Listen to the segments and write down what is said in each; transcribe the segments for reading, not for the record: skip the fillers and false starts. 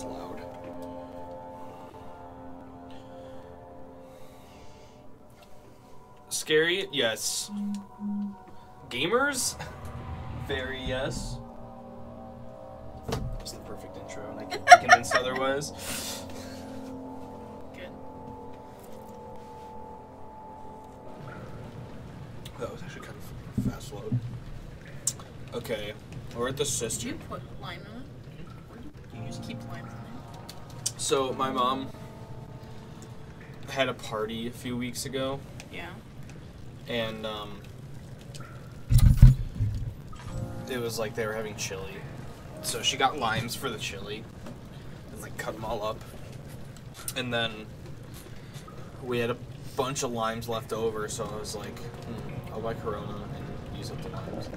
That's loud. Scary? Yes. Gamers? Very yes. That's the perfect intro, and I can't be convinced otherwise. Good. That was actually kind of fast load. Okay, we're at the sister. Did you put lime in it? Or do you just keep lime in it? So my mom had a party a few weeks ago. Yeah. And it was like they were having chili. So she got limes for the chili and like cut them all up. And then we had a bunch of limes left over, so I was like, I'll buy Corona and use up the limes.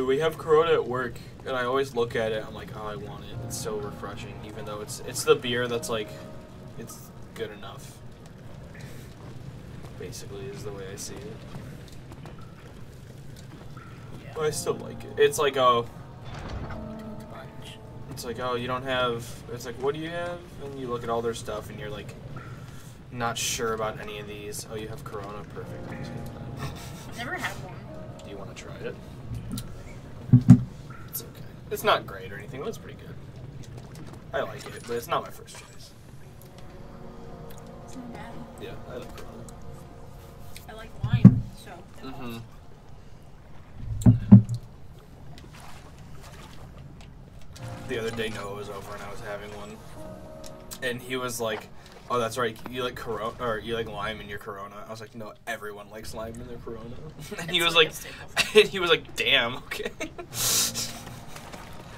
We have Corona at work, and I always look at it, I'm like, oh, I want it. It's so refreshing, even though it's the beer that's like, it's good enough. Basically, is the way I see it. Yeah. But I still like it. It's like, oh, it's like, oh, you don't have, it's like, what do you have? And you look at all their stuff, and you're like, not sure about any of these. Oh, you have Corona? Perfect. Never had one. Do you want to try it? It's okay. It's not great or anything, but it's pretty good. I like it, but it's not my first choice. It's not bad. Yeah, I like Corona. I like wine, so. The other day Noah was over and I was having one, and he was like, "Oh, that's right. You like Corona, or you like lime in your Corona?" I was like, "No, everyone likes lime in their Corona." And he was like, "Damn, okay." I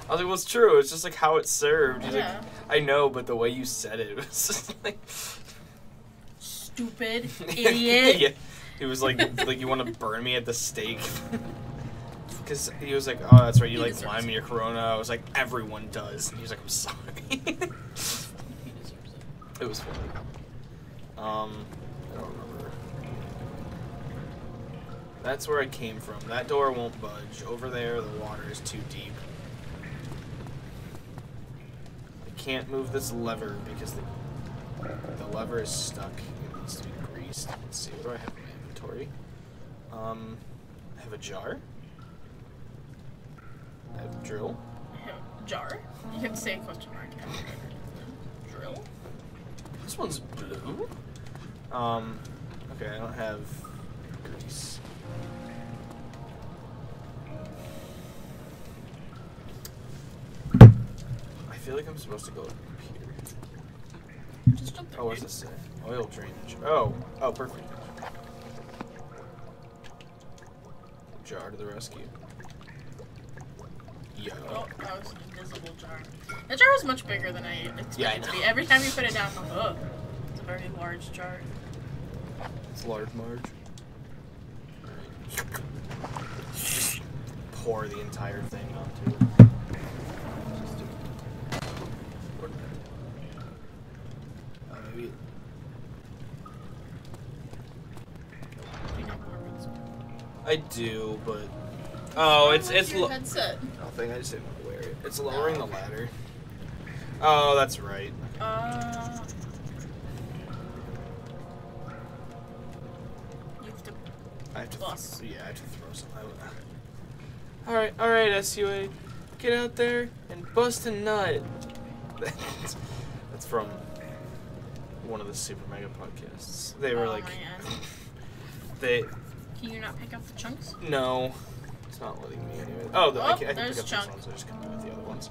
was like, "Well, it's true. It's just like how it's served." He's like, "I know, but the way you said it was just like stupid idiot." Yeah. He was like, you want to burn me at the stake? Because he was like, "Oh, that's right. You like lime in your Corona." I was like, "Everyone does." And he was like, "I'm sorry." It was funny. I don't remember. That's where I came from. That door won't budge. Over there, the water is too deep. I can't move this lever because the lever is stuck. It needs to be greased. Let's see. What do I have in my inventory? I have a jar. I have a drill. Jar? You have to say a question mark. Drill? This one's blue. Okay, I don't have grease. I feel like I'm supposed to go up here. Just up there. Oh, what's this say? Oil drainage. Oh, perfect. Jar to the rescue. Yeah. Oh, that was an invisible jar. That jar was much bigger than I expected it to be. Every time you put it down, I'm like, oh, it's a very large jar. It's large Marge. Alright. Just pour the entire thing onto it. Maybe. I do, but oh, it's your headset. Nothing. I just didn't want to wear it. It's lowering the ladder. Oh, that's right. You have to. I have to. Bus. Yeah, I have to throw something. All right, SUA, get out there and bust a nut. That's from one of the Super Mega podcasts. They were like, they. Can you not pick up the chunks? No, it's not letting me anyway. Oh, I can pick up this chunk. one, so I just couldn't do with the other ones.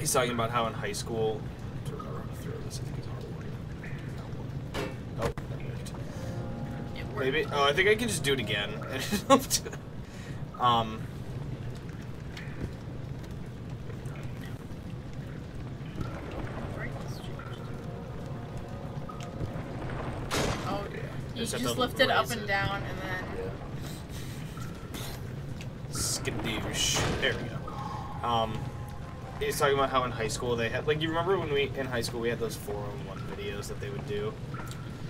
He's talking about how in high school. I don't remember how to throw this. I think it's hard. Oh, that worked. It worked. Maybe. Oh, I think I can just do it again. You just lift it up and down, and then... Yeah. Skadoosh. There we go. He's talking about how in high school they had... Like, you remember when in high school we had those 401 videos that they would do?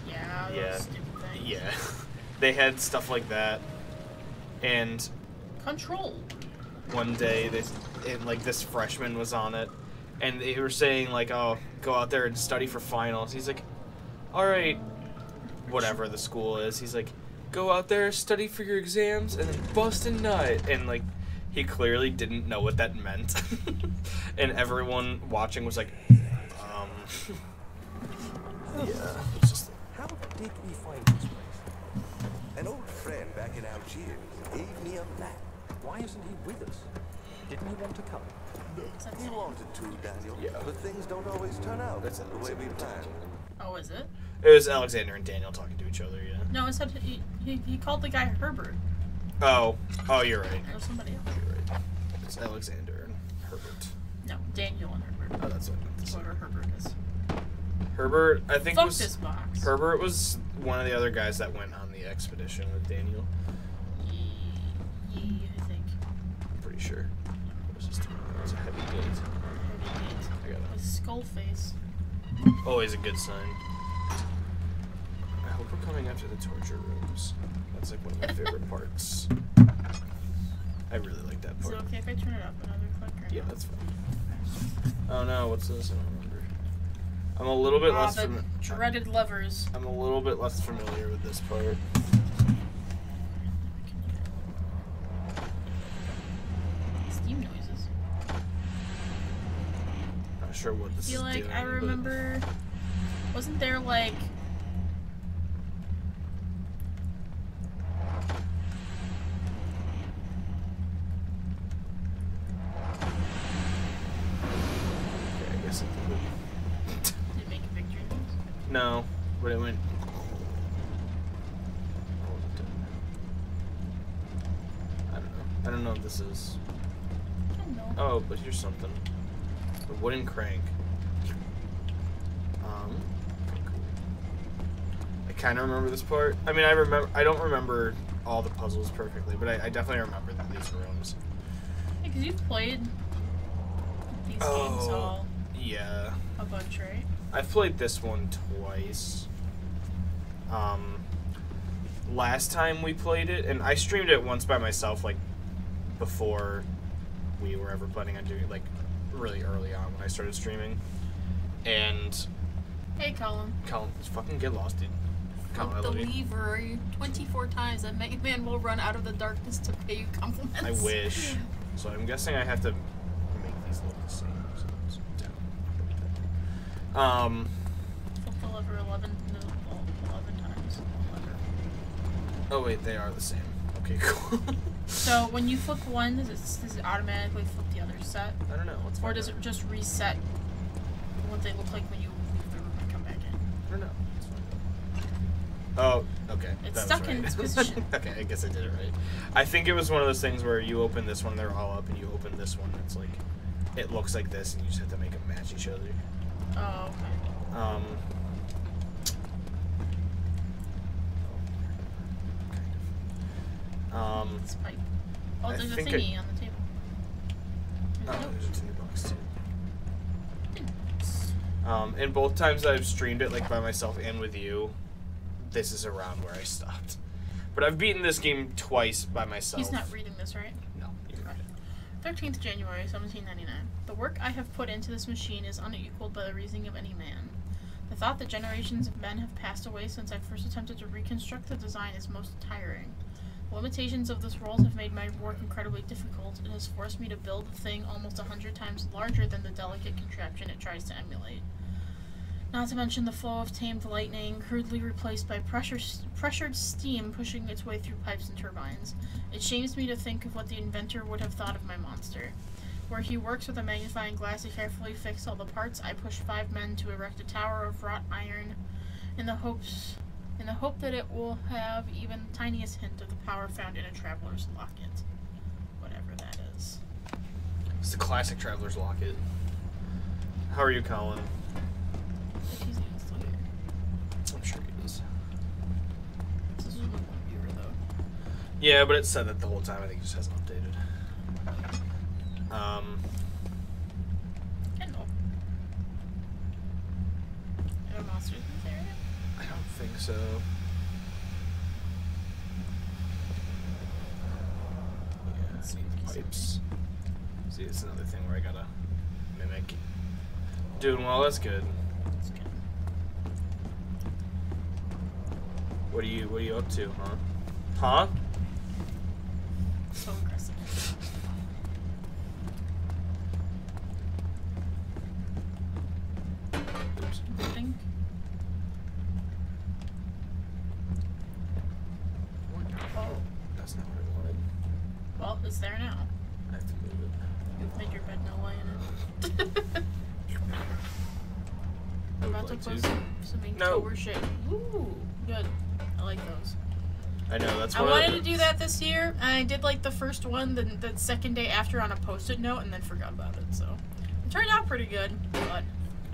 Yeah, those stupid things. Yeah. They had stuff like that. And... Control. one day this freshman was on it, and they were saying like, oh, go out there and study for finals. He's like, all right, whatever the school is. He's like, go out there, study for your exams, and then bust a nut. And like, he clearly didn't know what that meant. And everyone watching was like, yeah. It's just how did we find this place? An old friend back in Algiers gave me a map. Why isn't he with us? Didn't he want to come? He wanted to, Daniel. Yeah. But things don't always turn out That's the way we planned. Oh, is it? It was Alexander and Daniel talking to each other, yeah. No, it said he called the guy Herbert. Oh, you're right. Or somebody else. You're right. It's Alexander and Herbert. No, Daniel and Herbert. Oh, that's what I meant to say. Whoever Herbert is. Herbert, I think Fuck was this box. Herbert was one of the other guys that went on the expedition with Daniel. I think. I'm pretty sure. What was this doing? That was a heavy gate. Herbert Gates. I got With skull face. always a good sign. I hope we're coming after the torture rooms. That's like one of my favorite parts. I really like that Is part. it okay if I turn it up another click? Or Yeah, no? that's fine. Oh no, what's this? I don't remember. I'm a little bit less the dreaded levers. I'm a little bit less familiar with this part. Steam noises. Not sure what this I feel is like doing, I remember. Wasn't there like? Okay, I guess it did. Did it make a victory noise? No, but it went. I don't know what this is. I don't know. Oh, but here's something. A wooden crank. Okay, cool. I kind of remember this part. I mean, I don't remember all the puzzles perfectly, but I definitely remember these rooms. Yeah, because you've played these games all Yeah. a bunch, right? I've played this one twice. Last time we played it, and I streamed it once by myself, like, before we were ever planning on doing it, like, really early on when I started streaming. And Hey, Colin. Colin, just fucking get lost, dude. Colin, I The love you. lever 24 times that Mega Man will run out of the darkness to pay you compliments. I wish. So I'm guessing I have to make these look the same. So it's down. Flip the lever 11 times. Oh wait, they are the same. Okay, cool. So when you flip one, does it automatically flip the other set? I don't know. Let's Or find does out. it just reset what they look like when you leave the room and come back in? I don't know. Let's find out. Oh, okay. It's That was stuck in right. its position. Okay, I guess I did it right. I think it was one of those things where you open this one, they're all up, and you open this one, it's like, it looks like this, and you just have to make them match each other. Oh, okay. It's pipe. Oh, I there's a think thingy on the table. Oh, there's a tinny box too. And both times that I've streamed it, like by myself and with you, this is around where I stopped. But I've beaten this game twice by myself. He's not reading this, right? No, you can read it. 13th January, 1799. The work I have put into this machine is unequaled by the reasoning of any man. The thought that generations of men have passed away since I first attempted to reconstruct the design is most tiring. The limitations of this world have made my work incredibly difficult. It has forced me to build a thing almost 100 times larger than the delicate contraption it tries to emulate. Not to mention the flow of tamed lightning, crudely replaced by pressured steam pushing its way through pipes and turbines. It shames me to think of what the inventor would have thought of my monster. Where he works with a magnifying glass to carefully fix all the parts, I push 5 men to erect a tower of wrought iron in the hope that it will have even the tiniest hint of the power found in a traveler's locket. Whatever that is. It's the classic Traveler's Locket. How are you, Colin? If he's even still here. I'm sure he is. This is my viewer, though. Yeah, but it said that the whole time. I think it just hasn't updated. Kendall. Are there monsters in this area? I don't think so. Let's see. pipes. See, it's another thing where I gotta mimic. Doing well, that's good. That's good. What are you up to, huh? Huh? So aggressive. Oops. Think. Oh, That's not what I wanted. well, it's there now. I have to move it. You've made your bed no lie in it. I I'm would about to like put to. some No. Inktober shit. Ooh, good. I like those. I know, that's I one wanted of to do that this year, and I did like the first one, the second day after on a post-it note, and then forgot about it. So it turned out pretty good, but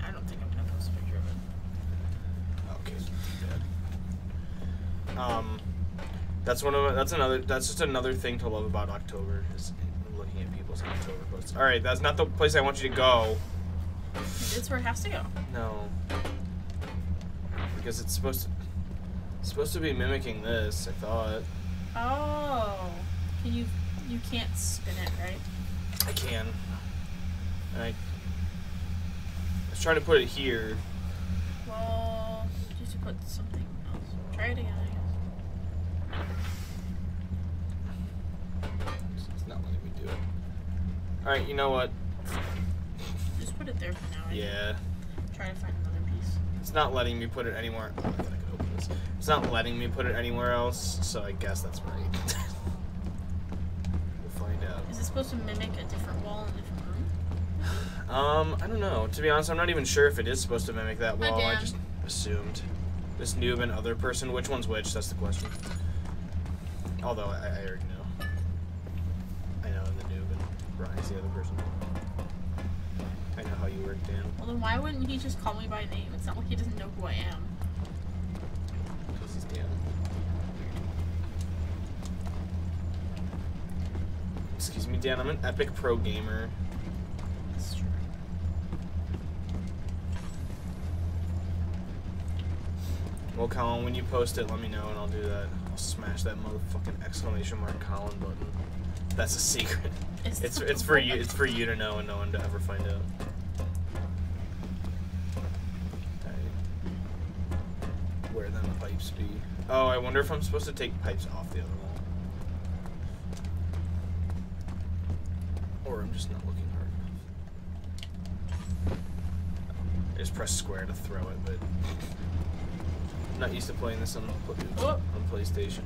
I don't think I'm gonna post a picture of it. Okay, too bad. That's just another thing to love about October is looking at people's October posts. All right, that's not the place I want you to go. It's where it has to go. No, because it's supposed to be mimicking this. I thought Oh, you can't spin it, right? I can. And I was trying to put it here. Well, just to put something else. Try it again, I guess. It's not letting me do it. All right, you know what? Just put it there for now. Right? Yeah. Try to find another piece. It's not letting me put it anywhere. Oh, I thought I could open this. It's not letting me put it anywhere else, so I guess that's right. We'll find out. Is it supposed to mimic a different wall in a different room? I don't know. To be honest, I'm not even sure if it is supposed to mimic that wall. I Again. just assumed. This noob and other person. Which one's which? That's the question. Although I already know. I know I'm the noob and Ronnie's the other person. I know how you work, Dan. Well, then why wouldn't he just call me by name? It's not like he doesn't know who I am. Because he's Dan. Excuse me, Dan. I'm an epic pro gamer. That's true. Well, Colin, when you post it, let me know and I'll do that. I'll smash that motherfucking exclamation mark Colin button. That's a secret. It's for you. It's for you to know and no one to ever find out. Alright. Where then the pipes be? Oh, I wonder if I'm supposed to take pipes off the other wall. Or I'm just not looking hard enough. I just press square to throw it, but I'm not used to playing this on PlayStation.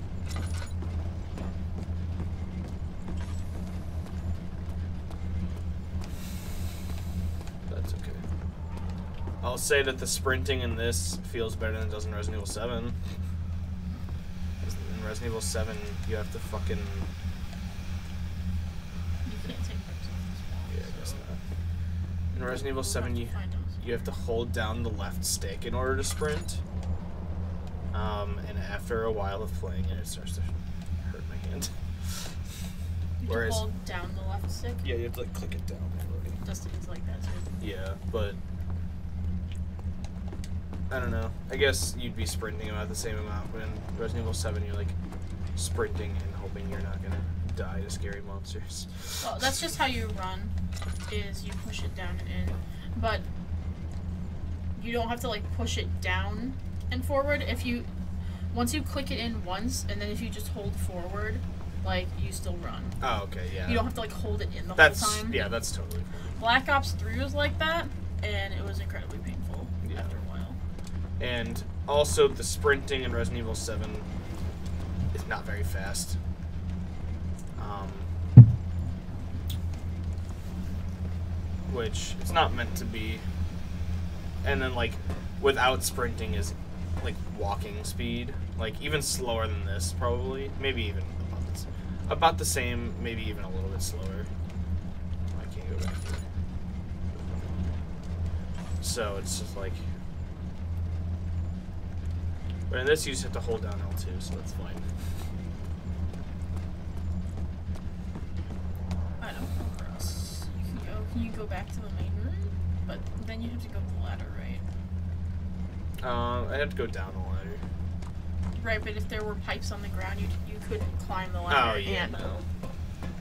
That's okay. I'll say that the sprinting in this feels better than it does in Resident Evil 7. In Resident Evil 7, you have to fucking... You can't take parts off this wall. Yeah, I guess not. In Resident Evil 7, you Find those. have to hold down the left stick in order to sprint. And after a while of playing it, it starts to hurt my hand. You have to hold down the left stick. Yeah, you have to like click it down. Destiny's like that too. Yeah, but I don't know. I guess you'd be sprinting about the same amount, but in Resident Evil 7, you're like sprinting and hoping you're not gonna die to scary monsters. Well, that's just how you run. Is you push it down and in, but you don't have to like push it down and forward. Once you click it in once, and then if you just hold forward, like you still run. Oh, okay, yeah. You don't have to like hold it in the That's whole time. yeah, that's totally fine. Black Ops 3 was like that, and it was incredibly painful Yeah. after a while. And also, the sprinting in Resident Evil 7 is not very fast. Which it's not meant to be. And then, like, without sprinting is, like, walking speed. Like, even slower than this, probably. Maybe even about the same, maybe even a little bit slower. I can't go back here. So, it's just like... But in this, you just have to hold down L2, so that's fine. I don't know where else you can go. Can you go back to the main room? But then you have to go up the ladder, right? I have to go down the ladder. Right, but if there were pipes on the ground, you couldn't climb the ladder Oh, yeah, and no.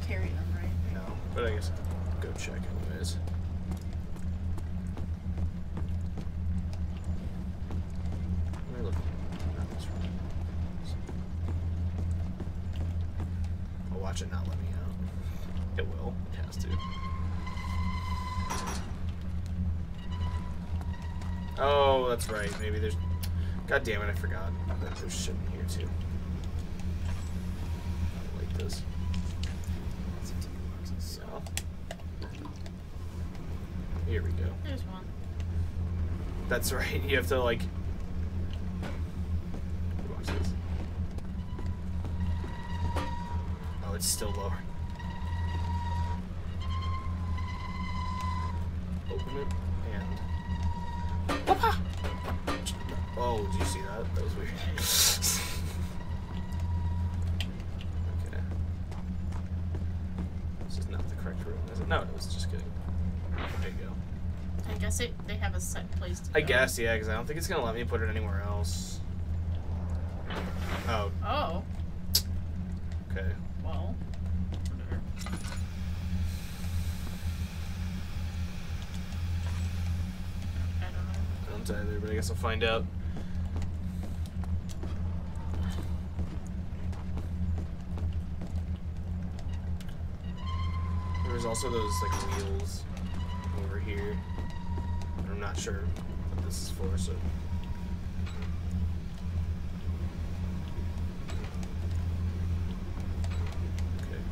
carry them, right? But I guess I'll go check anyways. Let me look. I'll watch it not let me out. It will. It has to. Oh, that's right. Maybe there's... God damn it, I forgot that there's shit in here too. I like this. So. Here we go. There's one. That's right. You have to like... Watch this. Oh, it's still lower. Open it and... Whoop-ah! Oh, did you see that? That was weird. Okay. This is not the correct room, is it? No, it was just kidding. There you go. I guess they have a set place to go. I guess, yeah, because I don't think it's going to let me put it anywhere else. Oh. Oh. Okay. Well, whatever. I don't know. I don't either, but I guess I'll find out. There's also those like wheels over here. I'm not sure what this is for, so. Okay.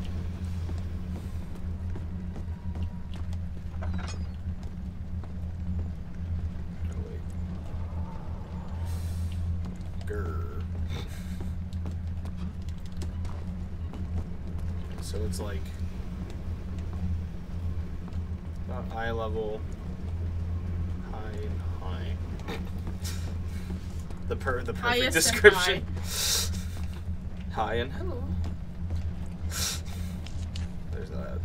Oh wait. Grr. So it's like about eye level, high. The perfect Highest description. High and hello. There's that.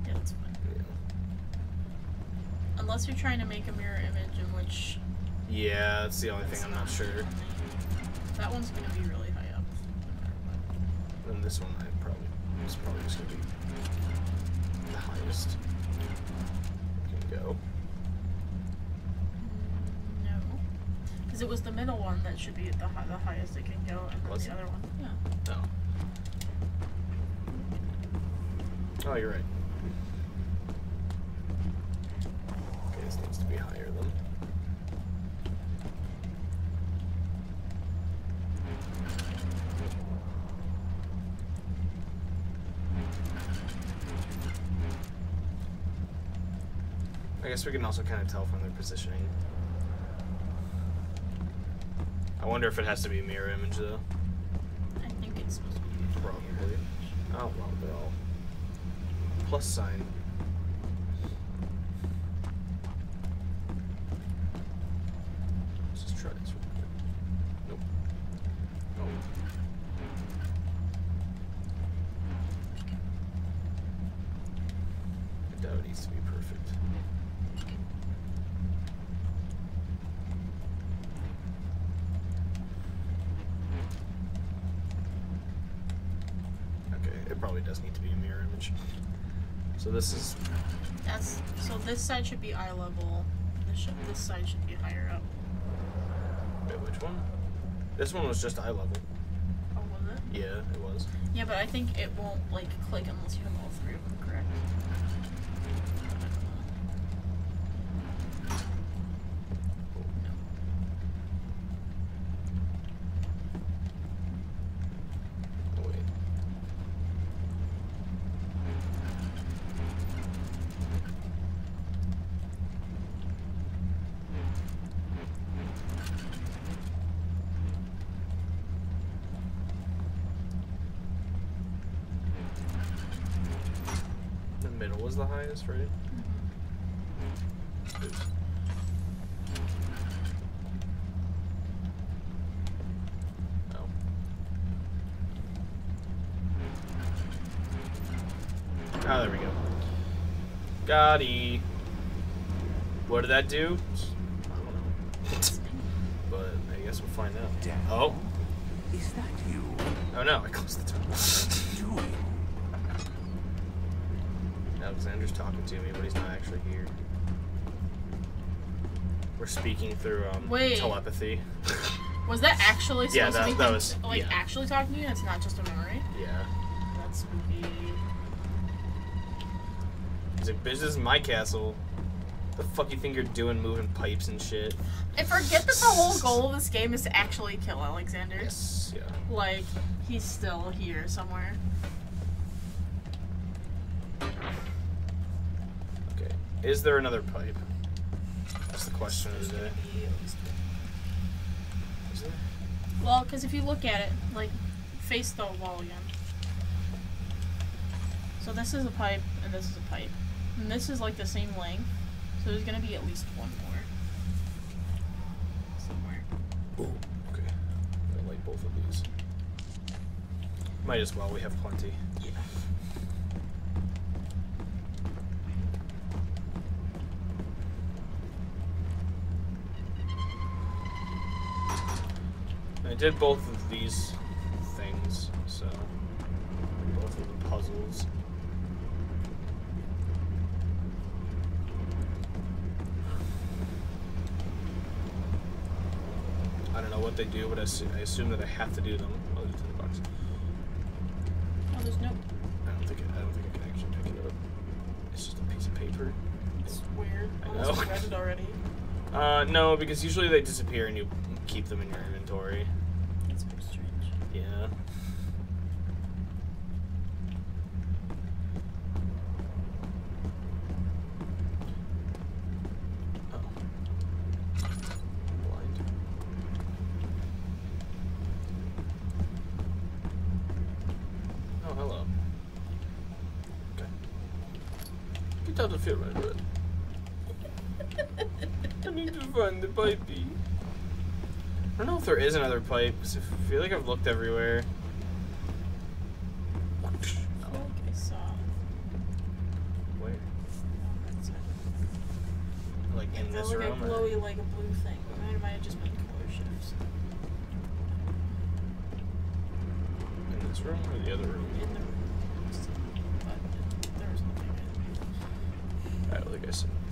Yeah, that's fine. Yeah. Unless you're trying to make a mirror image, in which Yeah, that's the only thing I'm not sure. That one's gonna be really high up. And this one, it's probably just gonna be the highest it can go. No, because it was the middle one that should be the highest it can go, and then Was the it? other one. Yeah. Oh, you're right. Okay, this needs to be higher then. I guess we can also kind of tell from their positioning. I wonder if it has to be a mirror image though. I think it's supposed to be. Probably. Oh well, they're all plus sign. Let's just try this real quick. Nope. Oh. I doubt it needs to be perfect. Okay, it probably does need to be a mirror image. So this is... So this side should be eye level. This side should be higher up. Wait, which one? This one was just eye level. Oh, was it? Yeah, it was. Yeah, but I think it won't like click unless you have all three of them correct. Oh, wait. The middle was the highest, right? Oops. Oh. Ah, there we go. Gotti. What did that do? I don't know. But I guess we'll find out. Damn. Oh. Is that you? Oh no, I closed the door. Doing? Alexander's talking to me, but he's not actually here. We're speaking through telepathy. Was that actually supposed to be that was actually talking to you? It's not just a memory? Yeah. That's spooky. He's like, bitch, this is my castle. The fuck you think you're doing moving pipes and shit? I forget that the whole goal of this game is to actually kill Alexander. Yes, yeah. Like, he's still here somewhere. Okay. Is there another pipe? That's the question of the day. Is there? Well, because if you look at it, like, face the wall again. So this is a pipe, and this is a pipe. And this is, like, the same length. So there's gonna be at least one more. Somewhere. Ooh, okay. I like both of these. Might as well, we have plenty. Yeah. I did both of these things, so both of the puzzles. I don't know what they do, but I assume that I have to do them. Oh, there's $10. Oh, there's no. I don't think I can actually pick it up. It's just a piece of paper. It's weird. I I know. almost read it already. No, because usually they disappear and you keep them in your inventory. That's pretty strange. Yeah. Oh. Blind. Oh, hello. Okay. Get out of here, my friend. I need to find the pipey. I don't know if there is another pipe, because I feel like I've looked everywhere. I feel like I saw. Where? That's it. Like in this like room? a glowy, like a blue thing. But it might have just been color shifts. In this room or the other room? In the room. But there was nothing in I don't think I said anything.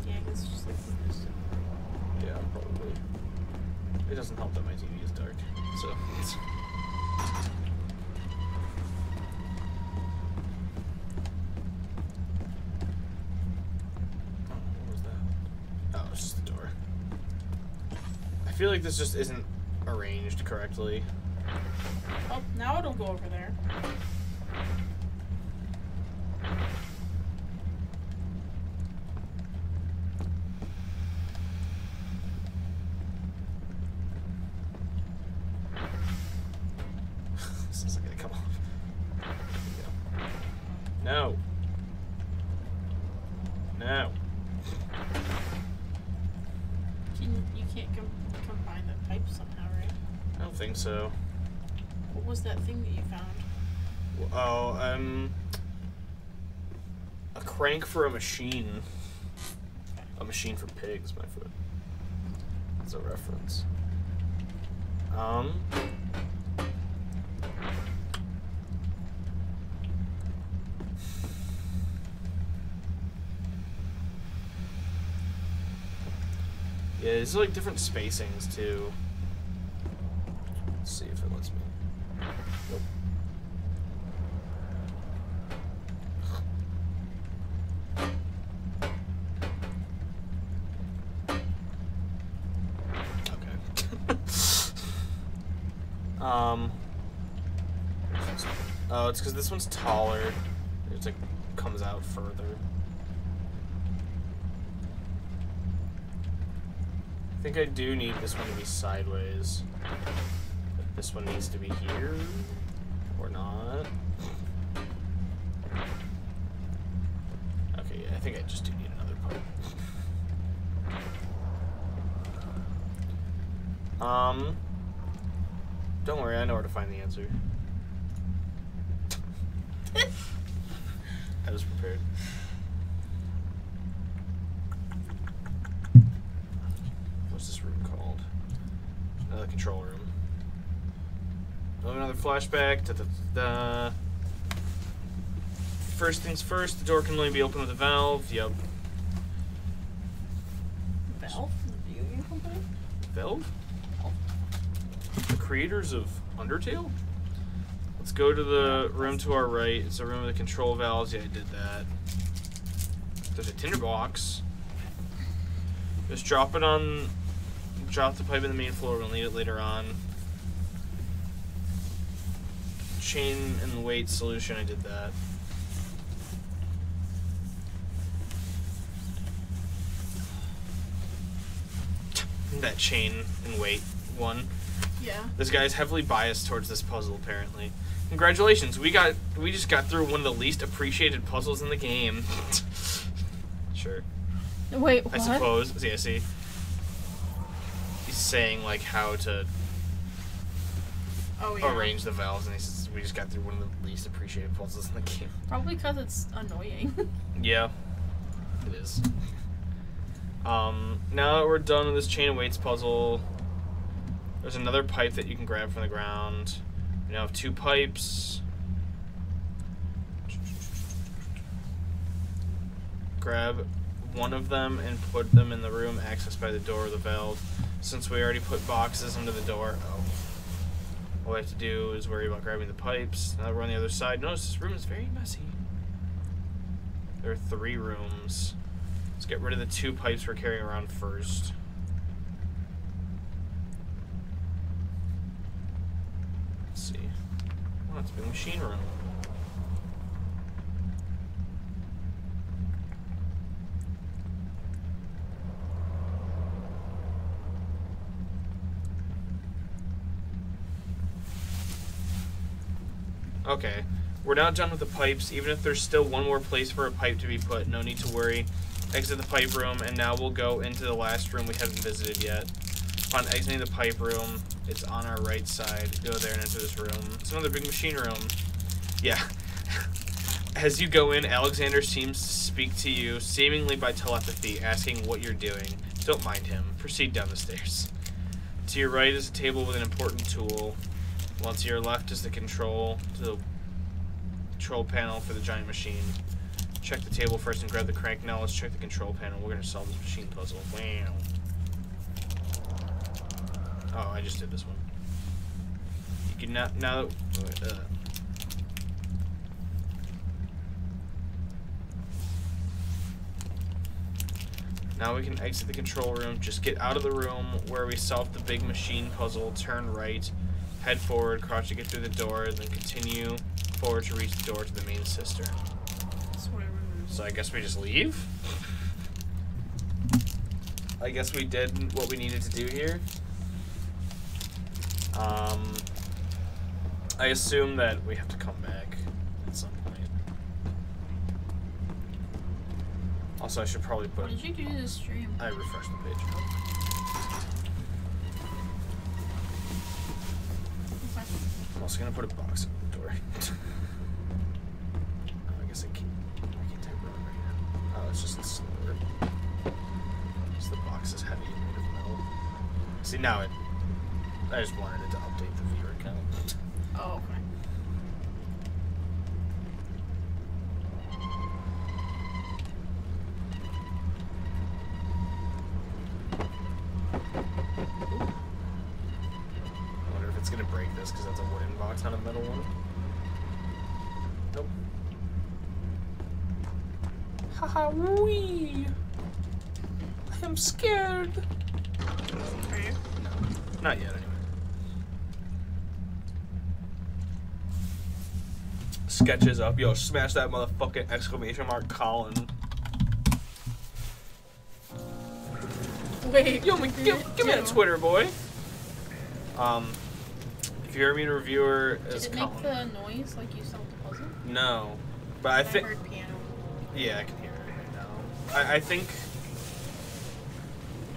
Yeah, I guess it's just like the Yeah, probably. It doesn't help that my TV is dark, so it's... Oh, what was that? Oh, it's just the door. I feel like this just isn't arranged correctly. Oh, now it'll go over there. This isn't gonna come off. No. No. You can't combine the pipes somehow, right? I don't think so. What was that thing that you found? Oh, a crank for a machine. A machine for pigs, my foot. That's a reference. Yeah, there's like different spacings too. Let's see if it lets me. Nope. Oh, it's because this one's taller. It's like comes out further. I think I do need this one to be sideways. But this one needs to be here, or not. Okay, yeah, I think I just do need another part. Don't worry, I know where to find the answer. I was prepared. control room. Another flashback. Da, da, da. First things first, the door can only be opened with a valve. Yep. Valve? The video game company? Valve? The creators of Undertale? Let's go to the room to our right. It's a room with the control valves. Yeah, I did that. There's a tinderbox. Just drop it on... Drop the pipe in the main floor. We'll need it later on. Chain and weight solution. I did that. That chain and weight one. Yeah. This guy's heavily biased towards this puzzle, apparently. Congratulations, we just got through one of the least appreciated puzzles in the game. Sure. Wait, what? I suppose. Yeah, see. He's saying, like, how to arrange the valves, and he says we just got through one of the least appreciated puzzles in the game. Probably because it's annoying. Yeah, it is. Now that we're done with this chain of weights puzzle, there's another pipe that you can grab from the ground. We now have 2 pipes. Grab one of them and put them in the room accessed by the door or the valve. Since we already put boxes under the door, all we have to do is worry about grabbing the pipes. Now that we're on the other side, notice this room is very messy. There are 3 rooms. Let's get rid of the 2 pipes we're carrying around first. Let's see. Oh, it's a big machine room. Okay, we're now done with the pipes. Even if there's still one more place for a pipe to be put, no need to worry. Exit the pipe room, and now we'll go into the last room we haven't visited yet. Upon exiting the pipe room, it's on our right side. Go there and enter this room. It's another big machine room. Yeah. As you go in, Alexander seems to speak to you, seemingly by telepathy, asking what you're doing. Don't mind him. Proceed down the stairs. To your right is a table with an important tool. While to your left is the control panel for the giant machine. Check the table first and grab the crank. Now let's check the control panel. We're going to solve this machine puzzle. Wow. Oh, I just did this one. You can now we can exit the control room. Just get out of the room where we solved the big machine puzzle. Turn right, head forward, crouch to get through the door, then continue forward to reach the door to the main cistern. So I guess we just leave? I guess we did what we needed to do here. I assume that we have to come back at some point. Also, I should probably put... What did you do to the stream? I refreshed the page. Okay. I'm also going to put a box on the door. I guess I can't type it right now. Oh, it's just a slur. Because the box is heavy and made of metal. See, now I just wanted it to update the viewer count. Oh, okay. I wonder if it's going to break this because that's a wooden box, not a metal one. Nope. Haha, wee! I am scared! Are you? No, not yet anyway. Sketches up. Yo, smash that motherfucking exclamation mark Colin. Wait. Yo, give me that Twitter, boy. If you hear me in a reviewer, Did it make the noise like you solved the puzzle? No, but I think. heard piano. Yeah, I can hear it right now. I think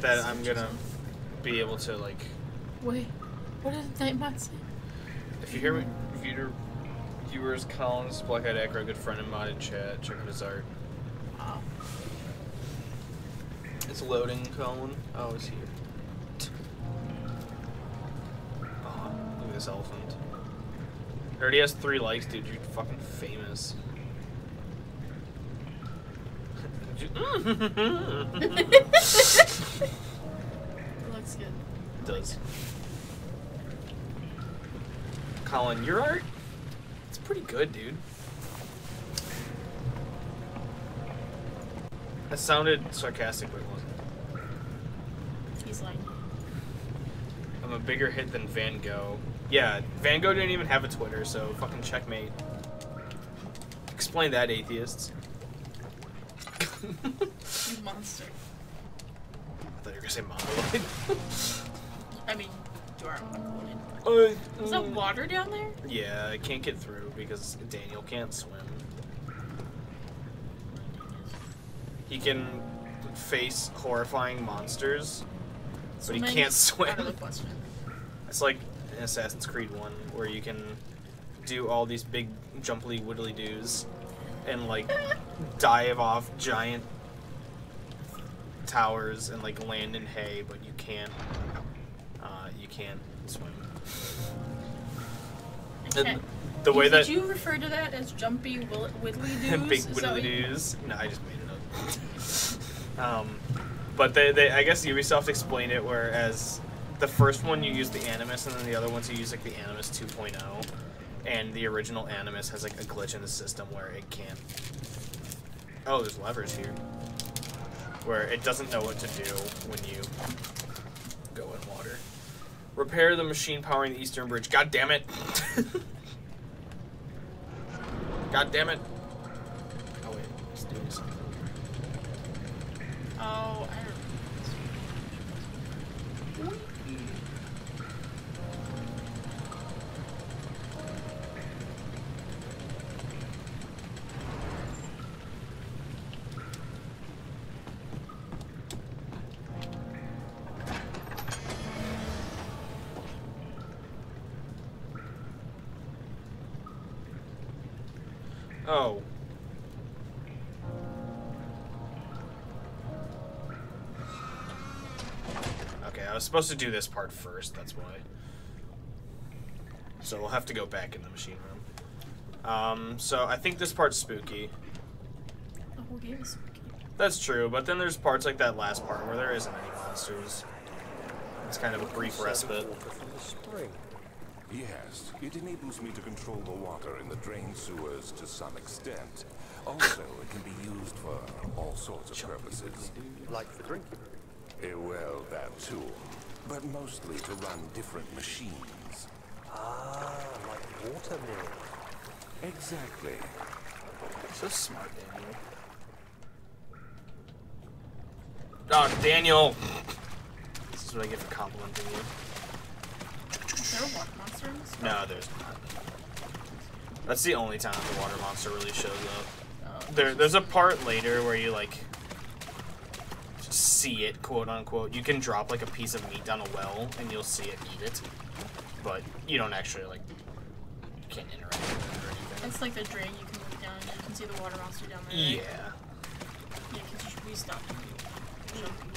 that I'm gonna be able to like. Wait, what did Nightbot say? If you hear me, viewers, Collins, Black-Eyed Acro, a good friend of mine in chat. Check out his art. Wow. It's loading, Colin. Oh, it's here. famous elephant. It already has 3 likes, dude. You're fucking famous. It looks good. It does. Colin, your art? It's pretty good, dude. That sounded sarcastic, but it wasn't. He's lying. I'm a bigger hit than Van Gogh. Yeah, Van Gogh didn't even have a Twitter, so fucking checkmate. Explain that, atheists. You monster. I thought you were gonna say mongoloid. I mean, you are mongoloid. Is that water down there? Yeah, I can't get through because Daniel can't swim. He can face horrifying monsters, but he can't swim. Out of the question. It's like in Assassin's Creed 1, where you can do all these big jumply widdly doos and like dive off giant towers and like land in hay, but you can't swim. Okay. The way that did you refer to that as jumpy widdly doos? big widdly doos. No, I just made it up. But they I guess Ubisoft explained it, whereas the first one you use the Animus, and then the other ones you use like the Animus 2.0, and the original Animus has like a glitch in the system where it can't. Oh, there's levers here, where it doesn't know what to do when you go in water. Repair the machine powering the Eastern Bridge. God damn it! God damn it! Oh wait, it's doing something. Oh, I remember. Oh. Okay, I was supposed to do this part first, that's why. So we'll have to go back in the machine room. So I think this part's spooky. The whole game is spooky. That's true, but then there's parts like that last part where there isn't any monsters. It's kind of a brief respite. Yes, it enables me to control the water in the drain sewers to some extent. Also, it can be used for all sorts of purposes. Like for drinking. Well, that too. But mostly to run different machines. Ah, like water mills. Exactly. So smart, Daniel. Oh, Daniel! This is what I get for complimenting you. Is there a water monster in this? No, there's not. That's the only time the water monster really shows up. Oh. There's a part later where you like see it, quote unquote. You can drop like a piece of meat down a well and you'll see it eat it, but you don't actually like. You can't interact with it or anything. It's like the drain you can look down and you can see the water monster down there. Yeah. Yeah, because we stopped jumping.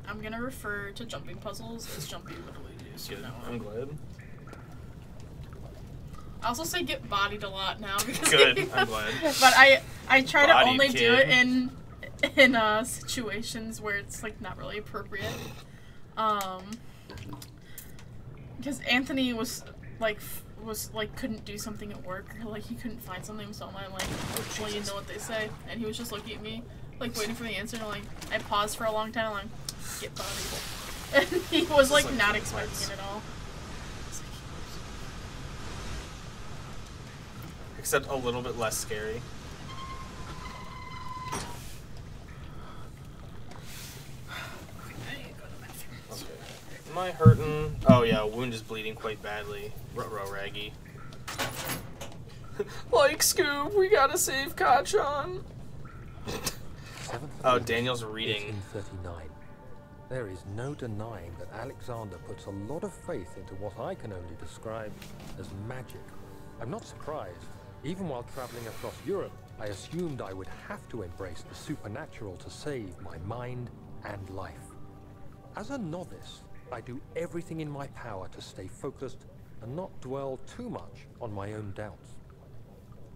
I'm gonna refer to jumping puzzles as jumpy widdly doos from Good. now I'm on. glad. I also say get bodied a lot now because Good. I'm glad. But I try to Bodied, only do kid. it in situations where it's like not really appropriate. Because Anthony was like couldn't do something at work, or like he couldn't find something, so I'm like, well, you know what they say, and he was just looking at me like waiting for the answer, and like I paused for a long time, like get bodied, and he was like not expecting it at all. Except a little bit less scary. Am I hurting? Oh yeah, wound is bleeding quite badly. Ruh-roh, Raggy. Like Scoob, we gotta save Kachan. Oh, Daniel's reading. 1839. There is no denying that Alexander puts a lot of faith into what I can only describe as magic. I'm not surprised. Even while traveling across Europe, I assumed I would have to embrace the supernatural to save my mind and life. As a novice, I do everything in my power to stay focused and not dwell too much on my own doubts.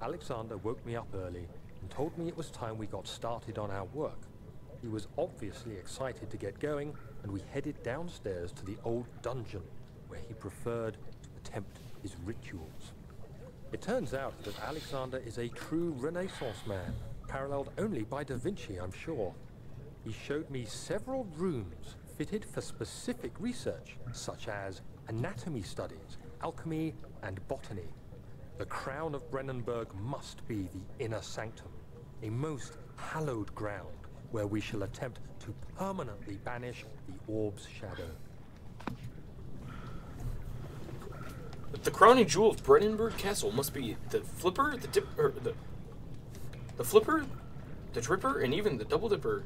Alexander woke me up early and told me it was time we got started on our work. He was obviously excited to get going, and we headed downstairs to the old dungeon, where he preferred to attempt his rituals. It turns out that Alexander is a true Renaissance man, paralleled only by Da Vinci, I'm sure. He showed me several rooms fitted for specific research, such as anatomy studies, alchemy, and botany. The crown of Brennenburg must be the inner sanctum, a most hallowed ground where we shall attempt to permanently banish the orb's shadow. The crowning jewel of Brennenburg Castle must be the flipper, the dip, or the flipper, the dripper, and even the double dipper.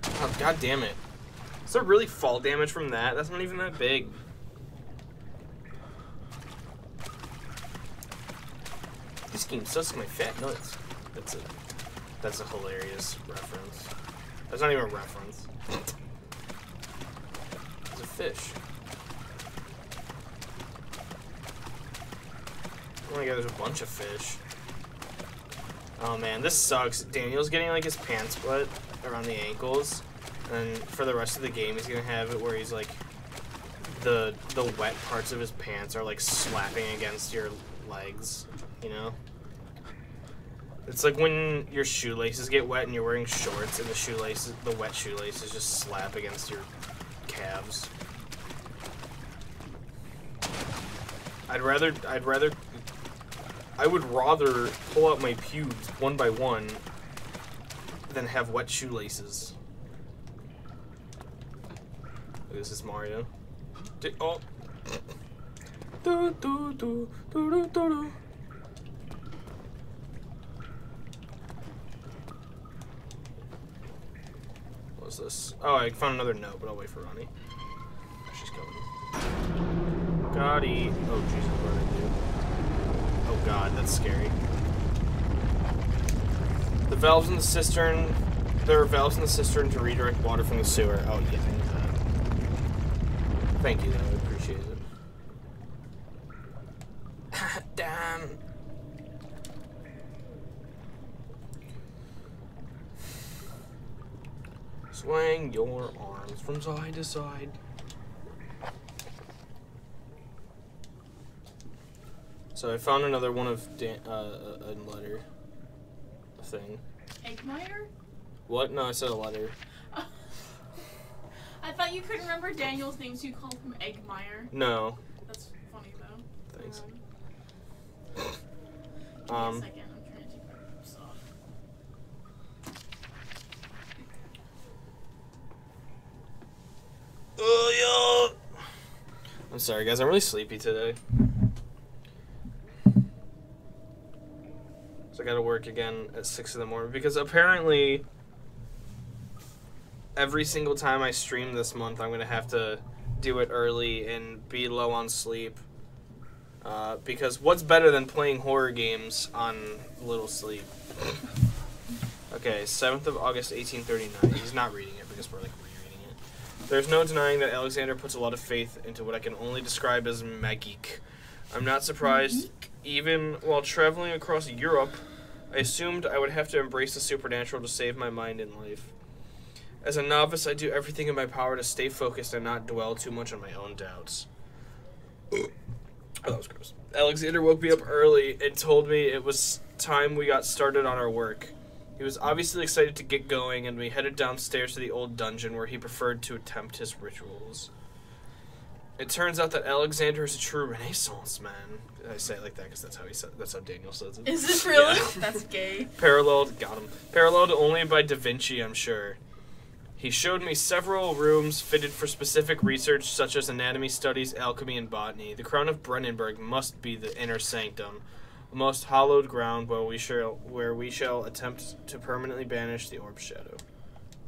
Oh, God damn it. Is there really fall damage from that? That's not even that big. This game sucks my fat nuts. That's a hilarious reference. That's not even a reference. It's a fish. Oh my God, there's a bunch of fish. Oh man, this sucks. Daniel's getting like his pants wet around the ankles, and for the rest of the game he's gonna have it where he's like the wet parts of his pants are like slapping against your legs, you know? It's like when your shoelaces get wet and you're wearing shorts and the wet shoelaces just slap against your calves. I would rather pull out my pubes one by one than have wet shoelaces. This is Mario. Oh. Do, do, do, do, do, do, do. What's this? Oh, I found another note, but I'll wait for Ronnie. She's coming. Gotti. Oh, Jesus, what did I do? Oh, God, that's scary. The valves in the cistern. There are valves in the cistern to redirect water from the sewer. Oh, yeah, I knew that. Thank you, though. I appreciate it. Damn. Swing your arms from side to side. So I found another one of a letter thing. Eggmeyer? What? No, I said a letter. I thought you couldn't remember Daniel's name, so you called him Eggmeyer. No. That's funny though. Thanks. Give me a second. I'm trying to take my boots off. Oh, yeah. I'm sorry, guys. I'm really sleepy today. So I gotta work again at 6 in the morning because apparently every single time I stream this month, I'm gonna have to do it early and be low on sleep. Because what's better than playing horror games on little sleep? Okay, 7th of August, 1839. He's not reading it because we're like rereading it. There's no denying that Alexander puts a lot of faith into what I can only describe as magic. I'm not surprised. Even while traveling across Europe, I assumed I would have to embrace the supernatural to save my mind in life. As a novice, I do everything in my power to stay focused and not dwell too much on my own doubts. Oh, that was gross. Alexander woke me up early and told me it was time we got started on our work. He was obviously excited to get going, and we headed downstairs to the old dungeon where he preferred to attempt his rituals. It turns out that Alexander is a true Renaissance man. I say it like that because that's how Daniel says it. Is this really? Yeah. That's gay. Paralleled only by Da Vinci, I'm sure. He showed me several rooms fitted for specific research such as anatomy studies, alchemy, and botany. The crown of Brennenburg must be the inner sanctum, a most hallowed ground where we shall attempt to permanently banish the orb's shadow.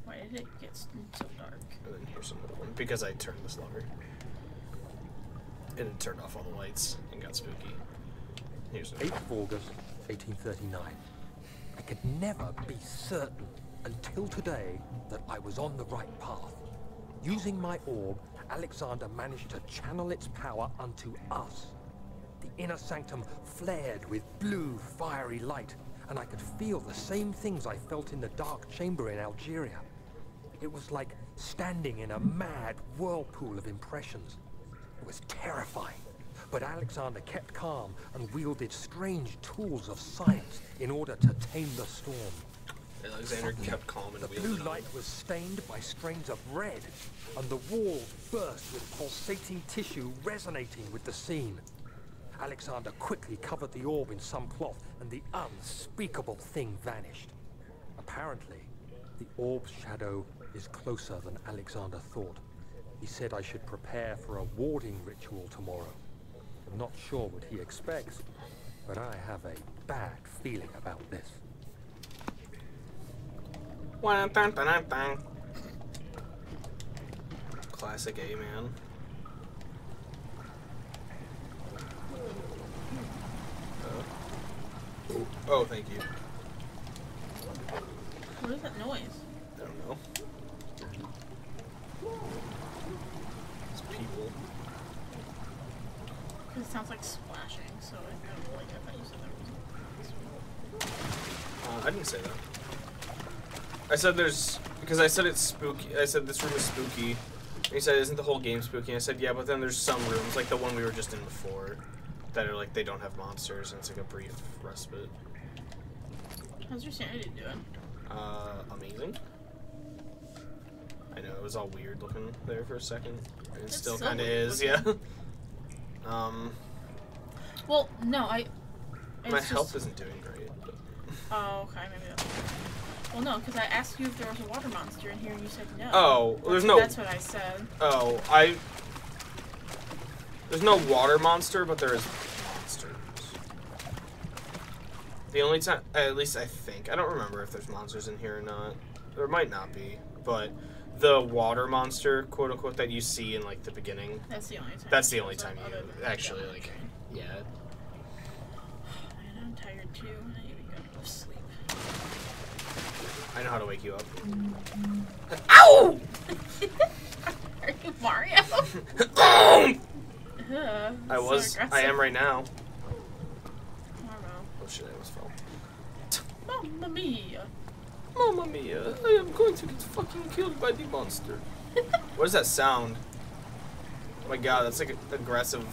Why did it get so dark? And then here's another one because I turned this lever. And it turned off all the lights and got spooky. Here's 8th of August, 1839. I could never be certain until today that I was on the right path. Using my orb, Alexander managed to channel its power unto us. The inner sanctum flared with blue, fiery light, and I could feel the same things I felt in the dark chamber in Algeria. It was like standing in a mad whirlpool of impressions. It was terrifying, but Alexander kept calm and wielded strange tools of science in order to tame the storm. Alexander kept calm and the blue light was stained by strains of red, and the walls burst with pulsating tissue resonating with the scene. Alexander quickly covered the orb in some cloth, and the unspeakable thing vanished. Apparently, the orb's shadow is closer than Alexander thought. He said I should prepare for a warding ritual tomorrow. I'm not sure what he expects, but I have a bad feeling about this. Classic A, man. Oh, thank you. What is that noise? I don't know. It's people. It sounds like splashing, so I thought you said that was. I didn't say that. I said there's, because I said it's spooky. I said this room is spooky. And he said, isn't the whole game spooky? And I said, yeah, but then there's some rooms, like the one we were just in before, that are like, they don't have monsters, and it's like a brief respite. How's your sanity doing? Amazing. I know, it was all weird looking there for a second. And it It's still so kind of weird is, yeah. Well, no, my health isn't doing great. But. Oh, okay, maybe that's well, no, because I asked you if there was a water monster in here, and you said no. Oh, there's no... That's what I said. Oh, there's no water monster, but there is monsters. The only time... At least I think. I don't remember if there's monsters in here or not. There might not be, but the water monster, quote-unquote, that you see in, like, the beginning... That's the only time. That's the only time you actually, like... Yeah. Man, I'm tired, too. I need to go to sleep. I know how to wake you up. Ow! Are you Mario? I was. So I am right now. Mario. Oh shit, I almost fell. Mamma mia. Mamma mia, I am going to get fucking killed by the monster. What is that sound? Oh my god, that's like an aggressive...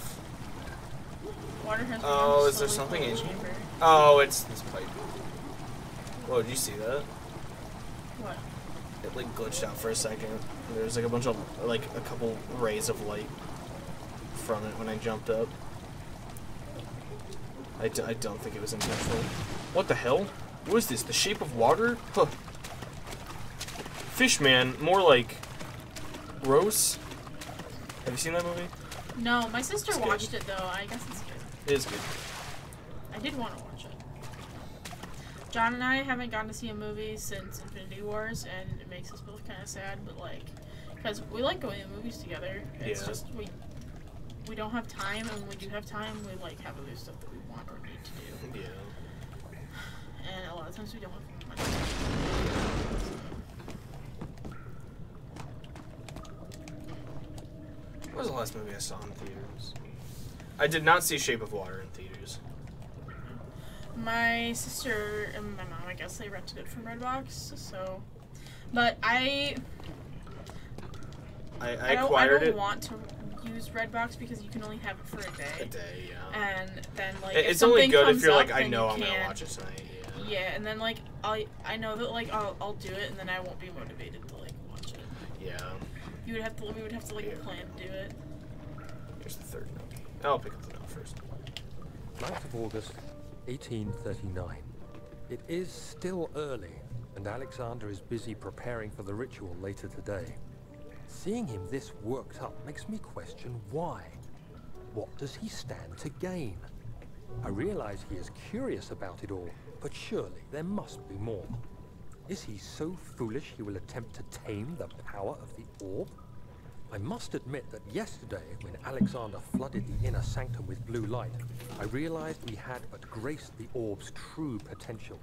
Water has Oh, is there something in here? Oh, it's this pipe. Whoa, did you see that? What? It like glitched out for a second. There's like a bunch of, like a couple rays of light from it when I jumped up. I don't think it was intentional. What the hell? What is this? The Shape of Water? Huh. Fishman, more like gross. Have you seen that movie? No, my sister It's good. watched it though. I guess it's good. It is good. I did want to watch it. John and I haven't gone to see a movie since Infinity Wars, and it makes us both kind of sad, but like, because we like going to movies together. It's Yeah. just we don't have time, and when we do have time, we like have other stuff that we want or need to do. Yeah. And a lot of times we don't have money. What was the last movie I saw in theaters? I did not see Shape of Water in theaters. My sister and my mom, I guess, they rented it from Redbox, so... But I acquired it. I don't want to use Redbox because you can only have it for a day. A day, yeah. And then, like, It's if only something good if comes you're up, like, I then know you I'm gonna can't- watch it tonight. Yeah. Yeah, and then, like, I know that, like, I'll do it, and then I won't be motivated to, like, watch it. Yeah. We would have to, like, plan to do it. Here's the third note. I'll pick up the note first. 9th of August, 1839. It is still early, and Alexander is busy preparing for the ritual later today. Seeing him this worked up makes me question why. What does he stand to gain? I realize he is curious about it all, but surely there must be more. Is he so foolish he will attempt to tame the power of the orb? I must admit that yesterday, when Alexander flooded the inner sanctum with blue light, I realized we had but graced the orb's true potential.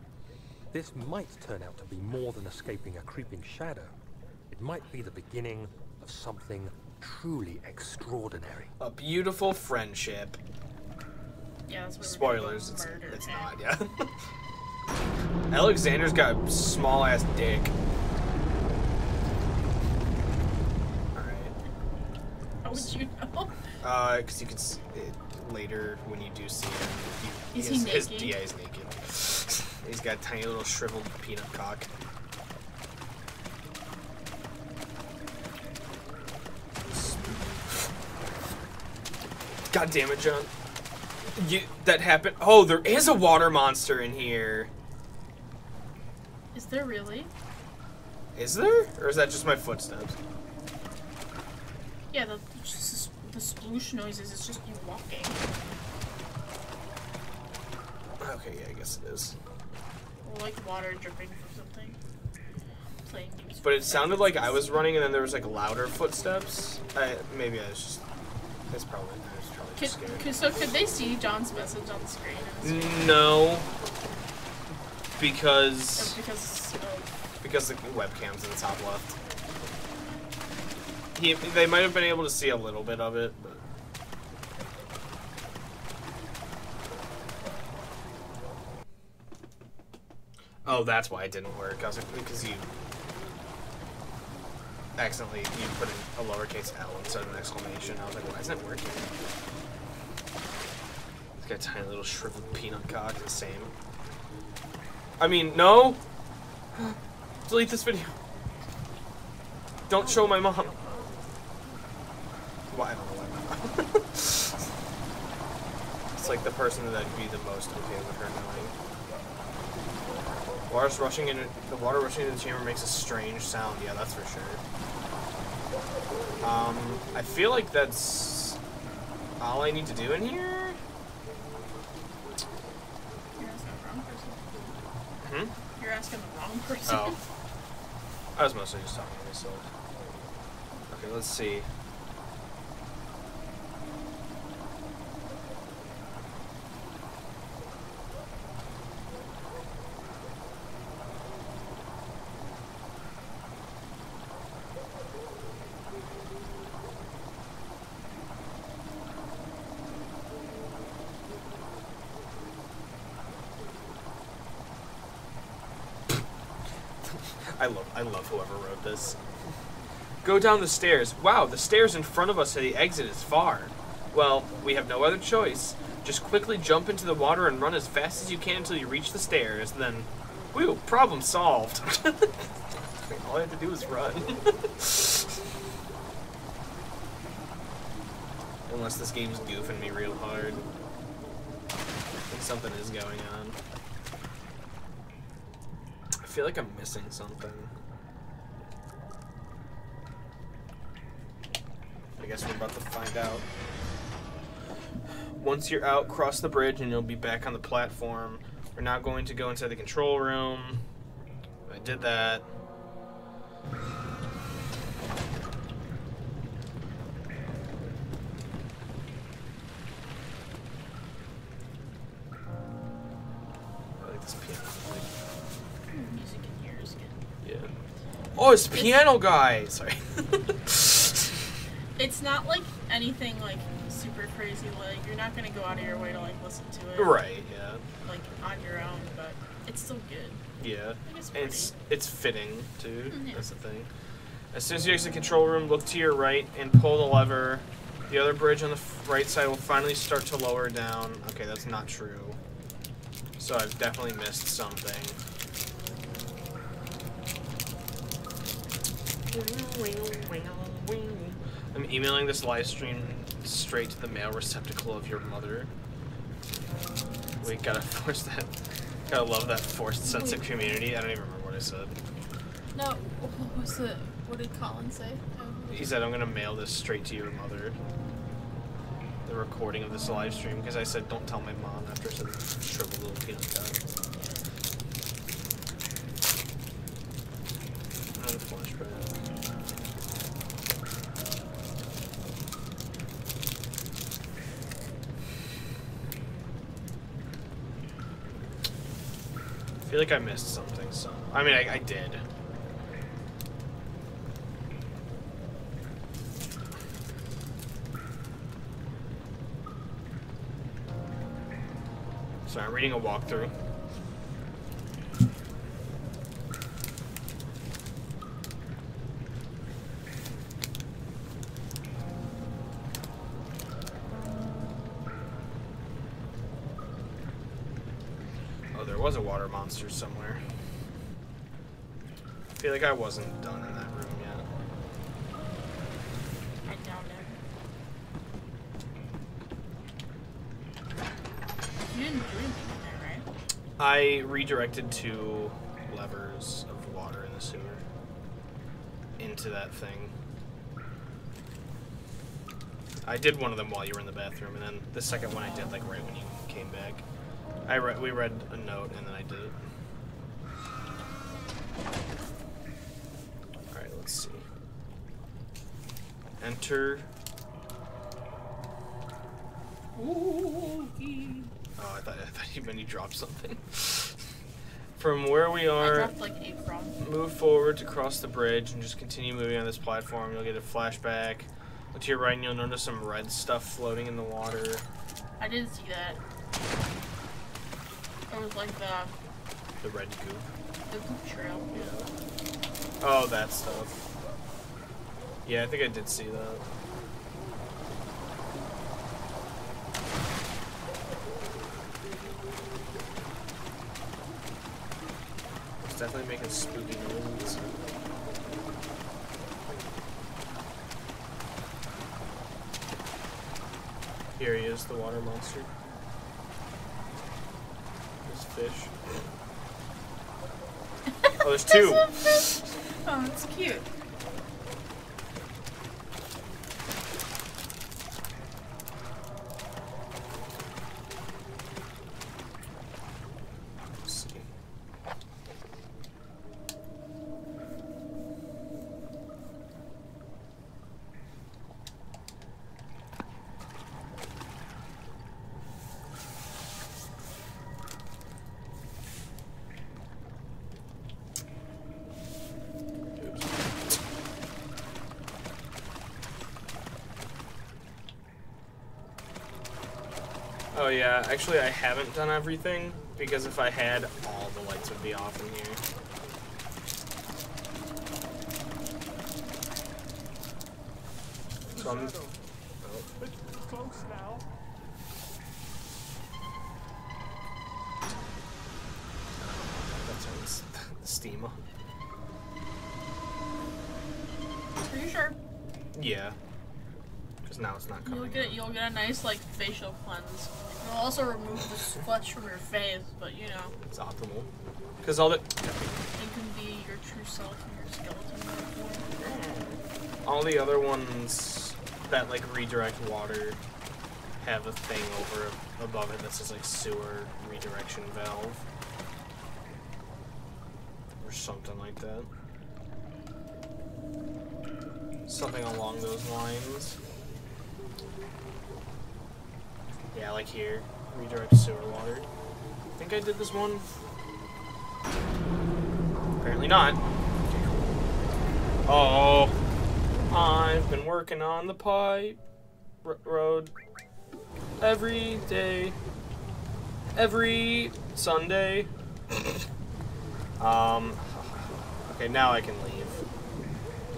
This might turn out to be more than escaping a creeping shadow. It might be the beginning of something truly extraordinary. A beautiful friendship. Yeah, that's what Spoilers, we're gonna go it's murder. not, yeah. Alexander's got a small-ass dick. Alright. How would you know? Because you can see it later when you do see him. Is he naked? Yeah, he's naked. He's got a tiny little shriveled peanut cock. God damn it, John. That happened. Oh, there is a water monster in here. Is there really? Is there? Or is that just my footsteps? Yeah, the sploosh noises is just you walking. Okay, yeah, I guess it is. Or like water dripping from something. Playing music. But it sounded like I was running and then there was like louder footsteps. Maybe I was just... It's probably... I was probably just scared. So could they see John's message on the screen? No. Because... Because the webcam's in the top left. They might have been able to see a little bit of it, but... Oh, that's why it didn't work. I was like, because you accidentally put in a lowercase L instead of an exclamation. I was like, why isn't it working? It's got a tiny little shriveled peanut cock. It's the same. I mean, no! Delete this video. Don't show my mom. Well, I don't know why my mom. It's like the person that I'd be the most okay with her knowing. The water rushing into the chamber makes a strange sound. Yeah, that's for sure. I feel like that's all I need to do in here. You're asking the wrong person. You're asking the wrong person. Oh. I was mostly just talking to myself. Okay, let's see. I love whoever wrote this. Go down the stairs. Wow, the stairs in front of us to the exit is far. Well, we have no other choice. Just quickly jump into the water and run as fast as you can until you reach the stairs. Then, whew, problem solved. All I had to do was run. Unless this game's goofing me real hard. I think something is going on. I feel like I'm missing something. I guess we're about to find out. Once you're out, cross the bridge and you'll be back on the platform. We're now going to go inside the control room. I did that. I like this piano. Music in here is good. Yeah. Oh, it's piano guy! Sorry. It's not like anything like super crazy. Like you're not gonna go out of your way to like listen to it. Right, yeah. Like on your own, but it's still good. Yeah. Like, It's fitting too. Yeah. That's the thing. As soon as you exit the control room, look to your right and pull the lever. The other bridge on the right side will finally start to lower down. Okay, that's not true. So I've definitely missed something. I'm emailing this live stream straight to the mail receptacle of your mother. Wait, gotta force that. Gotta love that forced sense of community. I don't even remember what I said. No, what did Colin say? He said, I'm gonna mail this straight to your mother. The recording of this live stream, because I said, don't tell my mom after I said shriveled little peanut cock. Another flash drive. feel like I missed something, so... I mean, I did. Sorry, I'm reading a walkthrough. Oh, there was a water monster somewhere. I feel like I wasn't done in that room yet. I doubt it. You didn't do anything in there, right? I redirected 2 levers of water in the sewer into that thing. I did one of them while you were in the bathroom, and then the second one I did like right when you came back. We read a note and then I did it. Alright, let's see. Enter. Ooh. Oh, I thought you meant you dropped something. From where we I are, dropped like 8 from. move forward to cross the bridge and just continue moving on this platform. You'll get a flashback. Look to your right and you'll notice some red stuff floating in the water. I didn't see that. It was like The red goop. the goop trail. Yeah. Oh, that stuff. Yeah, I think I did see that. It's definitely making spooky noises. Here he is, the water monster. This fish. Oh, there's 2. Oh, it's cute. Let's see. Oh yeah, actually I haven't done everything, because if I had, all the lights would be off in here. So I'm... Oh. It's close now. That turns the steam on. Are you sure? Yeah. Because now it's not coming. You'll get a nice like facial cleanse. It'll also remove the flesh from your face, but you know. It's optimal. Because all the... It can be your true self and your skeleton. All the other ones that like redirect water have a thing over above it that says like sewer redirection valve. Or something like that. Something along those lines. Yeah, like here. Redirect sewer water. I think I did this one. Apparently not. Okay, cool. Oh. I've been working on the pipe road every day. Every Sunday. Okay, now I can leave.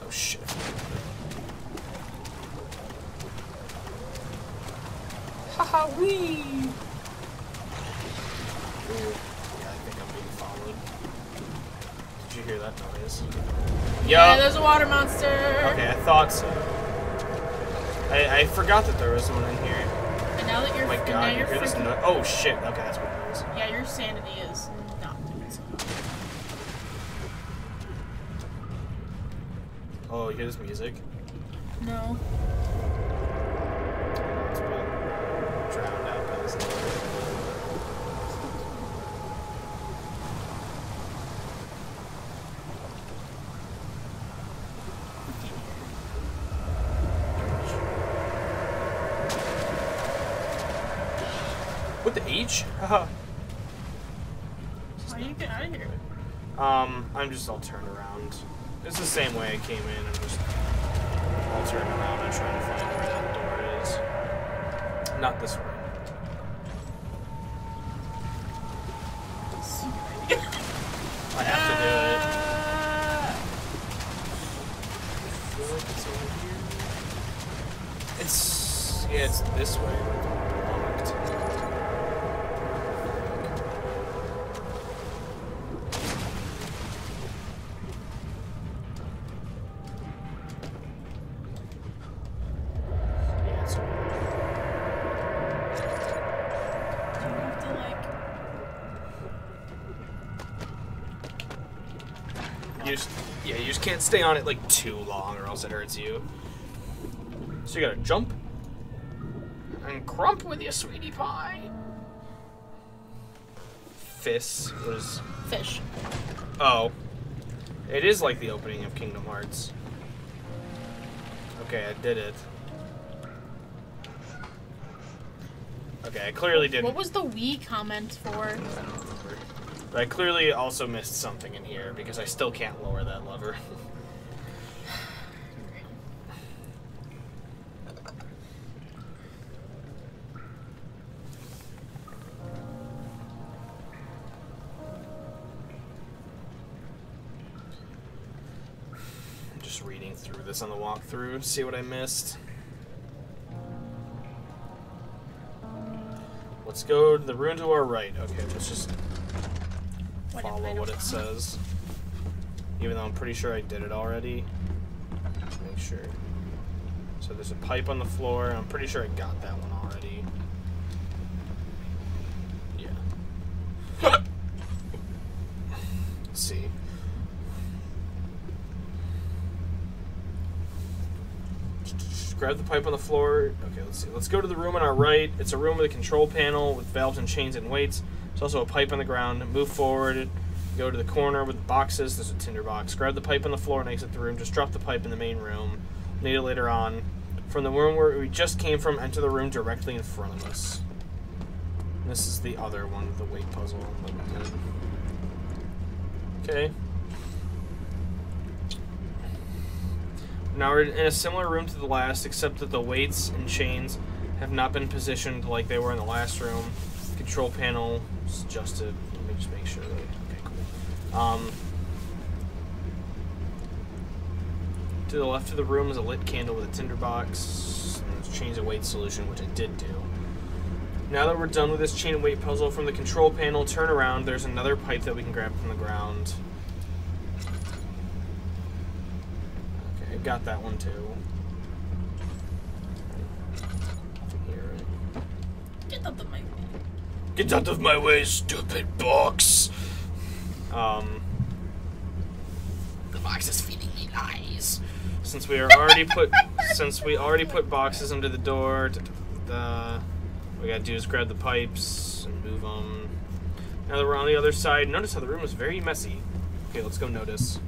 Oh shit. Haha, wee! Ooh, yeah, I think I'm being followed. Did you hear that noise? Yeah, there's a water monster. Okay, I thought so. I forgot that there was one in here. And now that you're, Oh my god, you hear this noise? Oh shit, okay, that's what it is. Yeah, your sanity is not doing so. Oh, you hear this music? No. It's being drowned out by this noise. What the H? Haha. How do you get out of here? I'm just all turned around. It's the same way I came in. I'm just all turned around and trying to find where that door is. Not this way. I have to do it. I feel like it's over here. It's this way. Locked. Yeah, it's over there. Do you have to like? You just can't stay on it like too long or else it hurts you. So you gotta jump and crump with your sweetie pie. Fiss was... Fish. Oh. It is like the opening of Kingdom Hearts. Okay, I did it. Okay, I clearly didn't. What was the Wii comment for? I don't remember. But I clearly also missed something in here because I still can't lower that lever. I'm just reading through this on the walkthrough to see what I missed. Let's go to the room to our right. Okay, let's just follow what it says. Even though I'm pretty sure I did it already. Make sure. So there's a pipe on the floor. I'm pretty sure I got that one already. Yeah. Let's see. Just grab the pipe on the floor. Okay, let's see. Let's go to the room on our right. It's a room with a control panel with valves and chains and weights. There's also a pipe on the ground. Move forward. Go to the corner with the boxes. There's a tinder box. Grab the pipe on the floor and exit the room. Just drop the pipe in the main room. Need it later on. From the room where we just came from, enter the room directly in front of us. This is the other one with the weight puzzle that we did. Okay. Now we're in a similar room to the last, except that the weights and chains have not been positioned like they were in the last room. Control panel is adjusted. Let me just make sure that. Okay, cool. To the left of the room is a lit candle with a tinder box. And there's chains and weight solution, which I did do. Now that we're done with this chain and weight puzzle from the control panel, turn around. There's another pipe that we can grab from the ground. Okay, I got that one too. Get out of my way. Get out of my way, stupid box! The box is feeding me lies. Since we already put boxes under the door, what we gotta do is grab the pipes and move them. Now that we're on the other side, notice how the room is very messy. Okay, let's go notice.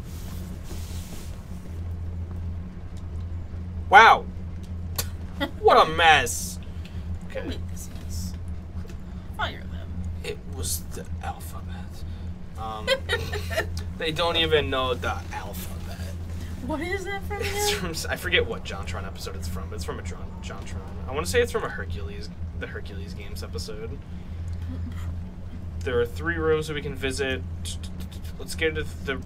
Wow! What a mess! Who Okay. made this mess? Fire them. It was the alphabet. They don't even know the alphabet. What is that from It's again? from, I forget what JonTron episode it's from, but it's from a JonTron. I want to say it's from the Hercules Games episode. There are 3 rooms that we can visit. Let's get rid of the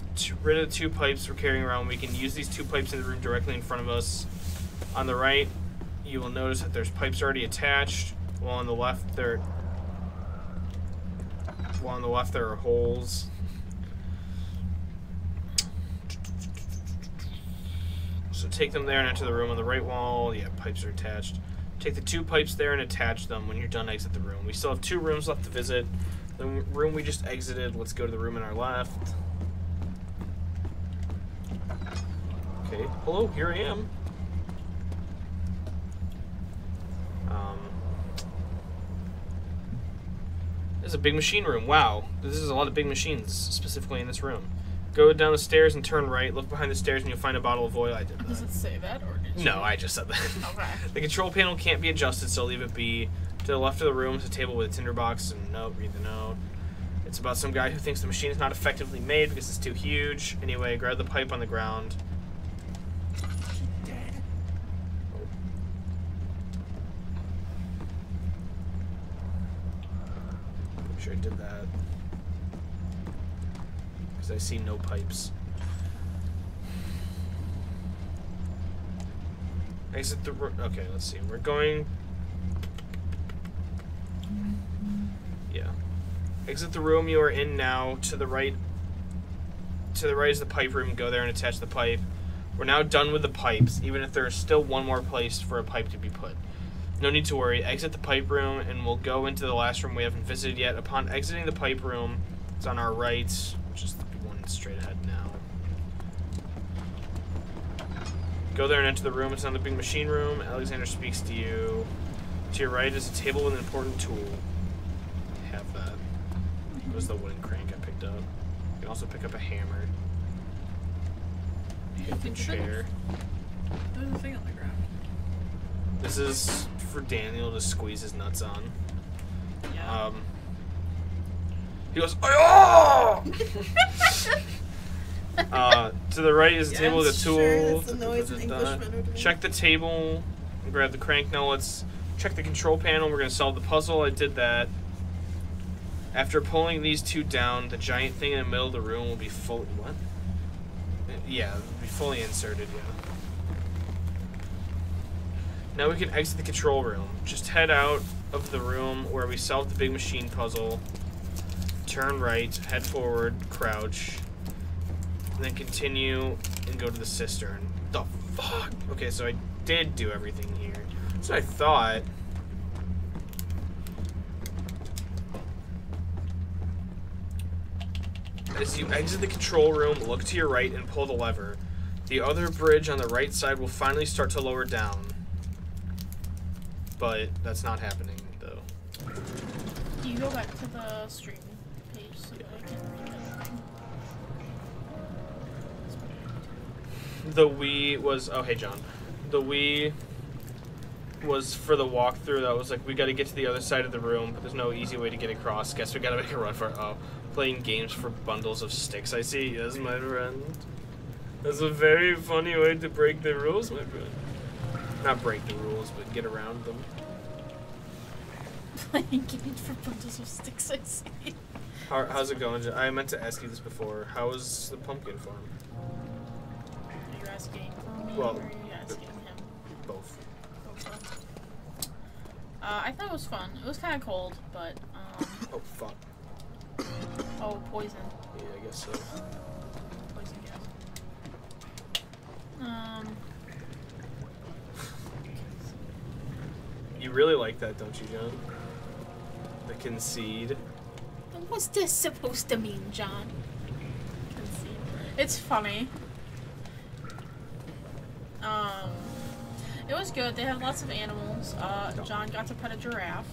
2 pipes we're carrying around. We can use these 2 pipes in the room directly in front of us. On the right, you will notice that there's pipes already attached, while on the left there are holes. So take them there and enter the room on the right wall. Yeah, pipes are attached. Take the 2 pipes there and attach them. When you're done, exit the room. We still have 2 rooms left to visit. The room we just exited, let's go to the room on our left. Okay, hello, here I am. This is a big machine room. Wow, this is a lot of big machines, specifically in this room. Go down the stairs and turn right. Look behind the stairs and you'll find a bottle of oil. I did that. Does it say that, or did you? No, I just said that. Okay. The control panel can't be adjusted, so leave it be. To the left of the room is a table with a tinderbox and note. Read the note. It's about some guy who thinks the machine is not effectively made because it's too huge. Anyway, grab the pipe on the ground. Dead. Make sure I did that. Because I see no pipes. Exit the room. Okay, let's see. We're going. Yeah. Exit the room you are in now. To the right. To the right is the pipe room. Go there and attach the pipe. We're now done with the pipes, even if there is still one more place for a pipe to be put. No need to worry. Exit the pipe room, and we'll go into the last room we haven't visited yet. Upon exiting the pipe room, it's on our right, which is the one straight ahead now. Go there and enter the room. It's not the big machine room. Alexander speaks to you. To your right is a table with an important tool. I have that. It was the wooden crank I picked up. You can also pick up a hammer. Hit the chair. There's a thing on the ground. This is for Daniel to squeeze his nuts on. Yeah. He goes, oh! To the right is a table with a tool. Sure, that's the noise an Englishman would make. Check the table and grab the crank. Now let's check the control panel. We're going to solve the puzzle. I did that. After pulling these two down, the giant thing in the middle of the room will be fully... What? Yeah, it'll be fully inserted, yeah. Now we can exit the control room. Just head out of the room where we solved the big machine puzzle. Turn right, head forward, crouch. And then continue and go to the cistern. The fuck? Okay, so I did do everything here. So I thought... As you exit the control room, look to your right and pull the lever. The other bridge on the right side will finally start to lower down. But that's not happening, though. Do you go back to the stream page so that I can read that? The Wii was... Oh, hey, John. The Wii was for the walkthrough. That was like, we got to get to the other side of the room, but there's no easy way to get across. Guess we got to make a run for it. Oh, playing games for bundles of sticks. I see. Yes, my friend. That's a very funny way to break the rules, my friend. Not break the rules, but get around them. Playing games for bundles of sticks, I see. How's it going, John? I meant to ask you this before. How was the pumpkin farm? Are you asking me Well, or are you asking him? Both. I thought it was fun. It was kind of cold, but, Oh, fuck. Oh, poison. Yeah, I guess so. Poison gas. You really like that, don't you, John? The concede. What's this supposed to mean, John? Concede. It's funny. It was good. They had lots of animals. John got to pet a giraffe.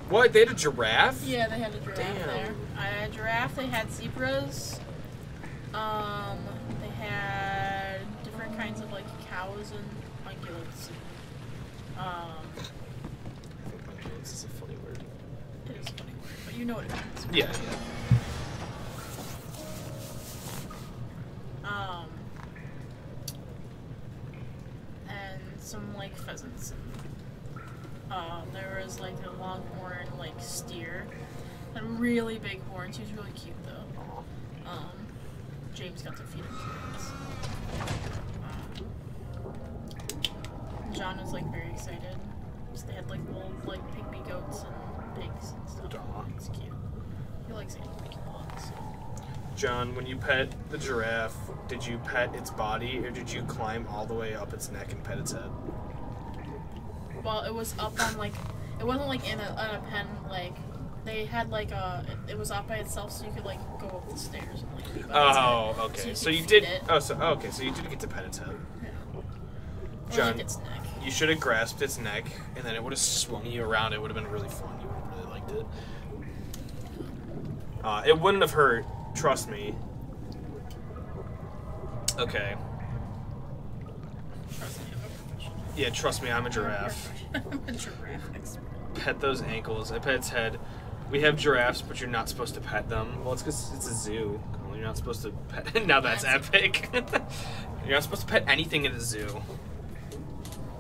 What? They had a giraffe? Yeah, they had a giraffe Damn. there. I had a giraffe. They had zebras. They had different kinds of like cows and ungulates. I think ungulates is a funny word. It is a funny word, but you know what it means. Yeah. And some like pheasants and there was like a longhorn like steer and really big horns. He was really cute though. James got to feed him carrots. John was like very excited. So they had like little like pygmy goats and pigs and stuff. It's cute. He likes animals a lot. So. John, when you pet the giraffe, did you pet its body or did you climb all the way up its neck and pet its head? Well, it was up on like, it wasn't like in a pen. Like they had like it was up by itself, so you could like go up the stairs and like. Be by its head, okay. So you could did. feed it. Okay. So you did get to pet its head. Yeah. Or John, like its neck. you should have grasped its neck, and then it would have swung you around. It would have been really fun. You would have really liked it. It wouldn't have hurt. Trust me. Okay. Trust me, I'm a professional. Yeah, trust me. I'm a giraffe. I'm a giraffe expert. Pet those ankles. I pet its head. We have giraffes, but you're not supposed to pet them. Well, it's because it's a zoo. You're not supposed to pet. Now that's epic. You're not supposed to pet anything in a zoo.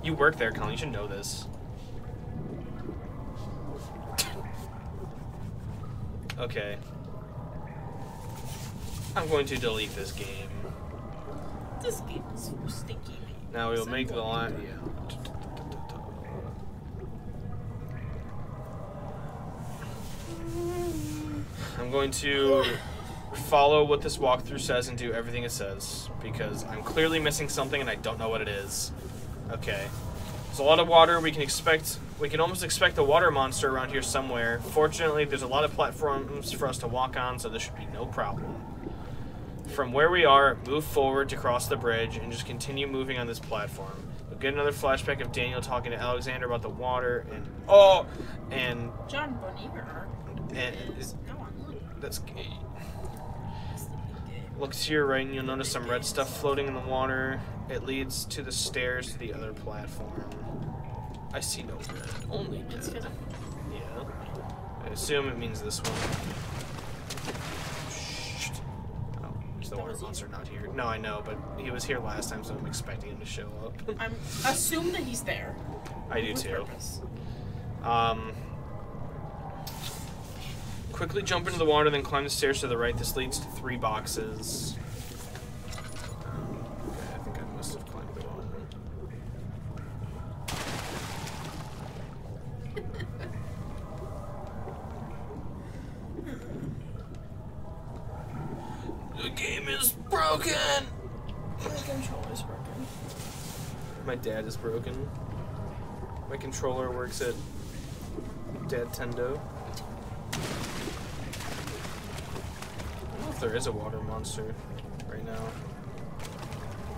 You work there, Colin. You should know this. Okay. I'm going to delete this game. This game is so sticky. Now we'll make the line. Yeah. I'm going to follow what this walkthrough says and do everything it says because I'm clearly missing something and I don't know what it is. Okay. There's a lot of water. We can almost expect a water monster around here somewhere. Fortunately, there's a lot of platforms for us to walk on, so there should be no problem. From where we are, move forward to cross the bridge and just continue moving on this platform. We'll get another flashback of Daniel talking to Alexander about the water and John Bonnier. And Go on, look. that's gay. Look to your right and you'll notice some red stuff floating in the water. It leads to the stairs to the other platform. I see no red, only red. Yeah. I assume it means this one. Shh. Oh, there's the water monster not here. No, I know, but he was here last time, so I'm expecting him to show up. I assume that he's there. I do too. Quickly jump into the water, then climb the stairs to the right. This leads to 3 boxes. Okay, I think I must have climbed the wrong one. The game is broken! My controller's broken. My dad is broken. My controller works at Dad Tendo. I don't know if there is a water monster right now.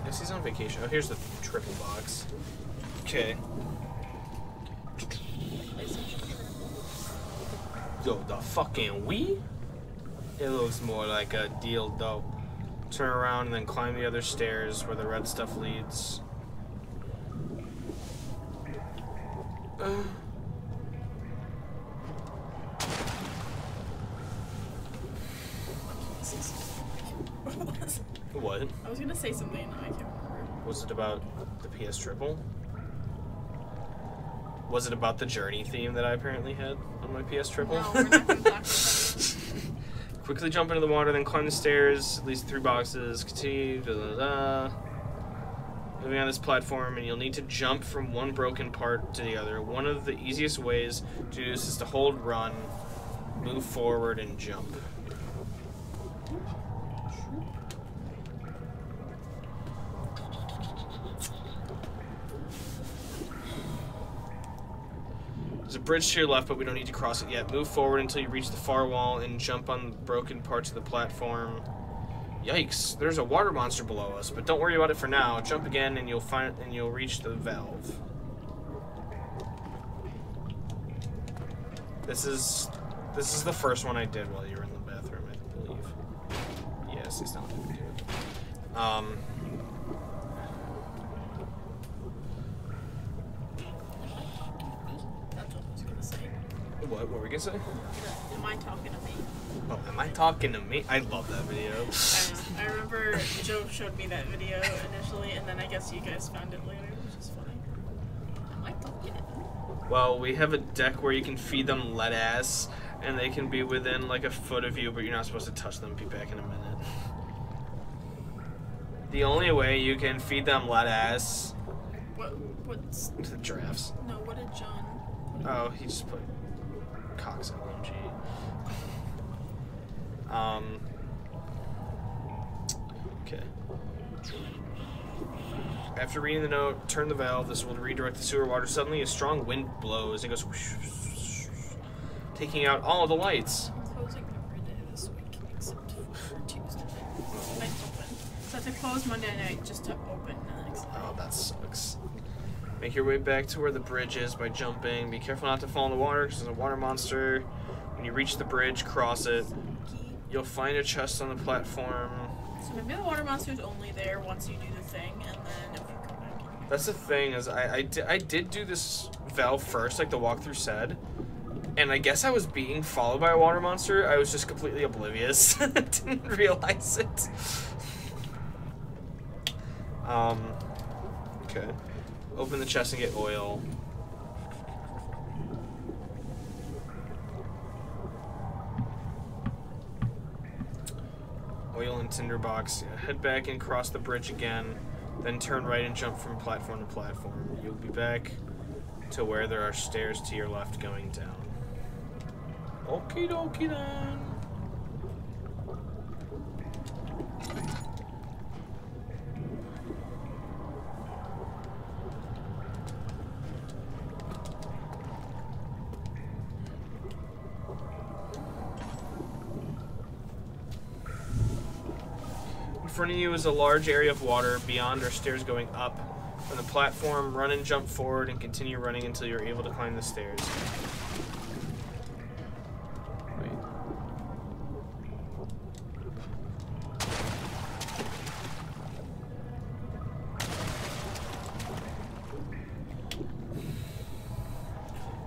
Yes, he's on vacation. Oh, here's the triple box. Okay. Yo, the fucking Wii? It looks more like a dildo. Turn around and then climb the other stairs where the red stuff leads. What? I was gonna say something and I can't remember. Was it about the PS Triple? Was it about the Journey theme that I apparently had on my PS Triple? No, we're not gonna talk about that. Quickly jump into the water, then climb the stairs, at least 3 boxes, continue, moving on this platform, and you'll need to jump from one broken part to the other. One of the easiest ways to do this is to hold run, move forward, and jump. There's a bridge to your left, but we don't need to cross it yet. Move forward until you reach the far wall and jump on the broken parts of the platform. Yikes, there's a water monster below us, but don't worry about it for now. Jump again and you'll reach the valve. This is the first one I did while you were in the bathroom, I believe. Yes, it's not what we do. That's what I was gonna say. What were we gonna say? Am I talking to me? Oh, am I talking to me? I love that video. I remember Joe showed me that video initially, and then I guess you guys found it later, which is funny. Am I talking to me? Well, we have a deck where you can feed them lead ass, and they can be within like a foot of you, but you're not supposed to touch them. Be back in a minute. The only way you can feed them lead ass. What's The giraffes. no? What did John? Oh, he just put Cox LMG. Okay. After reading the note, turn the valve. This will redirect the sewer water. Suddenly, a strong wind blows. It goes whoosh, whoosh, taking out all of the lights. I'm closing every day this week except for Tuesday. Night's open. So I have to close Monday night just to open the next day. Oh, that sucks. Make your way back to where the bridge is by jumping. Be careful not to fall in the water because there's a water monster. When you reach the bridge, cross it. You'll find a chest on the platform. So maybe the water monster is only there once you do the thing, and then if you come back. That's the thing is I did do this valve first, like the walkthrough said, And I guess I was being followed by a water monster. I was just completely oblivious. Didn't realize it. Okay. Open the chest and get oil. Oil and tinderbox. Yeah, head back and cross the bridge again. Then turn right and jump from platform to platform. You'll be back to where there are stairs to your left going down. Okie dokie then. In front of you is a large area of water. Beyond are stairs going up. From the platform, run and jump forward and continue running until you're able to climb the stairs. Wait.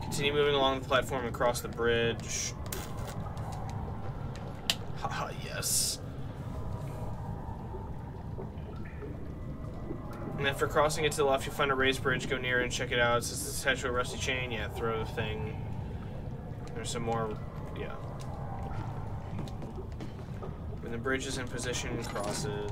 Continue moving along the platform and cross the bridge. Haha, yes. And after crossing it to the left, you'll find a raised bridge. Go near it and check it out. It says it's attached to a rusty chain. Yeah, throw the thing. There's some more. Yeah. When the bridge is in position, cross it.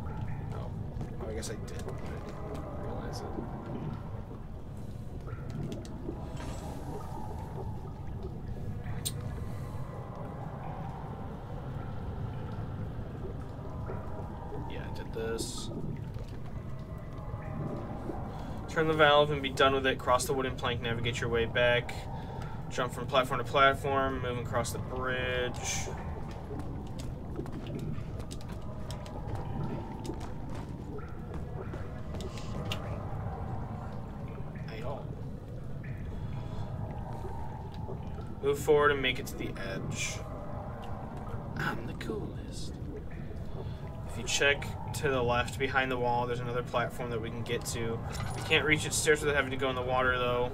Wait. Oh, I guess I did. I didn't realize it. This. Turn the valve and be done with it. Cross the wooden plank, navigate your way back. Jump from platform to platform, move across the bridge. Ayo. Move forward and make it to the edge. I'm the coolest. If you check to the left behind the wall, there's another platform that we can get to. We can't reach its stairs without having to go in the water, though.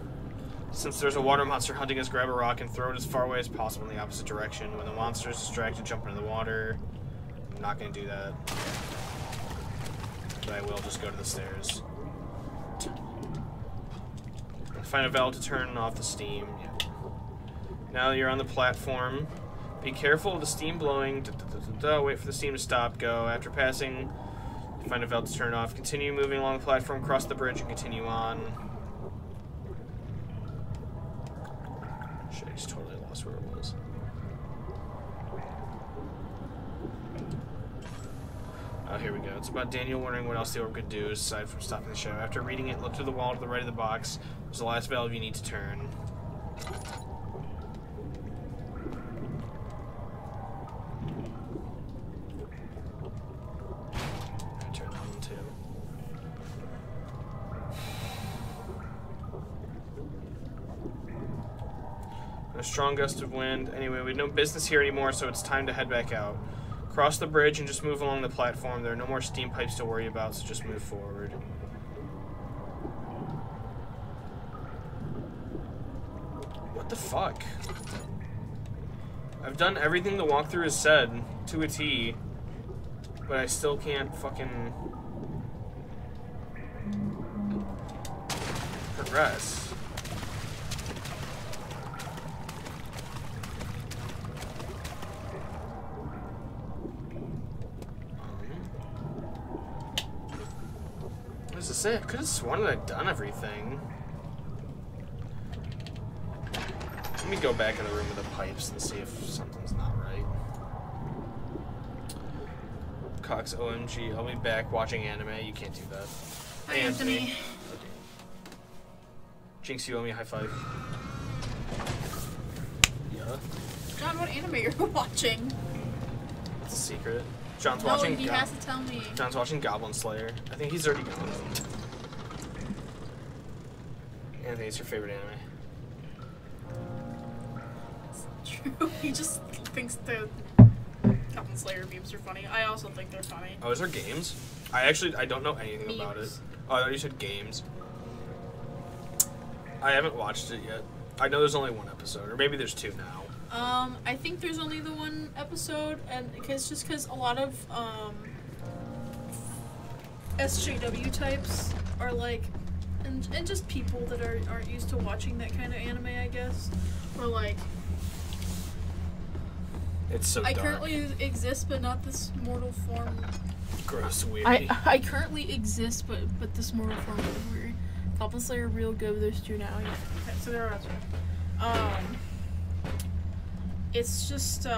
Since there's a water monster hunting us, grab a rock and throw it as far away as possible in the opposite direction. When the monster is distracted, jump into the water. I'm not going to do that. But I will just go to the stairs. Find a valve to turn off the steam. Yeah. Now that you're on the platform, be careful of the steam blowing. Wait for the steam to stop. Go. After passing, find a valve to turn it off. Continue moving along the platform, cross the bridge, and continue on. Shit, I just totally lost where it was. Oh, here we go. It's about Daniel wondering what else the orb could do aside from stopping the show. After reading it, look to the wall to the right of the box. There's the last valve you need to turn. A strong gust of wind. Anyway, we have no business here anymore, so it's time to head back out. Cross the bridge and just move along the platform. There are no more steam pipes to worry about, so just move forward. What the fuck? I've done everything the walkthrough has said, to a T, but I still can't fucking progress. What does it say? I could have sworn that I'd done everything. Let me go back in the room with the pipes and see if something's not right. Cox OMG, I'll be back watching anime. You can't do that. Hi, Anthony. Jinx, you owe me a high five. Yeah. John, what anime are you watching? It's a secret. John's watching. No, he has to tell me. John's watching Goblin Slayer. I think he's already gone. Anthony, it's your favorite anime. It's true. He just thinks the Goblin Slayer memes are funny. I also think they're funny. Oh, is there games? I don't know anything about it. Oh, I thought you said games. I haven't watched it yet. I know there's only one episode, or maybe there's two now. I think there's only the one episode, and because a lot of SJW types are like, and just people that aren't used to watching that kind of anime, I guess, or like. It's so I dark. currently exist, but not this mortal form. Gross, weird. I currently exist, but this mortal form is weird. Goblin Slayer, real good. There's two now. Yeah. Okay, so there are two. It's just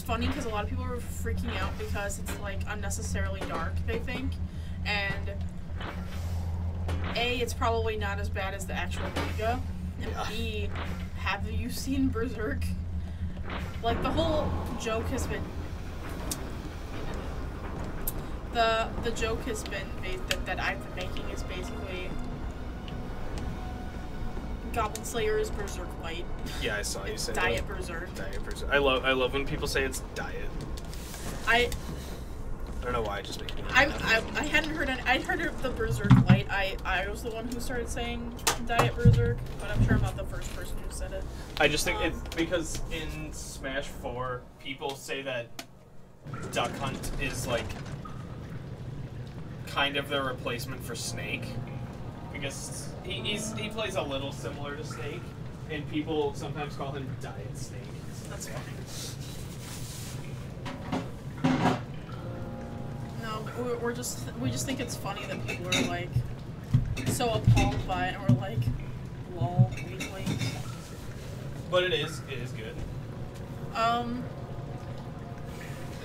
funny because a lot of people are freaking out because it's like unnecessarily dark. They think, and A, it's probably not as bad as the actual manga, and Yeah. B, have you seen Berserk? Like, the whole joke has been... The joke has been that I've been making is basically... Goblin Slayer is Berserk Light. Yeah, I saw you It's say Diet that. Berserk. Diet Berserk. I love when people say it's diet. I don't know why, it just makes me I laugh. hadn't heard any... I'd heard of the Berserk Light. I was the one who started saying Diet Berserk, but I'm sure I'm not the first person who said it. I just think it's because in Smash 4, people say that Duck Hunt is like kind of the replacement for Snake, because he plays a little similar to Snake, and people sometimes call him Diet Snake. That's funny. No, we just think it's funny that people are like so appalled by it, and we're like, lol, weekly. But it is good.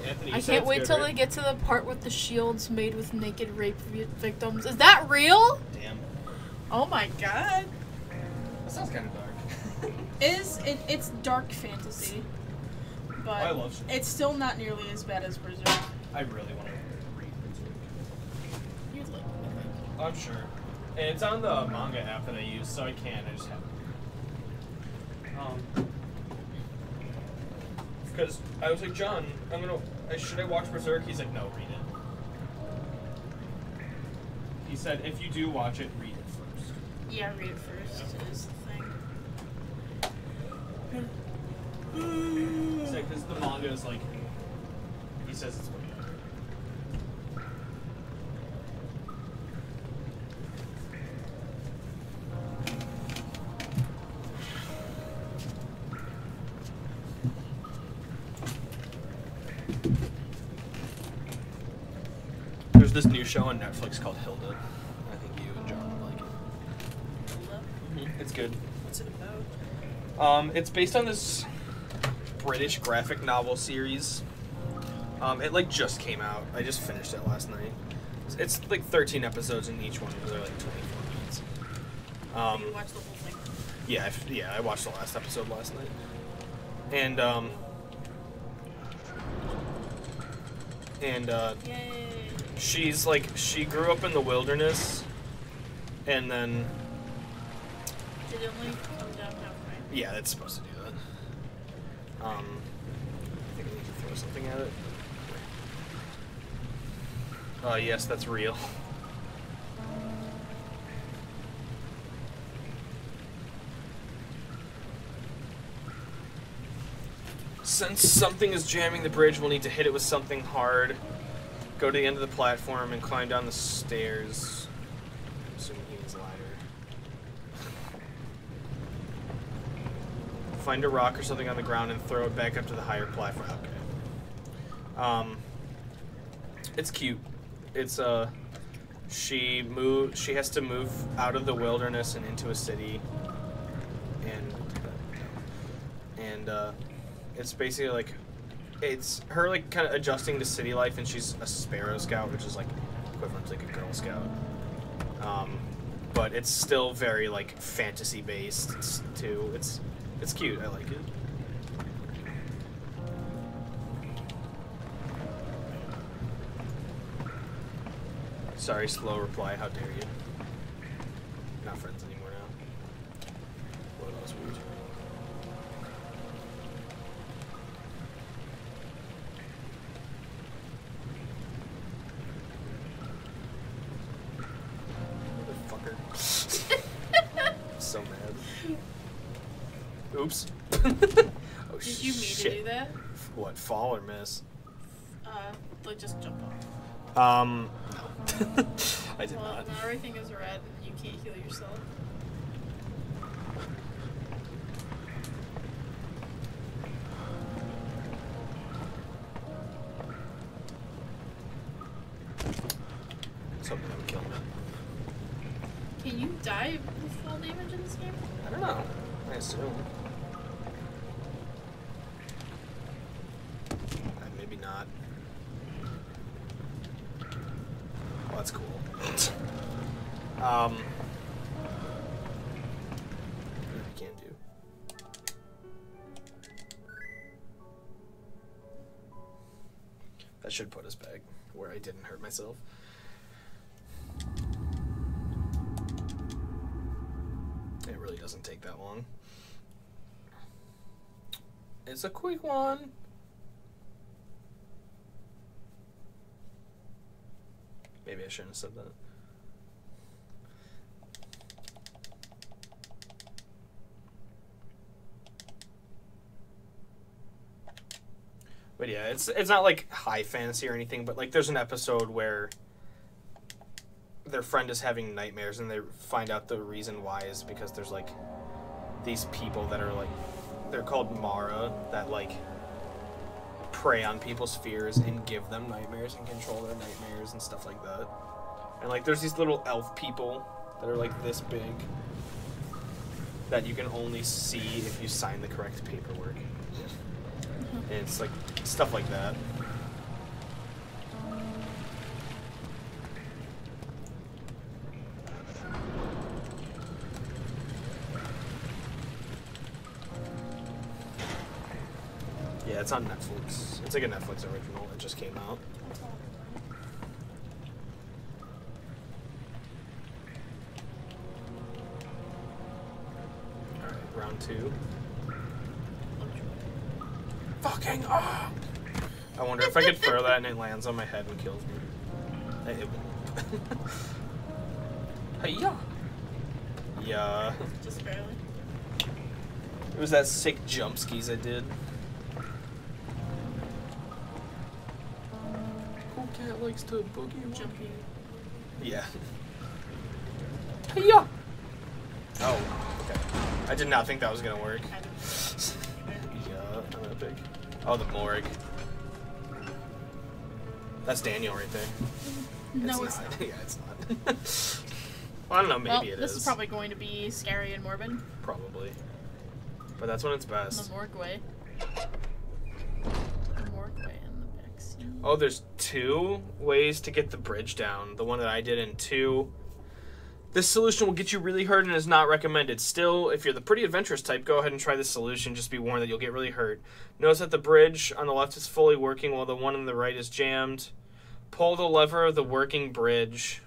Anthony, I can't wait till they get to the part with the shields made with naked rape victims. Is that real? Damn. Oh my god. That sounds kind of dark. It's dark fantasy, but I love shit. it's still not nearly as bad as Berserk. I really want to read Berserk. You'd like it. I'm sure. And it's on the manga app that I use, so I can. I just haven't. Because I was like, John, should I watch Berserk? He's like, no, read it. He said, if you do watch it, read it first. Yeah, read it first is the thing. He's like, because the manga is like, he says it's way better. There's this new show on Netflix called Hilda. I think you and John would like it. Hilda? It's good. What's it about? It's based on this British graphic novel series. It like just came out. I just finished it last night. It's like 13 episodes, and each one was like 24 minutes. You watched the whole thing? Yeah, I watched the last episode last night. And Yay. she's like, she grew up in the wilderness, and then Did it only come down halfway? yeah, that's supposed to do that. I think I need to throw something at it. Yes, that's real. Since something is jamming the bridge, we'll need to hit it with something hard. Go to the end of the platform and climb down the stairs. I'm assuming he means ladder. Find a rock or something on the ground and throw it back up to the higher platform. Okay. It's cute. It's she has to move out of the wilderness and into a city, and it's basically like, it's her like kind of adjusting to city life, and she's a Sparrow Scout, which is like equivalent to like a Girl Scout. But it's still very like fantasy based too. It's cute. I like it. Sorry, slow reply. How dare you? Not friends anymore now. What else weird? Oops. Oh, Did you mean shit. to do that? What, fall or miss? Like just jump off. No. I did Well, not. now everything is red and you can't heal yourself. Something that would kill me. Can you die with fall damage in this game? I don't know. I assume. Maybe not. Well, that's cool. What we can do. That should put us back where I didn't hurt myself. It really doesn't take that long. It's a quick one. Maybe I shouldn't have said that. But yeah, it's not like high fantasy or anything, but like there's an episode where their friend is having nightmares and they find out the reason why is because there's like these people that are like, they're called Mara, that like prey on people's fears and give them nightmares and control their nightmares and stuff like that. And like there's these little elf people that are like this big that you can only see if you sign the correct paperwork. And it's like stuff like that. Yeah, it's on Netflix. It's like a Netflix original. It just came out. Alright, round 2. Fucking up! I wonder if I could throw that and it lands on my head and kills me. It won't. Hey-ya! Yeah. Just barely. It was that sick jump skis I did. Cool cat likes to boogie Jumping. Yeah. Hey-ya! Oh, okay. I did not think that was gonna work. I don't Yeah, I'm epic. Oh, the morgue. That's Daniel right there. No, it's not. Yeah, it's not. Well, I don't know, maybe it is. This is probably going to be scary and morbid. Probably. But that's when it's best. The morgue way. The morgue way and the vaccine. Oh, there's 2 ways to get the bridge down. The one that I did in 2. This solution will get you really hurt and is not recommended. Still, if you're the pretty adventurous type, go ahead and try this solution. Just be warned that you'll get really hurt. Notice that the bridge on the left is fully working while the one on the right is jammed. Pull the lever of the working bridge.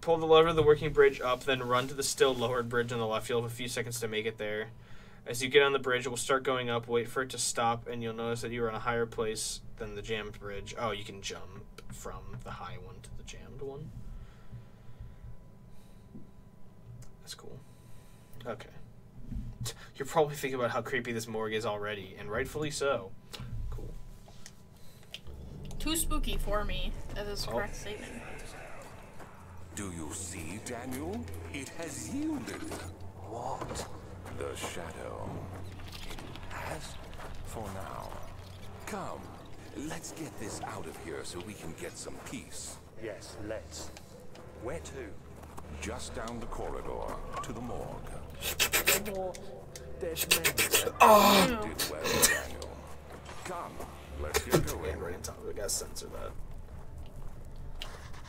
Pull the lever of the working bridge up, then run to the still lowered bridge on the left. You'll have a few seconds to make it there. As you get on the bridge, it will start going up. Wait for it to stop, and you'll notice that you are on a higher place than the jammed bridge. Oh, you can jump from the high one to the jammed one. That's cool. Okay. You're probably thinking about how creepy this morgue is already, and rightfully so. Cool. Too spooky for me, as is correct statement. Do you see, Daniel? It has yielded. What? The shadow. It has? For now. Come, let's get this out of here so we can get some peace. Yes, let's. Where to? Just down the corridor to the morgue. No more dead men. Did well, Daniel. Come, let's get going. And right on top of it, gotta censor that.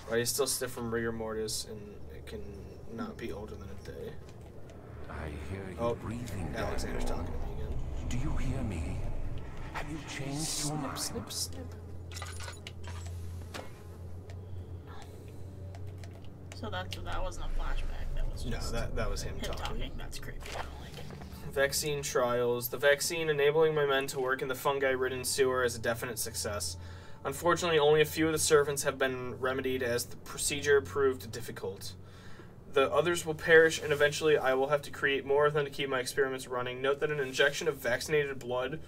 Right, he's still stiff from rigor mortis, and it can not be older than a day. I hear you breathing, Alexander's Daniel. talking to me again. Do you hear me? Have you changed your mind? Snip, snip. So that wasn't a flashback. That was No, just that was him him talking. talking. That's creepy. I don't like it. Vaccine trials. The vaccine enabling my men to work in the fungi-ridden sewer is a definite success. Unfortunately, only a few of the servants have been remedied as the procedure proved difficult. The others will perish, and eventually I will have to create more of them to keep my experiments running. Note that an injection of vaccinated blood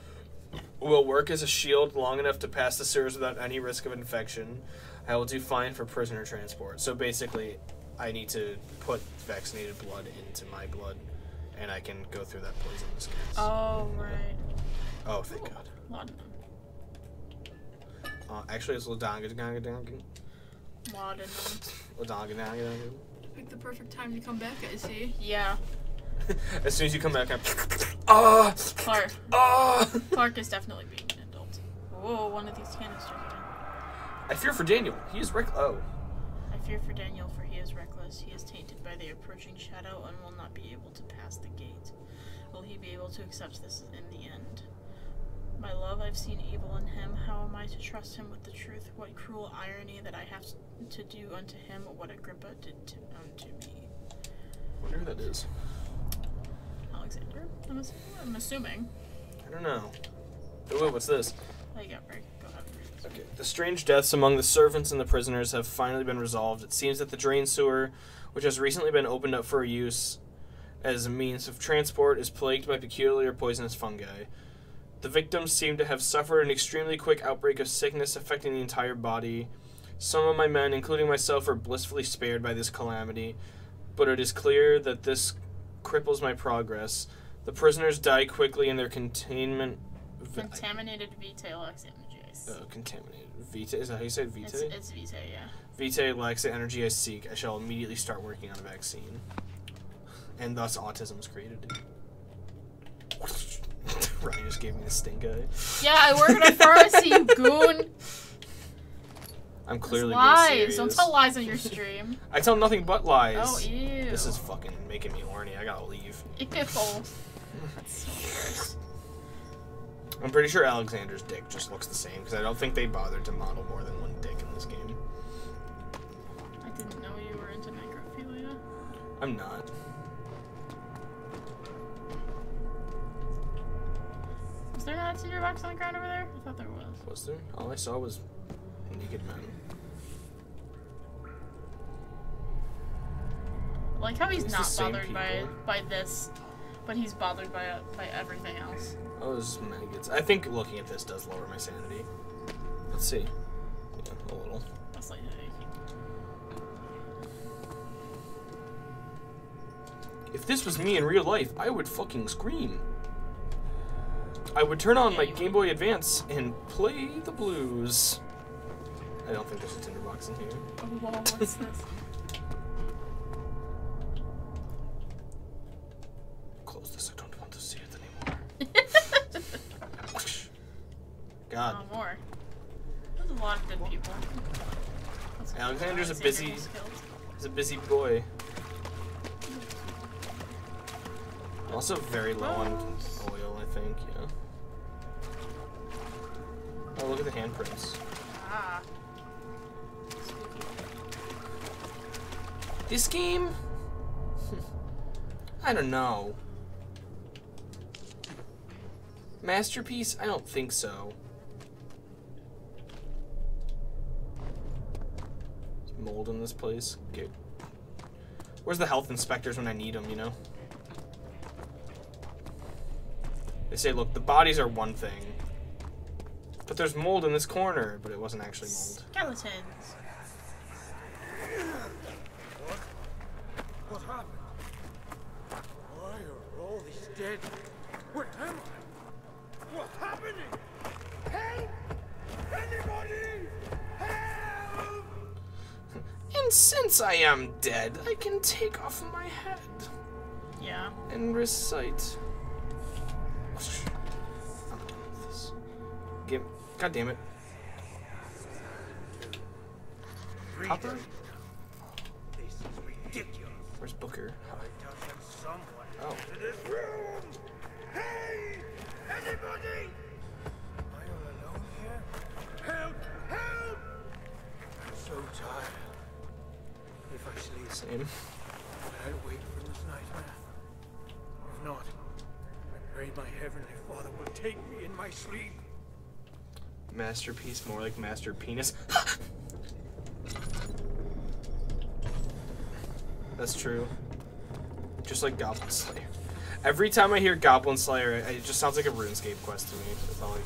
will work as a shield long enough to pass the sewers without any risk of infection. I will do fine for prisoner transport. So basically, I need to put vaccinated blood into my blood, and I can go through that poisonous gas. Oh, right. Oh, thank God. Laudanum. Actually, it's Laudanum. Like the perfect time to come back, I see. Yeah. As soon as you come back, I'm... Clarke is definitely being an adult. Whoa, one of these canisters. I fear for Daniel. He is I fear for Daniel, for he is reckless. He is tainted by the approaching shadow and will not be able to pass the gate. Will he be able to accept this in the end? My love, I've seen evil in him. How am I to trust him with the truth? What cruel irony that I have to do unto him what Agrippa did unto me. I wonder who that is. Alexander? I'm assuming. I don't know. Oh, wait, what's this? Oh, you got break. Go ahead and read this. Okay. The strange deaths among the servants and the prisoners have finally been resolved. It seems that the drain sewer, which has recently been opened up for use as a means of transport, is plagued by peculiar poisonous fungi. The victims seem to have suffered an extremely quick outbreak of sickness affecting the entire body. Some of my men, including myself, are blissfully spared by this calamity, but it is clear that this cripples my progress. The prisoners die quickly in their containment... Contaminated vitae lacks energy. Contaminated. Vitae? Is that how you say vitae? It's vitae, yeah. Vitae lacks the energy I seek. I shall immediately start working on a vaccine. And thus autism is created. Ronnie just gave me the stink eye. Yeah, I work at a pharmacy, you goon. I'm clearly lies. being serious. Don't tell lies on your stream. I tell nothing but lies. Oh, ew. This is fucking making me horny. I gotta leave. Ew. That's so gross. I'm pretty sure Alexander's dick just looks the same, because I don't think they bothered to model more than one dick in this game. I didn't know you were into necrophilia. I'm not. Was there not a tinder box on the ground over there? I thought there was. Was there? All I saw was naked men. I like how he's It's not the same bothered people. by this, but he's bothered by everything else. Oh, this is maggots. I think looking at this does lower my sanity. Let's see. Yeah, a little. That's like, If this was me in real life, I would fucking scream. I would turn on my Game Boy Advance and play the blues. I don't think there's a tinderbox in here. oh, whoa, what's this? Close this, I don't want to see it anymore. God. Oh, more. There's a lot of good people. Alexander's a Alexander busy, has skills. he's a busy boy. Also very low on oil, I think, yeah. Oh, look at the handprints. Ah. This game? I don't know. Masterpiece? I don't think so. There's mold in this place. Okay. Where's the health inspectors when I need them, you know? They say, look, the bodies are one thing. But there's mold in this corner, but it wasn't actually mold. Skeletons. What happened? Why are all these dead? Where am I? What's happening? Help! Anybody! Help! And since I am dead, I can take off my head Yeah. and recite. I'm done with this. God damn it. Hopper? This is ridiculous. Where's Booker? I don't have someone Oh. to this room. Hey! Anybody? Am I all alone here? Help! Help! I'm so tired. If I sleep, Same. I'll wake from this nightmare. If not, I pray my heavenly Father will take me in my sleep. Masterpiece, more like master penis. That's true. Just like Goblin Slayer. Every time I hear Goblin Slayer, it just sounds like a RuneScape quest to me. That's all I can.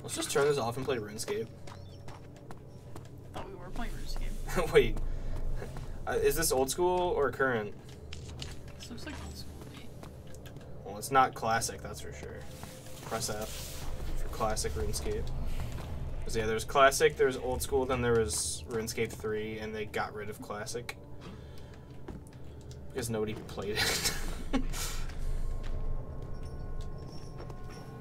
Let's just turn this off and play RuneScape. I thought we were playing RuneScape. Wait. Is this old school or current? This looks like old school to me. Well, it's not classic, that's for sure. Press F for classic RuneScape. Because yeah, there's classic, there's old school, then there was RuneScape 3, and they got rid of classic. Because nobody played it.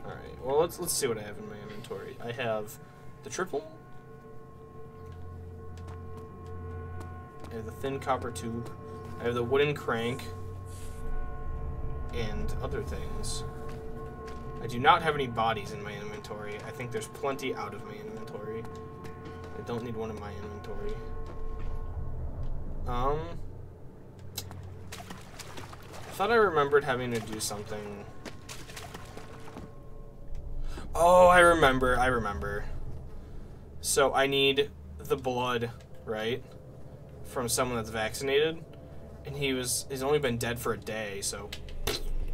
Alright, well let's see what I have in my inventory. I have the triple. I have the thin copper tube. I have the wooden crank. And other things. I do not have any bodies in my inventory. I think there's plenty out of my inventory. I don't need one in my inventory. I thought I remembered having to do something. Oh, I remember. So I need the blood, right? From someone that's vaccinated. And he's only been dead for a day, so...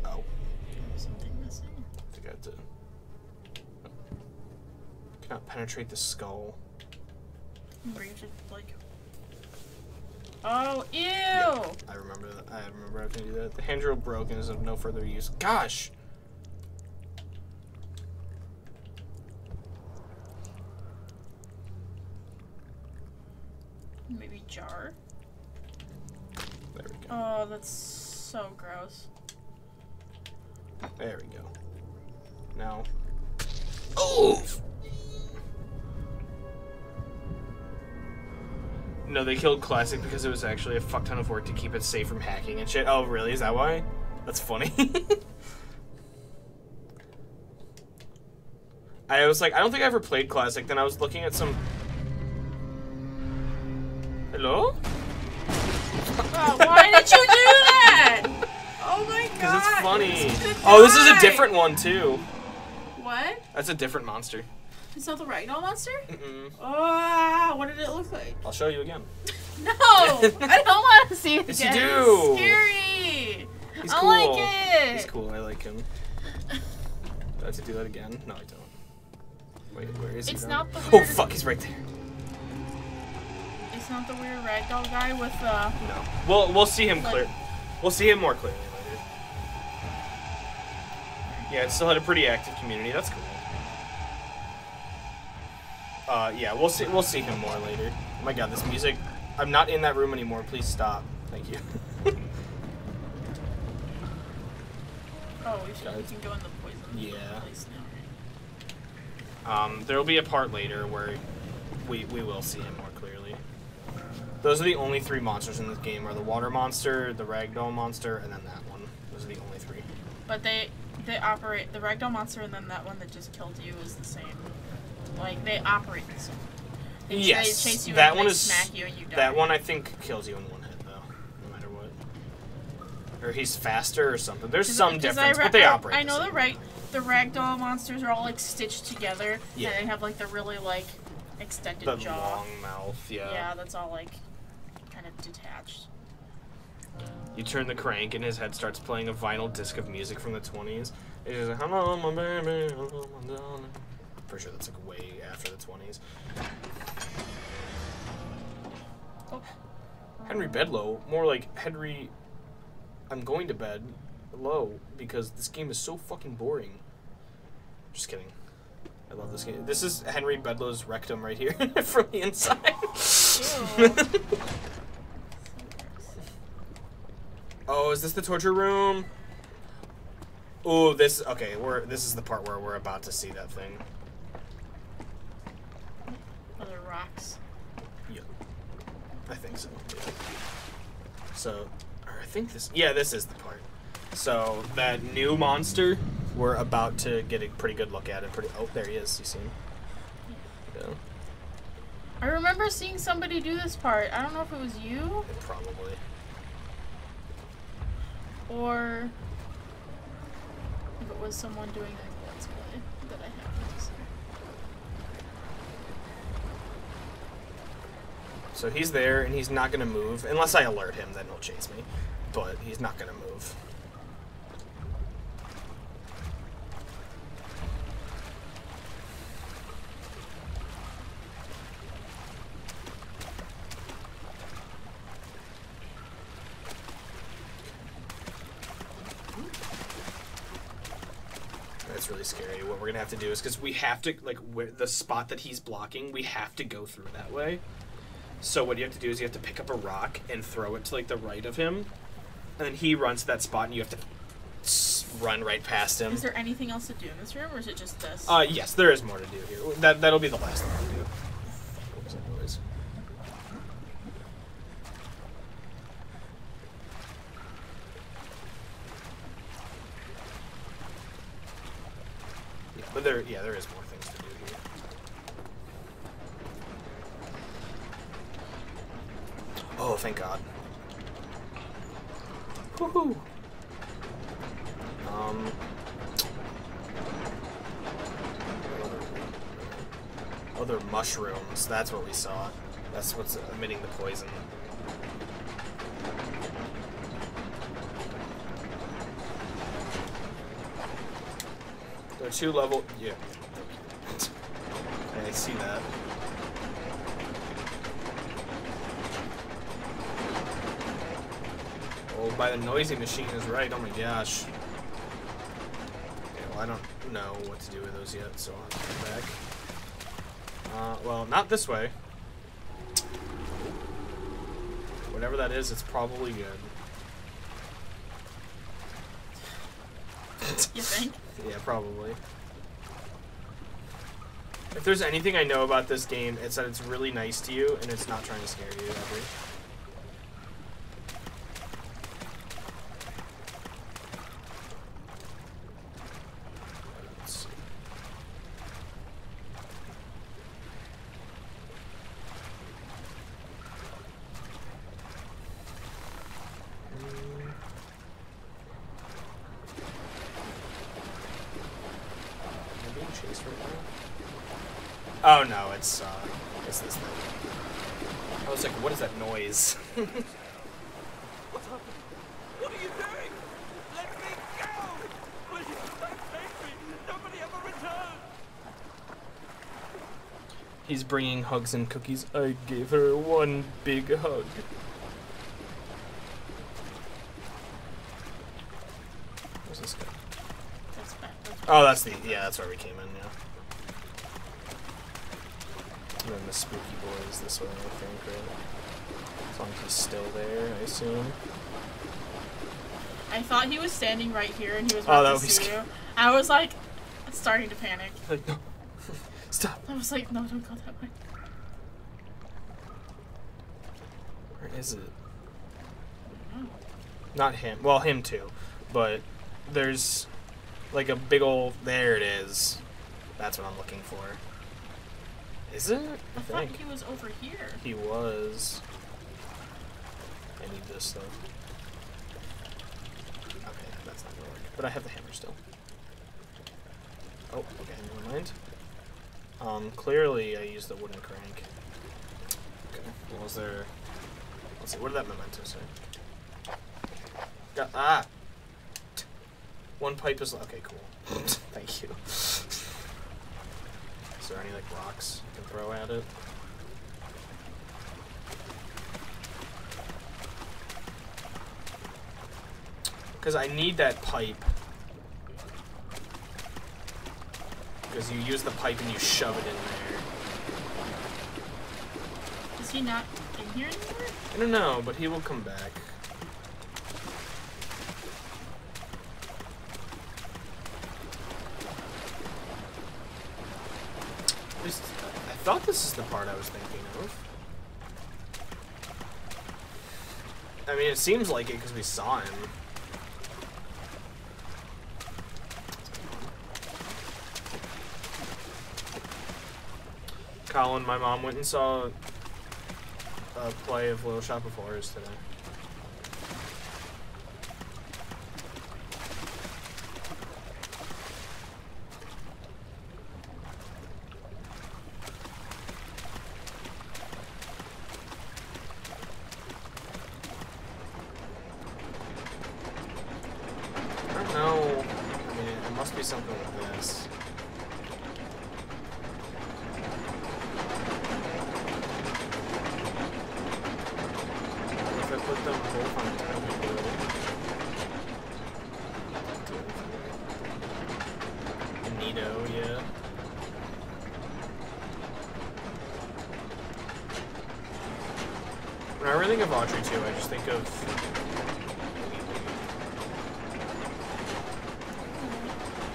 Oh. Something missing. I think I have to... Cannot penetrate the skull. Remember you should, like... Oh, ew! Yeah, I remember that. I remember having to do that. The hand drill broken is of no further use. Gosh! Maybe jar? There we go. Oh, that's so gross. There we go. Now. Oh! No, they killed Classic because it was actually a fuck ton of work to keep it safe from hacking and shit. Oh, really? Is that why? That's funny. I was like, I don't think I ever played Classic. Then I was looking at some... Hello? Oh, why did you do that? Oh my god. Because it's funny. Oh, this is a different one, too. What? That's a different monster. It's not the Ragdoll monster? Mm-mm. Oh, what did it look like? I'll show you again. No! I don't want to see it Yes, again. you do. It's scary. He's I cool. like it. He's cool. I like him. Do I have to do that again? No, I don't. Wait, where is he? It's now? not the Oh, weird... fuck, he's right there. It's not the weird Ragdoll guy with No. We'll see him clear. We'll see him more clearly later. Yeah, it still had a pretty active community. That's cool. Yeah, we'll see him more later. Oh my god, this music. I'm not in that room anymore. Please stop. Thank you. Oh, we can go in the poison Yeah. place now, right? There'll be a part later where we will see him more clearly. Those are the only three monsters in this game: are the water monster, the ragdoll monster, and then that one. Those are the only three. But they operate, the Ragdoll monster and then that one that just killed you is the same. Like, they operate the same. Yes, They chase you that and one they is smack you and you die. that one. I think kills you in one hit though, no matter what. Or he's faster or something. There's some difference, but they operate. I know the same. the Ragdoll monsters are all like stitched together, Yeah. and they have like the really like extended The jaw. long mouth, yeah. Yeah, that's all like kind of detached. You turn the crank and his head starts playing a vinyl disc of music from the 20s. It's just like, hello, my baby, hello, my darling. I'm pretty sure that's like way after the 20s. Oh. Henry Bedlow, more like Henry, I'm going to bed low because this game is so fucking boring. Just kidding. I love this game. This is Henry Bedlow's rectum right here from the inside. Oh, is this the torture room? Oh, this okay. This is the part where we're about to see that thing. Other rocks. Yeah, I think so. Yeah. So, or I think this. Yeah, this is the part. So that new monster, we're about to get a pretty good look at it. Oh, there he is. You see him? Yeah. I remember seeing somebody do this part. I don't know if it was you. Probably. Or if it was someone doing a let's play that I happened to see. So he's there, and he's not going to move. Unless I alert him, then he'll chase me. But he's not going to move. That's really scary. What we're going to have to do is, because we have to, like, where the spot that he's blocking, we have to go through that way. So what you have to do is you have to pick up a rock and throw it to, like, the right of him. And then he runs to that spot, and you have to run right past him. Is there anything else to do in this room, or is it just this? Yes, there is more to do here. That'll be the last thing we do. What was that noise? Yeah, but there is more things to do here. Oh, thank God. Woohoo! Oh, they're mushrooms. That's what we saw. That's what's emitting the poison. They're 2 level. Yeah. I see that. Oh, by the noisy machine is right. Oh my gosh. Okay, well, I don't know what to do with those yet, so I'll have to come back. Well, not this way. Whatever that is, it's probably good. You think? Yeah, probably. If there's anything I know about this game, it's that it's really nice to you, and it's not trying to scare you ever. Let's see. Am I being chased right now? Oh no, it's this thing. I was like, what is that noise? What's happening? What are you doing? Let me go! Please, don't take me! Nobody ever return! He's bringing hugs and cookies. I gave her one big hug. Where's this guy? That's bad. Oh, that's where we came in, yeah. And then the spooky boy is this way, I think, right? As long as he's still there, I assume. I thought he was standing right here and he was about to see you. I was like, starting to panic. Like, no. Stop. I was like, no, don't go that way. Where is it? Not him. Well, him too. But there's like a big old... There it is. That's what I'm looking for. Is it? I thought he was over here. He was. I need this though. Okay, that's not gonna work. But I have the hammer still. Oh, okay, never mind. Clearly I used the wooden crank. Okay, what was there? Let's see, what did that memento say? Ah! One pipe is... Okay, cool. Thank you. Is there any, like, rocks you can throw at it? Because I need that pipe. Because you use the pipe and you shove it in there. Is he not in here anymore? I don't know, but he will come back. At least, I thought this is the part I was thinking of. I mean, it seems like it because we saw him. Colin, my mom went and saw a play of Little Shop of Horrors today. something with this. If I put them both on tiny blue. Neato, yeah. When I really think of Audrey too, I just think of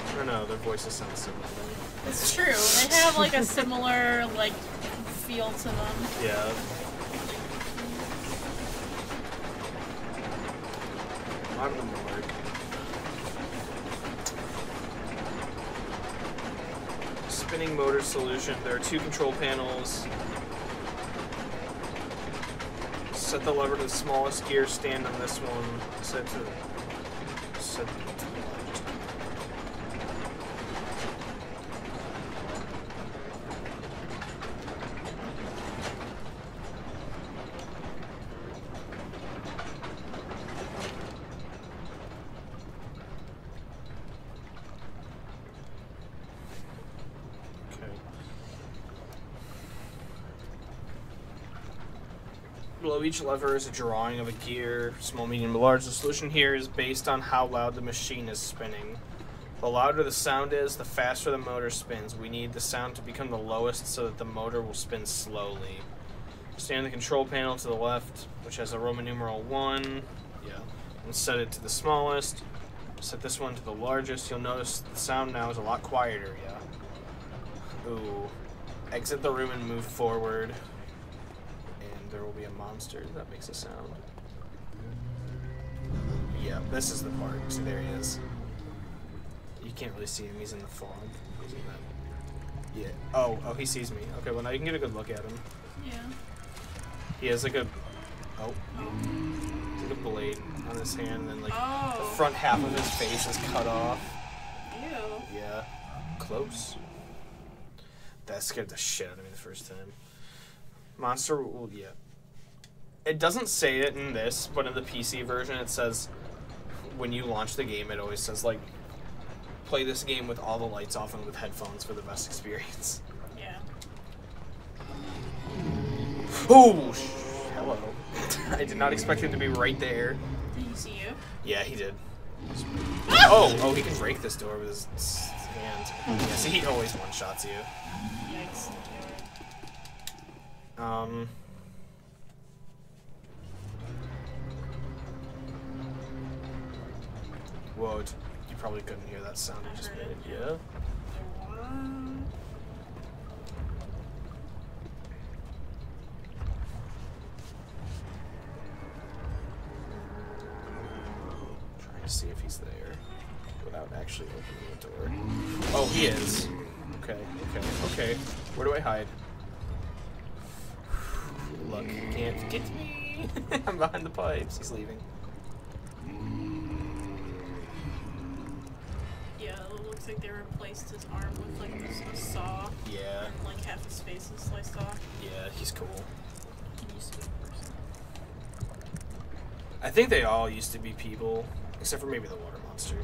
I don't know, their voices sound similar to me. It's true. They have like a similar like feel to them. Yeah. A lot of them will work. Spinning motor solution. There are 2 control panels. Set the lever to the smallest gear, stand on this one. Set to the largest. Below each lever is a drawing of a gear, small, medium, large. The solution here is based on how loud the machine is spinning. The louder the sound is, the faster the motor spins. We need the sound to become the lowest so that the motor will spin slowly. Stand the control panel to the left, which has a Roman numeral 1. Yeah. And set it to the smallest. Set this one to the largest. You'll notice the sound now is a lot quieter, yeah. Ooh. Exit the room and move forward. There will be a monster that makes a sound. Yeah, this is the part. See, there he is. You can't really see him. He's in the fog. He's in that. Yeah. Oh, he sees me. Okay, well now you can get a good look at him. Yeah. He has like a. Oh. Like a blade on his hand, and then like the front half of his face is cut off. Ew. Yeah. Close. That scared the shit out of me the first time. Monster will, yeah. It doesn't say it in this, but in the PC version it says, when you launch the game, it always says, like, play this game with all the lights off and with headphones for the best experience. Yeah. Oh, hello. I did not expect him to be right there. Did he see you? Yeah, he did. Oh, he can break this door with his hand. Yeah, see, he always one-shots you. Yikes. Whoa, you probably couldn't hear that sound I just made. Yeah. Trying to see if he's there without actually opening the door. Oh, he is. Okay. Where do I hide? Look, you can't get me. I'm behind the pipes. He's leaving. Yeah, it looks like they replaced his arm with like this saw. Yeah. And like half his face is sliced off. Yeah, he's cool. He used to be a person. I think they all used to be people, except for maybe the water monster.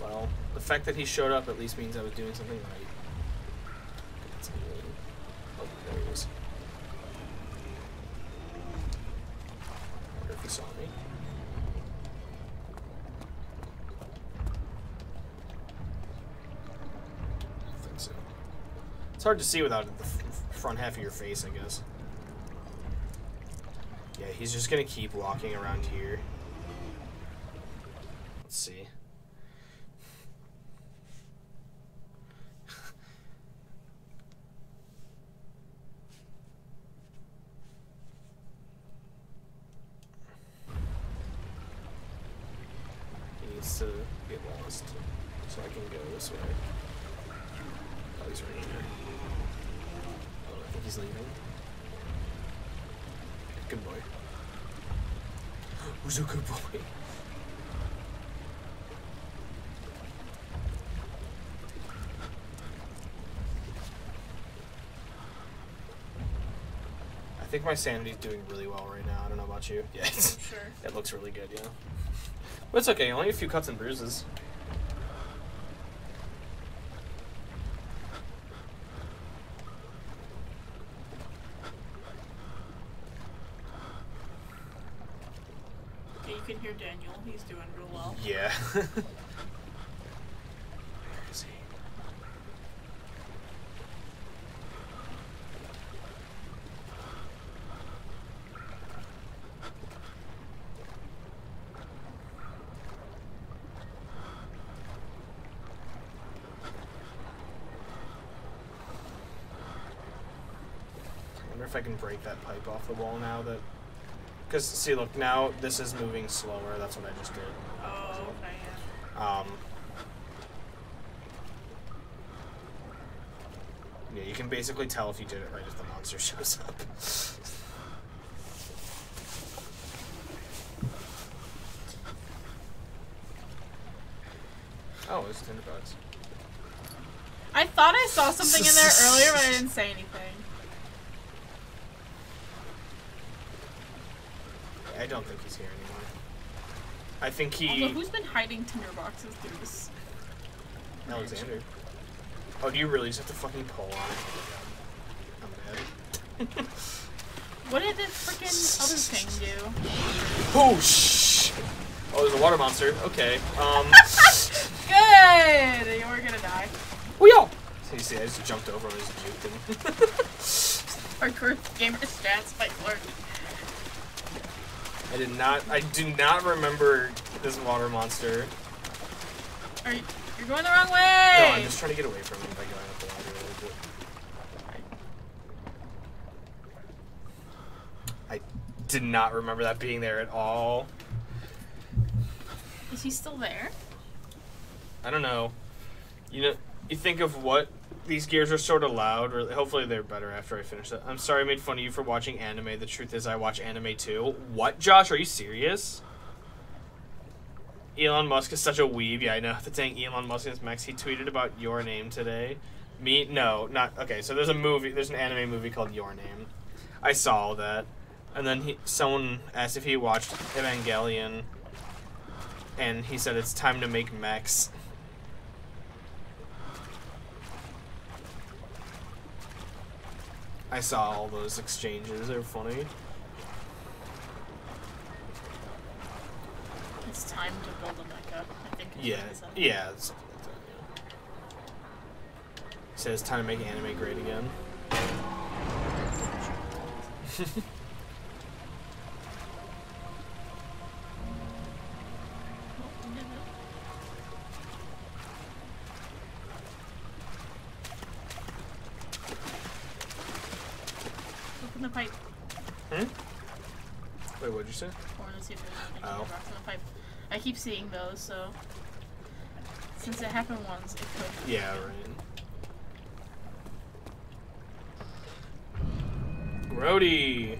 Well, the fact that he showed up at least means I was doing something right. Oh, there he is. I wonder if he saw me. I think so. It's hard to see without the front half of your face, I guess. Yeah, he's just gonna keep walking around here. Let's see. To get lost, so I can go this way. Oh, he's right here. Oh, I think he's leaving. Good boy. Who's a good boy? think my sanity's doing really well right now. I don't know about you. Yeah, Sure. it looks really good, yeah. But it's okay, only a few cuts and bruises. Yeah, you can hear Daniel. He's doing real well. Yeah. Where is he? I wonder if I can break that pipe off the wall now that... Because, see, look, now this is moving slower. That's what I just did. Oh, okay, yeah. Yeah, you can basically tell if you did it right if the monster shows up. Oh, it's tinderbox. I thought I saw something in there earlier, but I didn't say anything. I don't think he's here anymore. I think he... Although, who's been hiding tinderboxes through this? Alexander. Oh, do you really just have to fucking pull on it? I'm mad. What did the freaking other thing do? Oh, shh! Oh, there's a water monster. Okay. Good! You were gonna die. Wee yo! So you see, I just jumped over and just juked him. Hardcore gamer stats by Clarke. I do not remember this water monster. You're going the wrong way! No, I'm just trying to get away from him by going up the ladder a little bit. I did not remember that being there at all. Is he still there? I don't know. You know, you think of what these gears are sort of loud, or hopefully they're better after I finish that. I'm sorry I made fun of you for watching anime. The truth is I watch anime too. What, Josh? Are you serious? Elon Musk is such a weeb. Yeah, I know. The dang Elon Musk is Max. He tweeted about Your Name today. Me? No, not... Okay, so there's a movie. There's an anime movie called Your Name. I saw all that. And then someone asked if he watched Evangelion. And he said it's time to make mechs. I saw all those exchanges. They're funny. It's time to build a mecha. I think. Yeah, yeah. It's something like that, yeah. He said it's time to make anime great again. Open the pipe. Hmm? Wait, what'd you say? I want to see if there's anything Oh. in the box in the pipe. I keep seeing those, so since it happened once, it could. Yeah, right. Grody.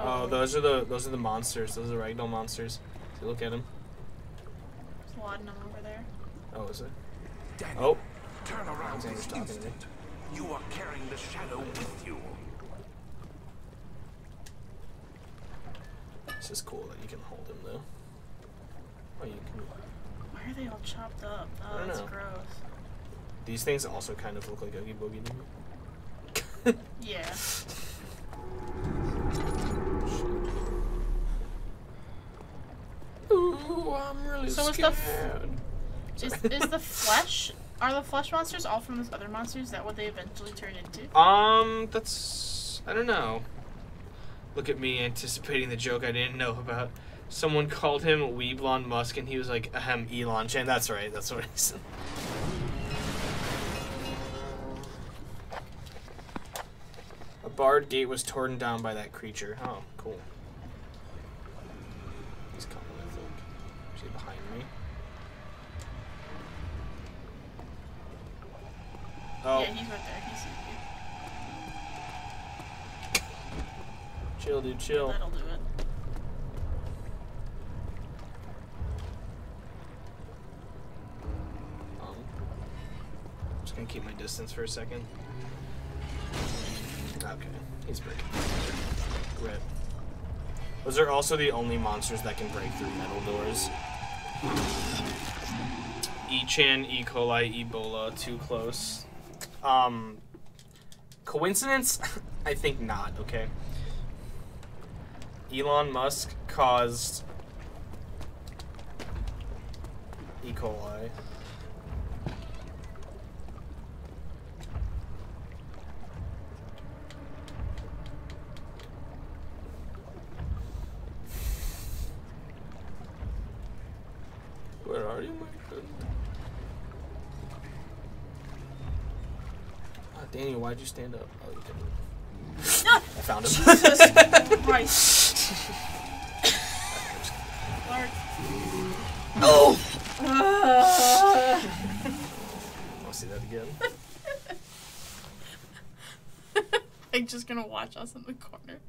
Oh, those are the monsters. Those are the ragdoll monsters. So look at them. There's a lot of them over there. Oh, is it? Daniel, Oh. turn around Alexander's this talking to me. instant. You are carrying the shadow with you. This is cool that you can hold him though. Oh, you can. Why are they all chopped up? I Oh, don't that's know. gross. These things also kind of look like Oogie Boogie to me. Yeah. Ooh, I'm really So is scared. Is the flesh? Are the flesh monsters all from those other monsters? Is that what they eventually turn into? That's... I don't know. Look at me anticipating the joke I didn't know about. Someone called him Weeblon Musk, and he was like, ahem, Elon Chan. That's right, that's what he said. A barred gate was torn down by that creature. Oh, cool. He's coming, I think. Is he behind me? Oh. Yeah, he's right there. He sees you. Chill, dude, chill. That'll do it. I'm just gonna keep my distance for a second. Okay, he's breaking. Rip. Those are also the only monsters that can break through metal doors. E-Chan, E. coli, Ebola, too close. Coincidence? I think not, okay. Elon Musk caused E. coli. Where are you, my friend? Oh, Danny, why'd you stand up? Oh, you didn't. I found him. Jesus Christ. Clarke. Oh! I'll see that again. I'm just gonna watch us in the corner.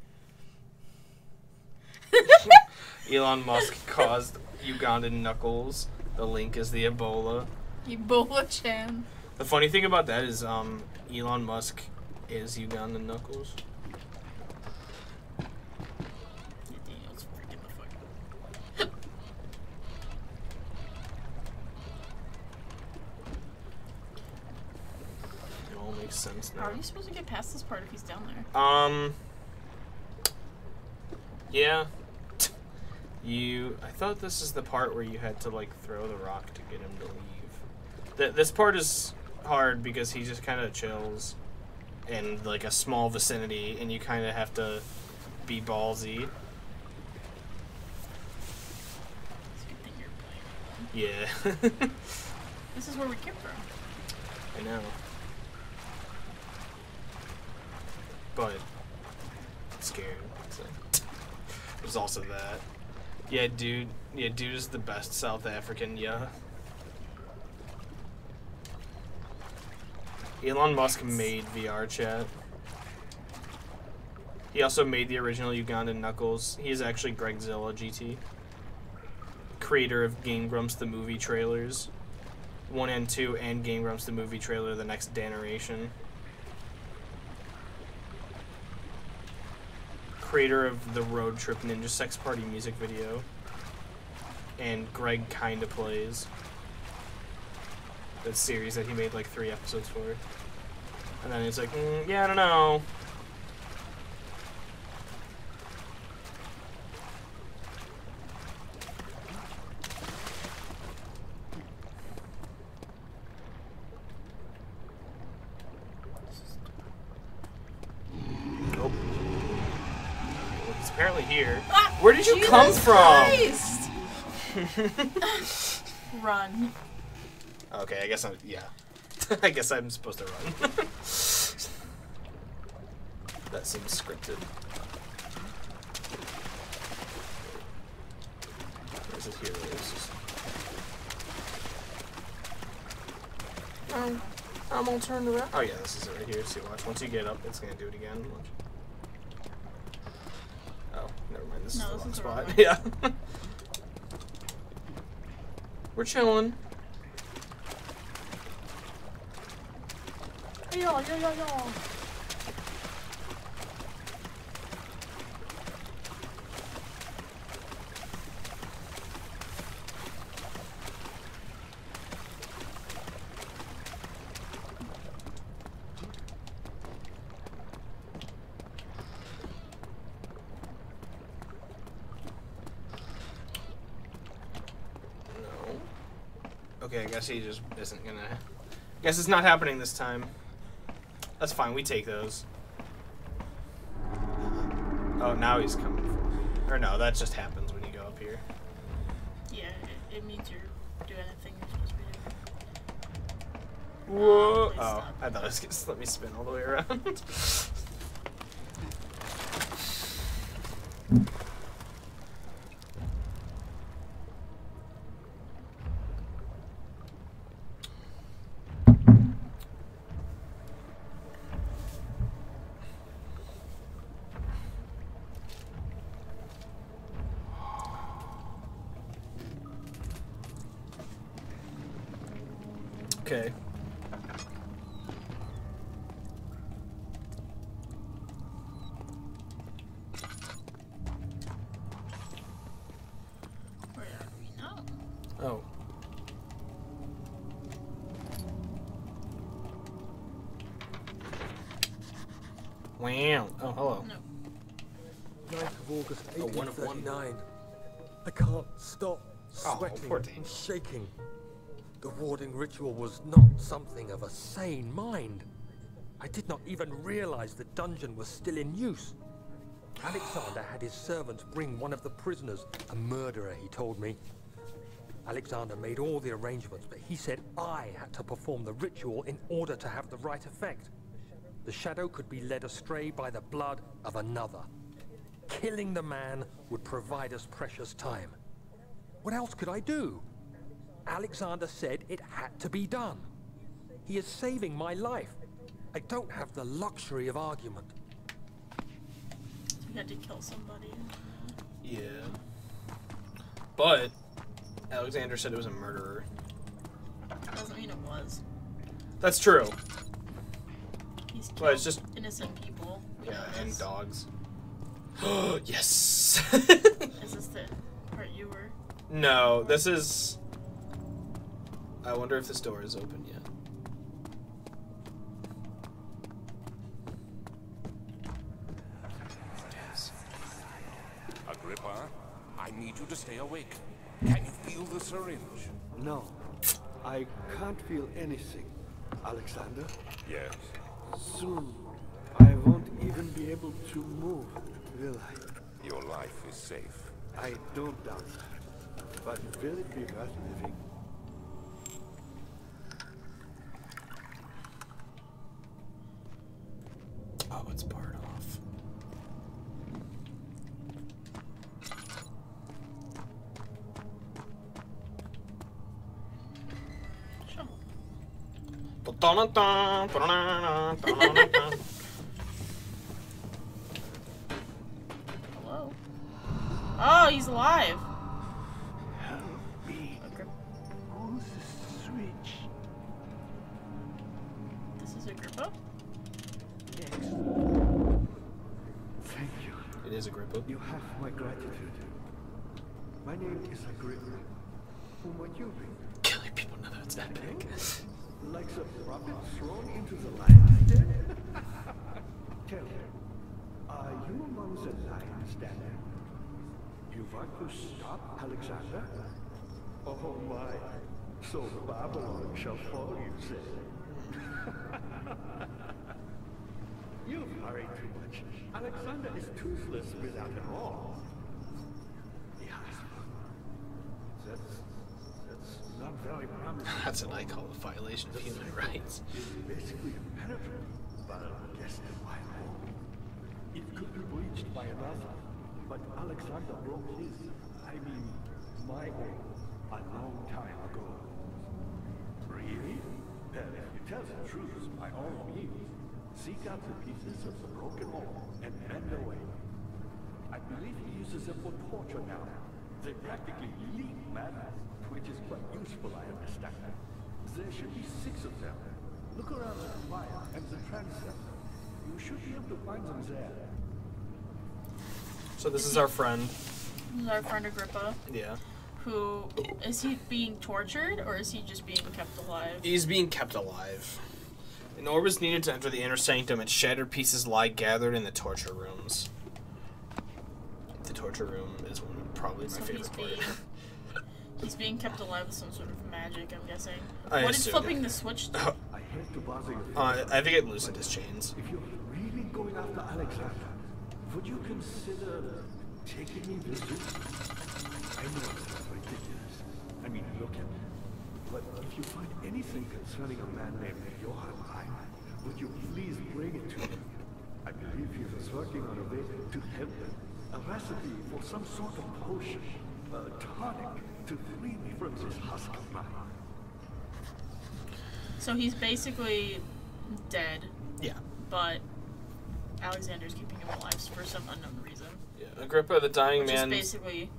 Elon Musk caused Ugandan knuckles. The link is the Ebola. Ebola-chan. The funny thing about that is, Elon Musk is Ugandan knuckles. Daniel's freaking the fuck. It all makes sense How now. are you supposed to get past this part if he's down there? Yeah. I thought this is the part where you had to, like, throw the rock to get him to leave. This part is hard because he just kind of chills in, like, a small vicinity, and you kind of have to be ballsy. It's a good thing you're playing. Yeah. This is where we came from. I know. But scared. So. There's also that. Yeah, dude. Yeah, dude is the best South African. Yeah. Elon Musk made VR chat. He also made the original Ugandan Knuckles. He is actually Gregzilla GT, creator of Game Grumps the movie trailers, 1 and 2, and Game Grumps the movie trailer, The Next Generation. Creator of the Road Trip Ninja Sex Party music video, and Greg Kinda Plays, that series that he made like 3 episodes for. And then he's like, yeah, I don't know. Nope. Well, he's apparently here. Ah, Where did you Jesus come from? Christ. Run. Okay, I guess yeah. I guess I'm supposed to run. That seems scripted. Where's it here? I'm all turned around. Oh yeah, this is it right here. See, watch. Once you get up, it's gonna do it again. Watch. Oh, never mind. This is the wrong spot. Yeah. We're chilling. Yo. Okay, I guess he just isn't gonna... Guess it's not happening this time. That's fine, we take those. Oh, now he's coming for me. Or no, that just happens when you go up here. Yeah, it means you're doing a thing you're supposed to be doing. Whoa! Please Oh, stop. I thought it was gonna let me spin all the way around. Okay. Wow. Oh, hello. No. 9th of August, A 1 of 1. 1839. I can't stop sweating poor thing. and shaking. The warding ritual was not something of a sane mind. I did not even realize the dungeon was still in use. Alexander had his servants bring one of the prisoners, a murderer, he told me. Alexander made all the arrangements, but he said I had to perform the ritual in order to have the right effect. The shadow could be led astray by the blood of another. Killing the man would provide us precious time. What else could I do? Alexander said it had to be done. He is saving my life. I don't have the luxury of argument. You had to kill somebody. Yeah. But Alexander said it was a murderer. Doesn't mean it was. That's true. He's killed Well, it's just innocent people. yeah, and Yes. dogs. Yes. Is this the part you were? No, this is. I wonder if this door is open yet. Agrippa, I need you to stay awake. Can you feel the syringe? No, I can't feel anything. Alexander, Yes. soon I won't even be able to move, will I? Your life is safe. I don't doubt that. But will it be worth living? Oh, it's barred off. Sure. Hello. Oh, he's alive. Help me. Agrippa. Who's the switch? This is Agrippa. Yes. Thank you. It is Agrippa. You have my gratitude. My name is Agrippa. Whom would you be? Killing people, no, that's epic. Like a prophet thrown into the lion's den? Tell me, are you among the lions, Daniel? You want to stop Alexander? Oh my, so Babylon shall fall, you say. You worry too much. Alexander is toothless without an all. Yes. That's not very promising. That's an icon of violation of human rights. It's basically impenetrable, but guess why more? It could be breached by another, but Alexander broke his, my own, a long time ago. Really? Well, if you tell the truth, by all means, seek out the pieces of the broken wall and mend away. I believe he uses them for torture now. They practically leak madness, which is quite useful, I understand. There should be 6 of them. Look around the fire and the transept. You should be able to find them there. So this is our friend. This is our friend Agrippa. Yeah. Who is he being tortured or is he just being kept alive? He's being kept alive. An orb is needed to enter the inner sanctum, and shattered pieces lie gathered in the torture rooms. The torture room is probably my So favorite part. He's being kept alive with some sort of magic, I'm guessing. I What did assume. flipping the switch do? I hate to bother you. I think it loosened his chains. If you're really going after Alexander, would you consider taking me with you? I know it's ridiculous. I mean, look at me. But if you find anything concerning a man named Johann Reim, would you please bring it to me? I believe he was working on a way to help him. A recipe for some sort of potion, a tonic, to free me from this husk of mine. So he's basically dead, Yeah. but Alexander's keeping him alive for some unknown reason. Yeah. Agrippa, the dying Which man. is basically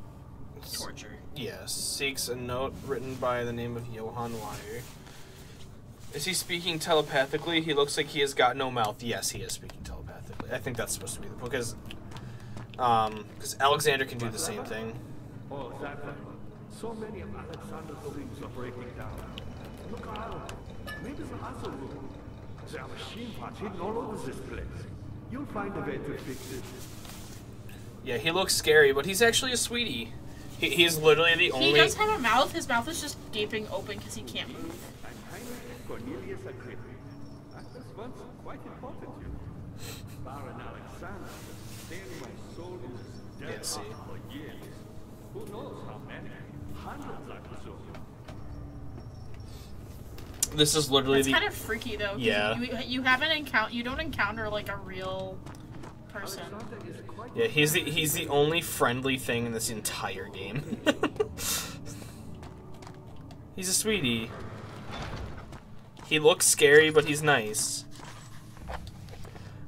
torture. Yes, seeks a note written by the name of Johann Weyer. Is he speaking telepathically? He looks like he has got no mouth. Yes, he is speaking telepathically. I think that's supposed to be the book, because Alexander can do the same thing. Oh, exactly. So many of Alexander's things are breaking down. Look around. Maybe the other room. There are machine parts hidden all over this place. You'll find a way to fix it. Yeah, he looks scary, but he's actually a sweetie. He's literally the only... He does have a mouth. His mouth is just gaping open because he can't move. I'm Heinrich Cornelius Agrippa. That was once quite important to you. Baron Alexander stained my soul in his dead Yeah, see. heart for years. Who knows how many? Hundreds, I presume. This is literally It's the... kind of freaky though. 'Cause Yeah. You don't encounter like a real person. Alexander is quite Yeah, he's the only friendly thing in this entire game. He's a sweetie. He looks scary, but he's nice.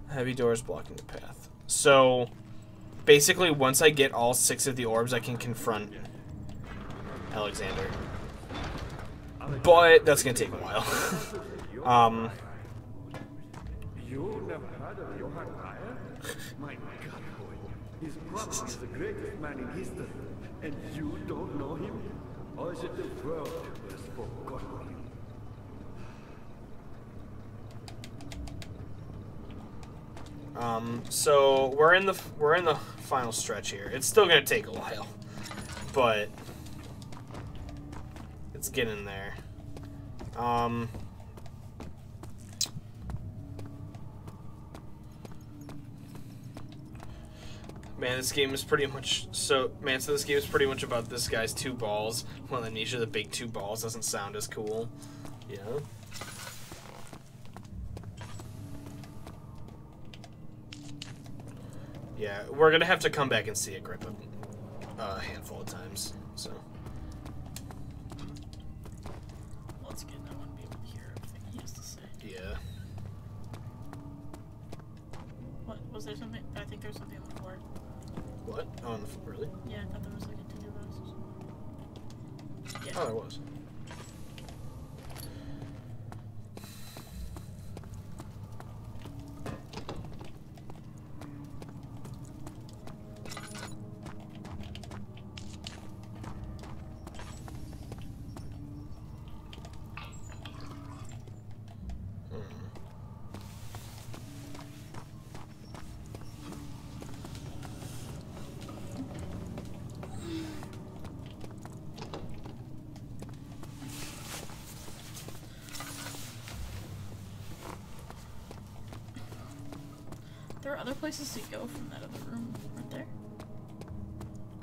Heavy doors blocking the path. So, basically, once I get all 6 of the orbs, I can confront Alexander. But that's gonna take a while. You never heard of Johann Meyer? My God, boy. His brother is the greatest man in history. And you don't know him? Or is it the world who has forgotten him? So we're in the final stretch here. It's still gonna take a while, but it's getting there. Man, this game is pretty much so this game is pretty much about this guy's 2 balls. Well, Amnesia, the big 2 balls doesn't sound as cool, you know? Yeah, we're gonna have to come back and see Agrippa a handful of times, so. Let's get. I want to be able to hear everything he has to say. Yeah. What was there something? I think there's something on the floor. What? Oh, on the really? Yeah, I thought there was like a to-do list. Yeah. Oh, there was. There are other places to go from that other room, aren't there?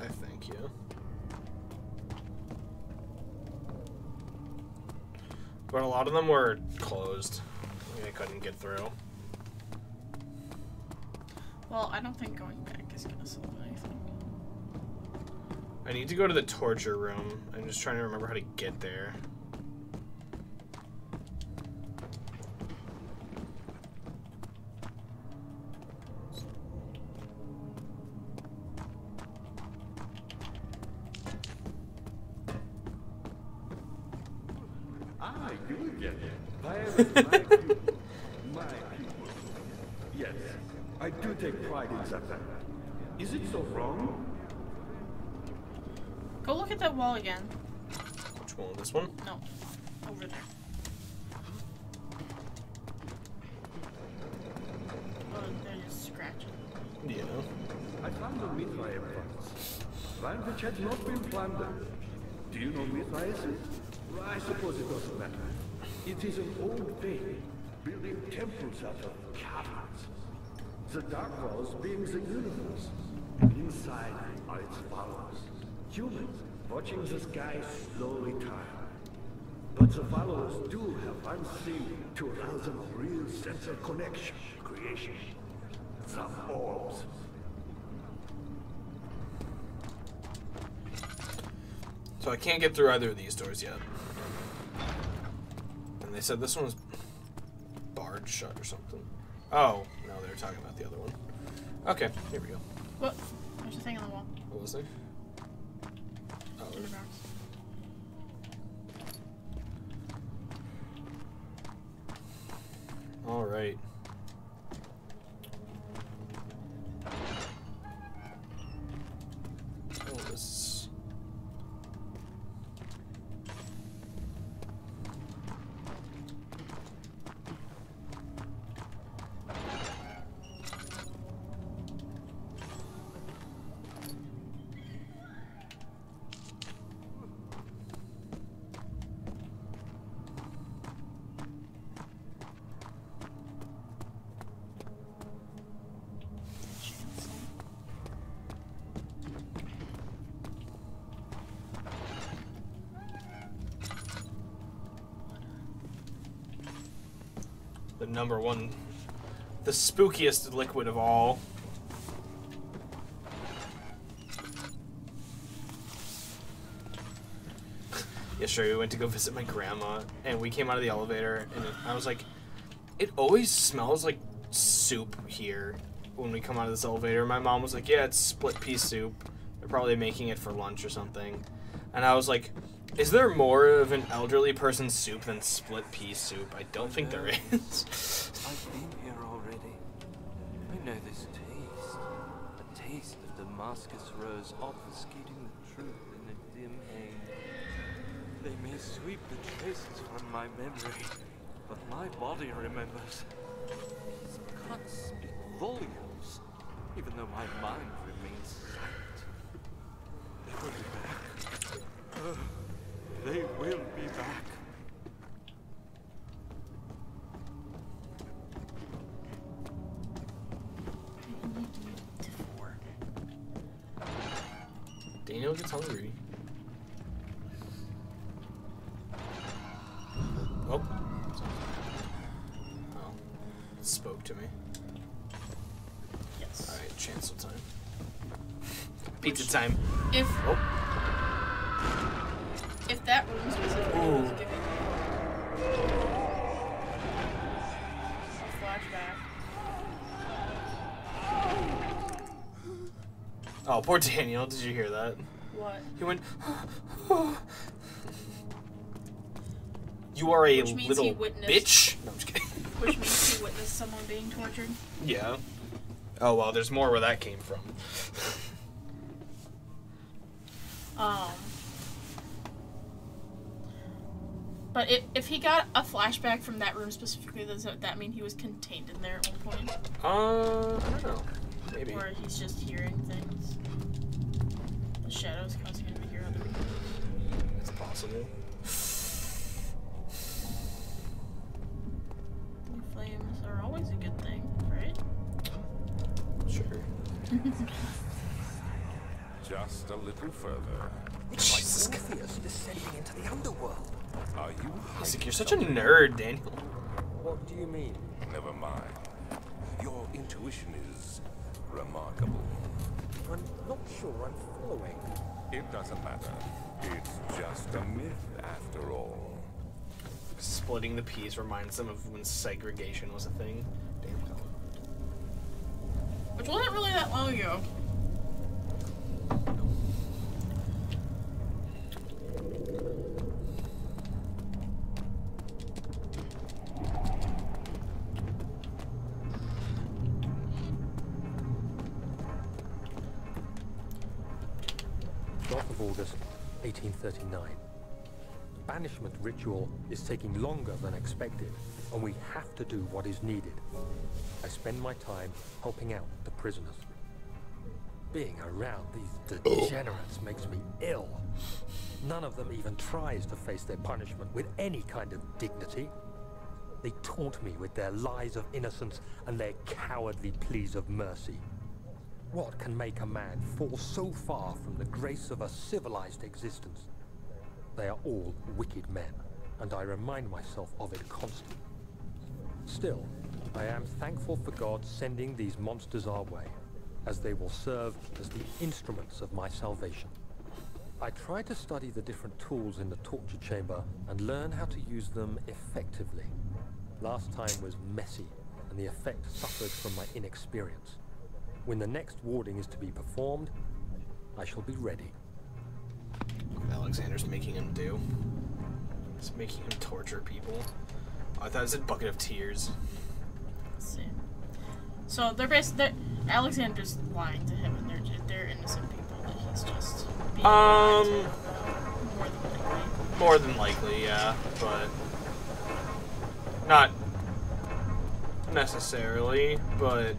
I think, yeah. But a lot of them were closed. I couldn't get through. Well, I don't think going back is gonna solve anything. I need to go to the torture room. I'm just trying to remember how to get there. Ah, you again. Pirate, my people. My people. Yes, I do take pride in that. Is it so wrong? Go look at that wall again. Which one? This one? No, over there. Oh, they're just scratching. Yeah. I found a Mithraeum once. Land which had not been plundered. Do you know Mithraeum? I suppose it doesn't matter. It is an old faith, building temples out of caverns. The dark walls being the universe. Inside are its followers. Humans watching the sky slowly turn. But the followers do have unseen to allow them a real sense of connection, creation. The orbs. So I can't get through either of these doors yet. And they said this one was barred shut or something. Oh, no, they were talking about the other one. Okay, here we go. What? There's a thing on the wall. What was there? Oh, In the box. all right. Oh, this. The number one, the spookiest liquid of all. Yesterday we went to go visit my grandma, and we came out of the elevator, and I was like, it always smells like soup here when we come out of this elevator. My mom was like, yeah, it's split pea soup. They're probably making it for lunch or something. And I was like, is there more of an elderly person's soup than split pea soup? I don't think there is. I've been here already. I know this taste. A taste of Damascus rose obfuscating the truth in a dim haze. They may sweep the traces from my memory, but my body remembers. These cuts speak volumes, even though my mind remains silent. They will be back. They will be back. Daniel gets hungry. Oh. Oh. It spoke to me. Yes. Alright, chancel time. Pizza time. If Oh. if that room specifically was giving a flashback. Oh, poor Daniel. Did you hear that? What? He went. You are a Which means little he witnessed- bitch. No, I'm just kidding. Which means he witnessed someone being tortured. Yeah. Oh well, there's more where that came from. But if he got a flashback from that room specifically, does that mean he was contained in there at one point? I don't know. Maybe. Or he's just hearing things. The shadows causing him to hear other people. It's possible. New flames are always a good thing, right? Sure. Just a little further. Jesus God. Orpheus descending into the underworld. Are you He's like, you're such a nerd, Daniel. What do you mean? Never mind. Your intuition is remarkable. I'm not sure I'm following. It doesn't matter. It's just a myth after all. Splitting the peas reminds them of when segregation was a thing. Damn. Which wasn't really that long ago. August 1839. The banishment ritual is taking longer than expected, and we have to do what is needed. I spend my time helping out the prisoners. Being around these degenerates makes me ill. None of them even tries to face their punishment with any kind of dignity. They taunt me with their lies of innocence and their cowardly pleas of mercy. What can make a man fall so far from the grace of a civilized existence? They are all wicked men, and I remind myself of it constantly. Still, I am thankful for God sending these monsters our way, as they will serve as the instruments of my salvation. I try to study the different tools in the torture chamber and learn how to use them effectively. Last time was messy, and the effect suffered from my inexperience. When the next warding is to be performed, I shall be ready. Look what Alexander's making him do. He's making him torture people. Oh, I thought it said bucket of tears. Let's see. So they're Alexander's lying to him, and they're innocent people that he's just being lied to. More than likely, yeah, but not necessarily, but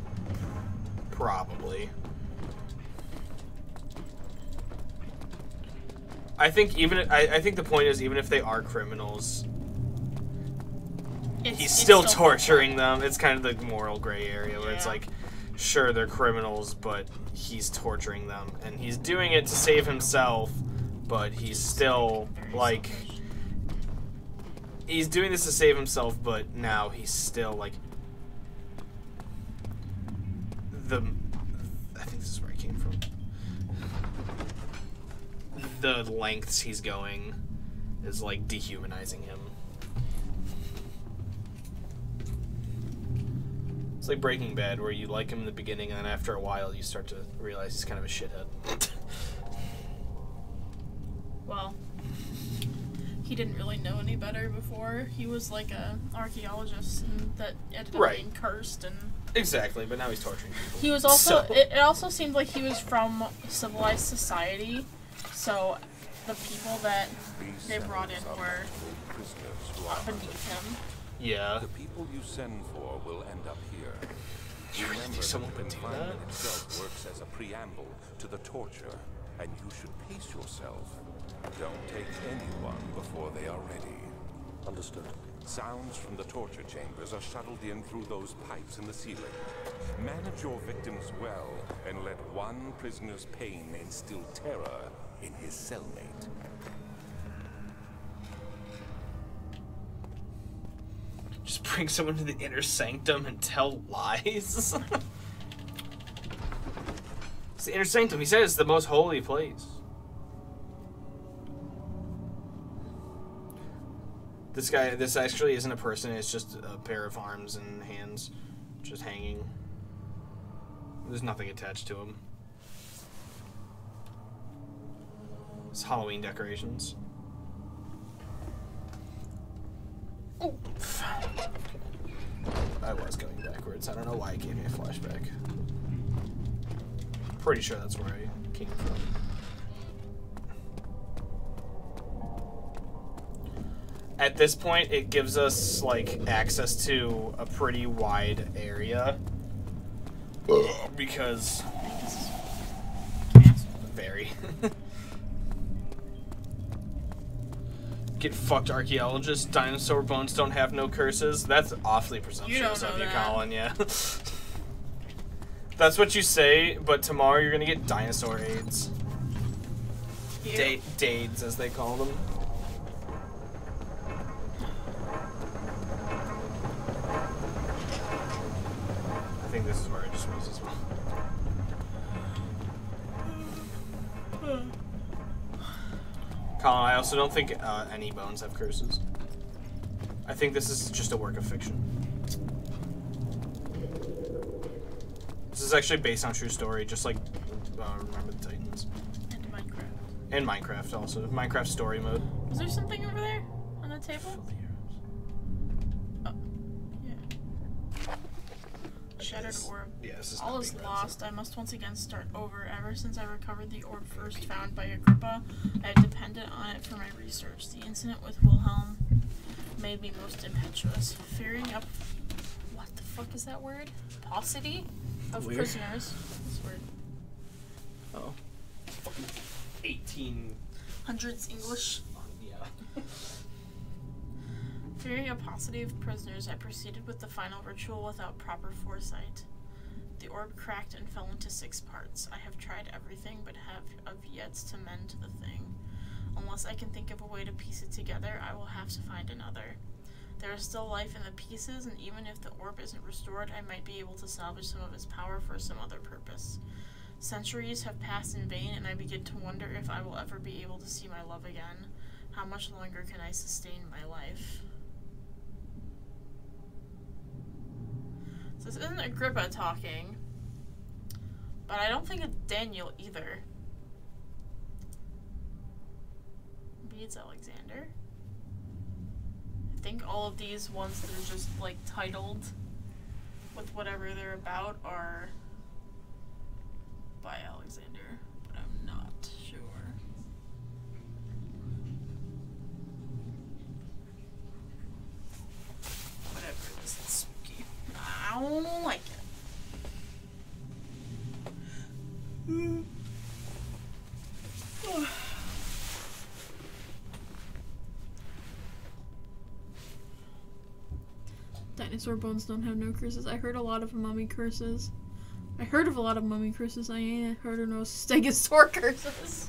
probably. I think I think the point is, even if they are criminals, he's still torturing them. It's kind of the moral gray area where it's like, sure, they're criminals, but he's torturing them, and he's doing it to save himself, but he's still like, he's doing this to save himself, but now he's still like I think this is where I came from. The lengths he's going is like dehumanizing him. It's like Breaking Bad, where you like him in the beginning, and then after a while, you start to realize he's kind of a shithead. Well, he didn't really know any better before. He was like a archaeologist, and that ended up being cursed and. Exactly, but now he's torturing people. He was also. So. It also seemed like he was from civilized society, so the people that they brought in were beneath him. Yeah. The people you send for will end up here. You really think someone would do that? Confinement itself works as a preamble to the torture, and you should pace yourself. Don't take anyone before they are ready. Understood. Sounds from the torture chambers are shuttled in through those pipes in the ceiling. Manage your victims well, and let one prisoner's pain instill terror in his cellmate. Just bring someone to the inner sanctum and tell lies? It's the inner sanctum. He says it's the most holy place. This actually isn't a person, it's just a pair of arms and hands just hanging. There's nothing attached to him. It's Halloween decorations. Oh. I was going backwards. I don't know why it gave me a flashback. Pretty sure that's where I came from. At this point, it gives us, like, access to a pretty wide area. Because... Very. Get fucked, archaeologists. Dinosaur bones don't have no curses. That's awfully presumptuous of you, Colin, yeah. That's what you say, but tomorrow you're gonna get dinosaur AIDS. Dades, as they call them. I think this is where I just was as well. Colin, I also don't think any bones have curses. I think this is just a work of fiction. This is actually based on a true story, just like Remember the Titans. And Minecraft. And Minecraft also. Minecraft story mode. Was there something over there on the table? Oh, yeah. Shattered orb. Yeah, this is all is lost. I must once again start over. Ever since I recovered the orb first found by Agrippa, I have depended on it for my research. The incident with Wilhelm made me most impetuous. Fearing up... What the fuck is that word? Paucity of prisoners. This word. Oh. Fucking 1800s English. Yeah. Fearing a paucity of prisoners, I proceeded with the final ritual without proper foresight. The orb cracked and fell into 6 parts. I have tried everything, but have yet to mend the thing. Unless I can think of a way to piece it together, I will have to find another. There is still life in the pieces, and even if the orb isn't restored, I might be able to salvage some of its power for some other purpose. Centuries have passed in vain, and I begin to wonder if I will ever be able to see my love again. How much longer can I sustain my life? So this isn't Agrippa talking, but I don't think it's Daniel either. Maybe it's Alexander. I think all of these ones that are just like titled with whatever they're about are by Alexander, but I'm not sure. Whatever, this is spooky. I don't like it. Dinosaur bones don't have no curses. I heard a lot of mummy curses. I heard of no stegosaur curses.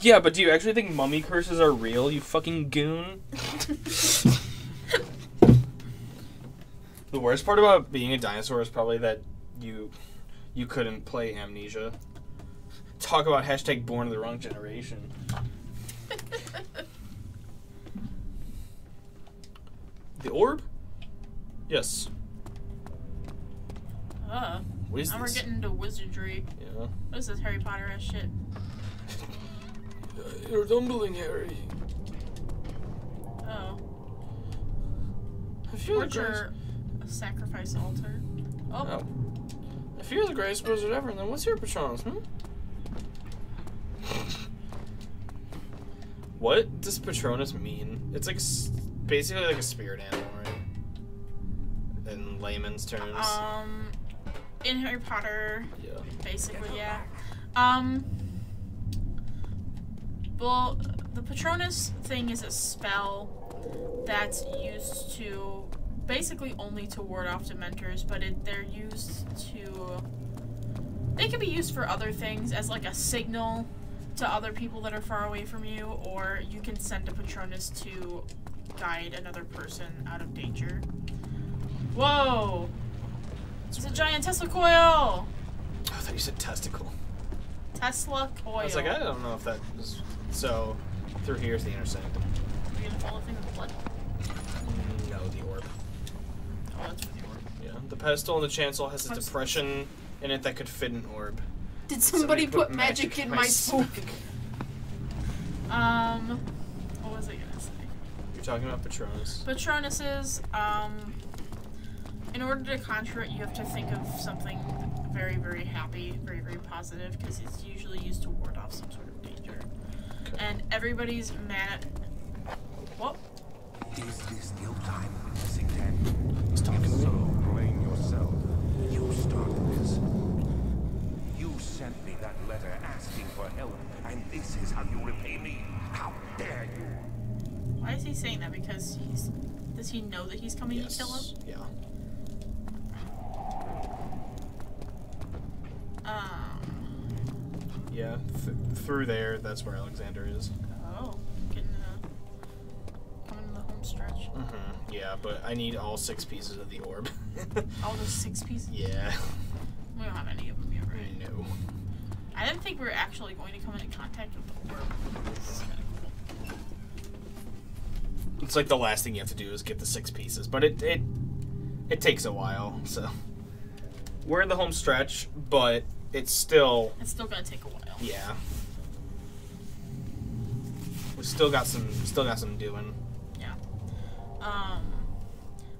Yeah, but do you actually think mummy curses are real, you fucking goon? The worst part about being a dinosaur is probably that you couldn't play Amnesia. Talk about hashtag born of the wrong generation. The orb? Yes. What is now this? we're getting into wizardry. Yeah. What is this Harry Potter ass shit? You're tumbling, Harry. Oh. I feel the Torture a sacrifice altar. Oh. I fear the greatest wizard ever, and then what's your Patronus, What does Patronus mean? It's like basically like a spirit animal, right? In layman's terms. In Harry Potter, Yeah. basically, yeah. Well, the Patronus thing is a spell that's used to basically only to ward off Dementors, but they're used to. They can be used for other things as like a signal to other people that are far away from you, or you can send a Patronus to guide another person out of danger. Whoa! It's a giant Tesla coil! I thought you said testicle. Tesla coil. I was like, I don't know if that is. So, through here's the inner sanctum. Are you gonna follow the thing with blood? No, the orb. Oh, that's for the orb. Yeah. The pedestal in the chancel has a What's depression in it that could fit an orb. Did somebody put magic in my spook? What was I gonna say? You're talking about Patronus. Patronuses, in order to conjure it, you have to think of something very, very happy, very, very positive, because it's usually used to ward off some sort of danger. Okay. And everybody's mana. What? Is this your time witnessing Daniel? He's talking to me. So blame yourself. You started this. You sent me that letter asking for help, and this is how you repay me. How dare you? Why is he saying that? Because does he know that he's coming to kill him? Yeah. Yeah, through there, that's where Alexander is. Oh, coming to the home stretch. Yeah, but I need all 6 pieces of the orb. All those 6 pieces? Yeah. We don't have any of them yet, right? No. I didn't think we were actually going to come into contact with the orb. This is kind of cool. It's like the last thing you have to do is get the 6 pieces, but it takes a while, so. We're in the home stretch, but it's still gonna take a while. Yeah. We still got some doing. Yeah.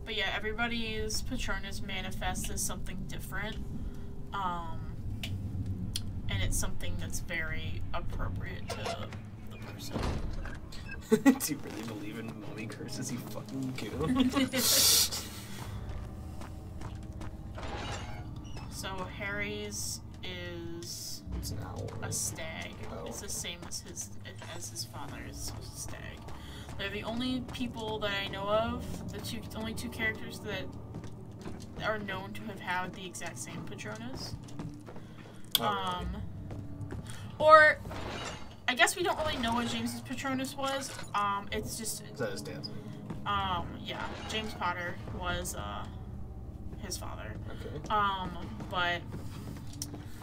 But yeah, everybody's Patronus manifests as something different. And it's something that's very appropriate to the person. Do you really believe in mummy curses, you fucking goon? So Harry's is a stag. Oh. It's the same as his father is a stag. They're the only people that I know of, only two characters that are known to have had the exact same Patronus. Oh, Or I guess we don't really know what James's Patronus was. It's just Is that his dad's name? yeah, James Potter was his father. Okay. But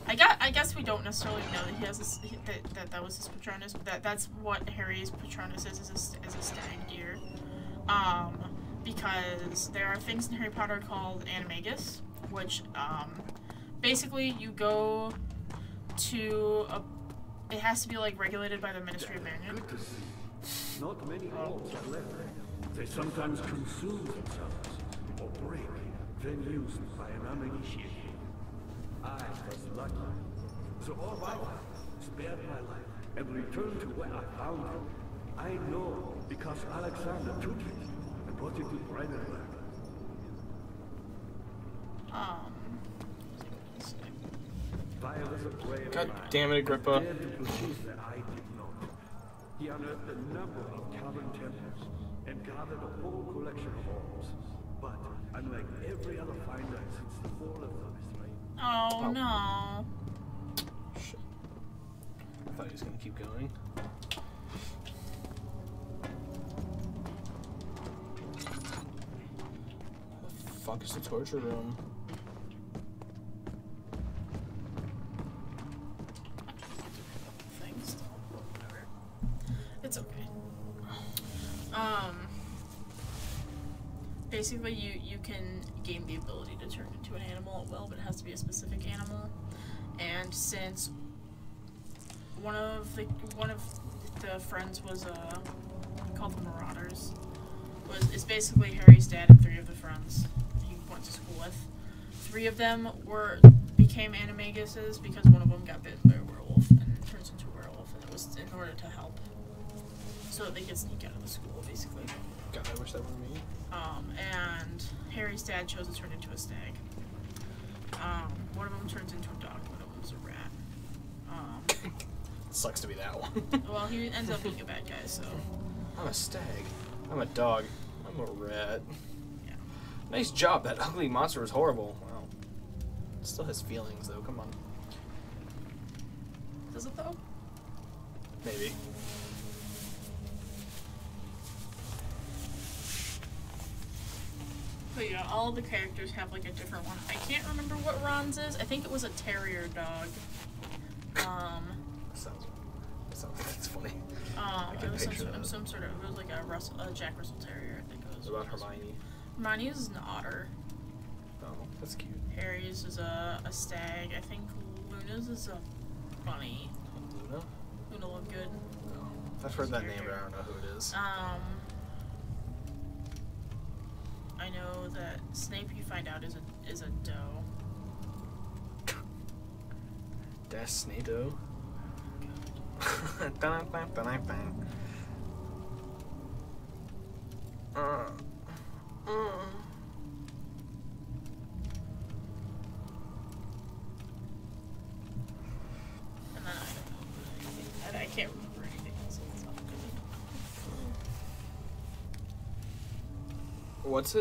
I guess we don't necessarily know that he has that was his Patronus. But that's what Harry's Patronus is a stag deer. Because there are things in Harry Potter called animagus, which basically you go to it has to be like regulated by the Ministry of Magic. Good to see. Not many orcs are left. They sometimes consume themselves or break, then used by an uninitiated. I was lucky. So all my life, spared my life, and returned to where I found it. I know because Alexander took it and brought it to Brennenberg. God damn it, Agrippa. He unearthed a number of cavern temples and gathered a whole collection of orbs. But unlike every other finder since the fall of Themyscira, Oh no. Shit. I thought he was gonna keep going. The fuck is the torture room? Things. Whatever. It's okay. Basically, you can gain the ability to turn into an animal at will, but it has to be a specific animal. And since one of the friends was called the Marauders, is basically Harry's dad and 3 of the friends he went to school with. 3 of them became animaguses because one of them got bitten by a werewolf and turns into a werewolf, and it was in order to help, so that they could sneak out of the school, basically. God, I wish that were me. And Harry's dad chose to turn into a stag. One of them turns into a dog, one of them's a rat. Sucks to be that one. Well, he ends up being a bad guy, so. I'm a stag. I'm a dog. I'm a rat. Yeah. Nice job. That ugly monster was horrible. Wow. It still has feelings, though. Come on. Does it, though? Maybe. But yeah, all the characters have like a different one. I can't remember what Ron's is. I think it was a terrier dog. Sounds like it's funny. It was some sort of, it was like a Jack Russell Terrier, I think it was. What about Hermione? Hermione's is an otter. Oh, that's cute. Harry's is a stag. I think Luna's is a bunny. Luna? Luna Lovegood. No. I've heard that name, but I don't know who it is. I know that Snape, you find out, is a doe. Dash Snato. And then I can't remember anything else. It's not good.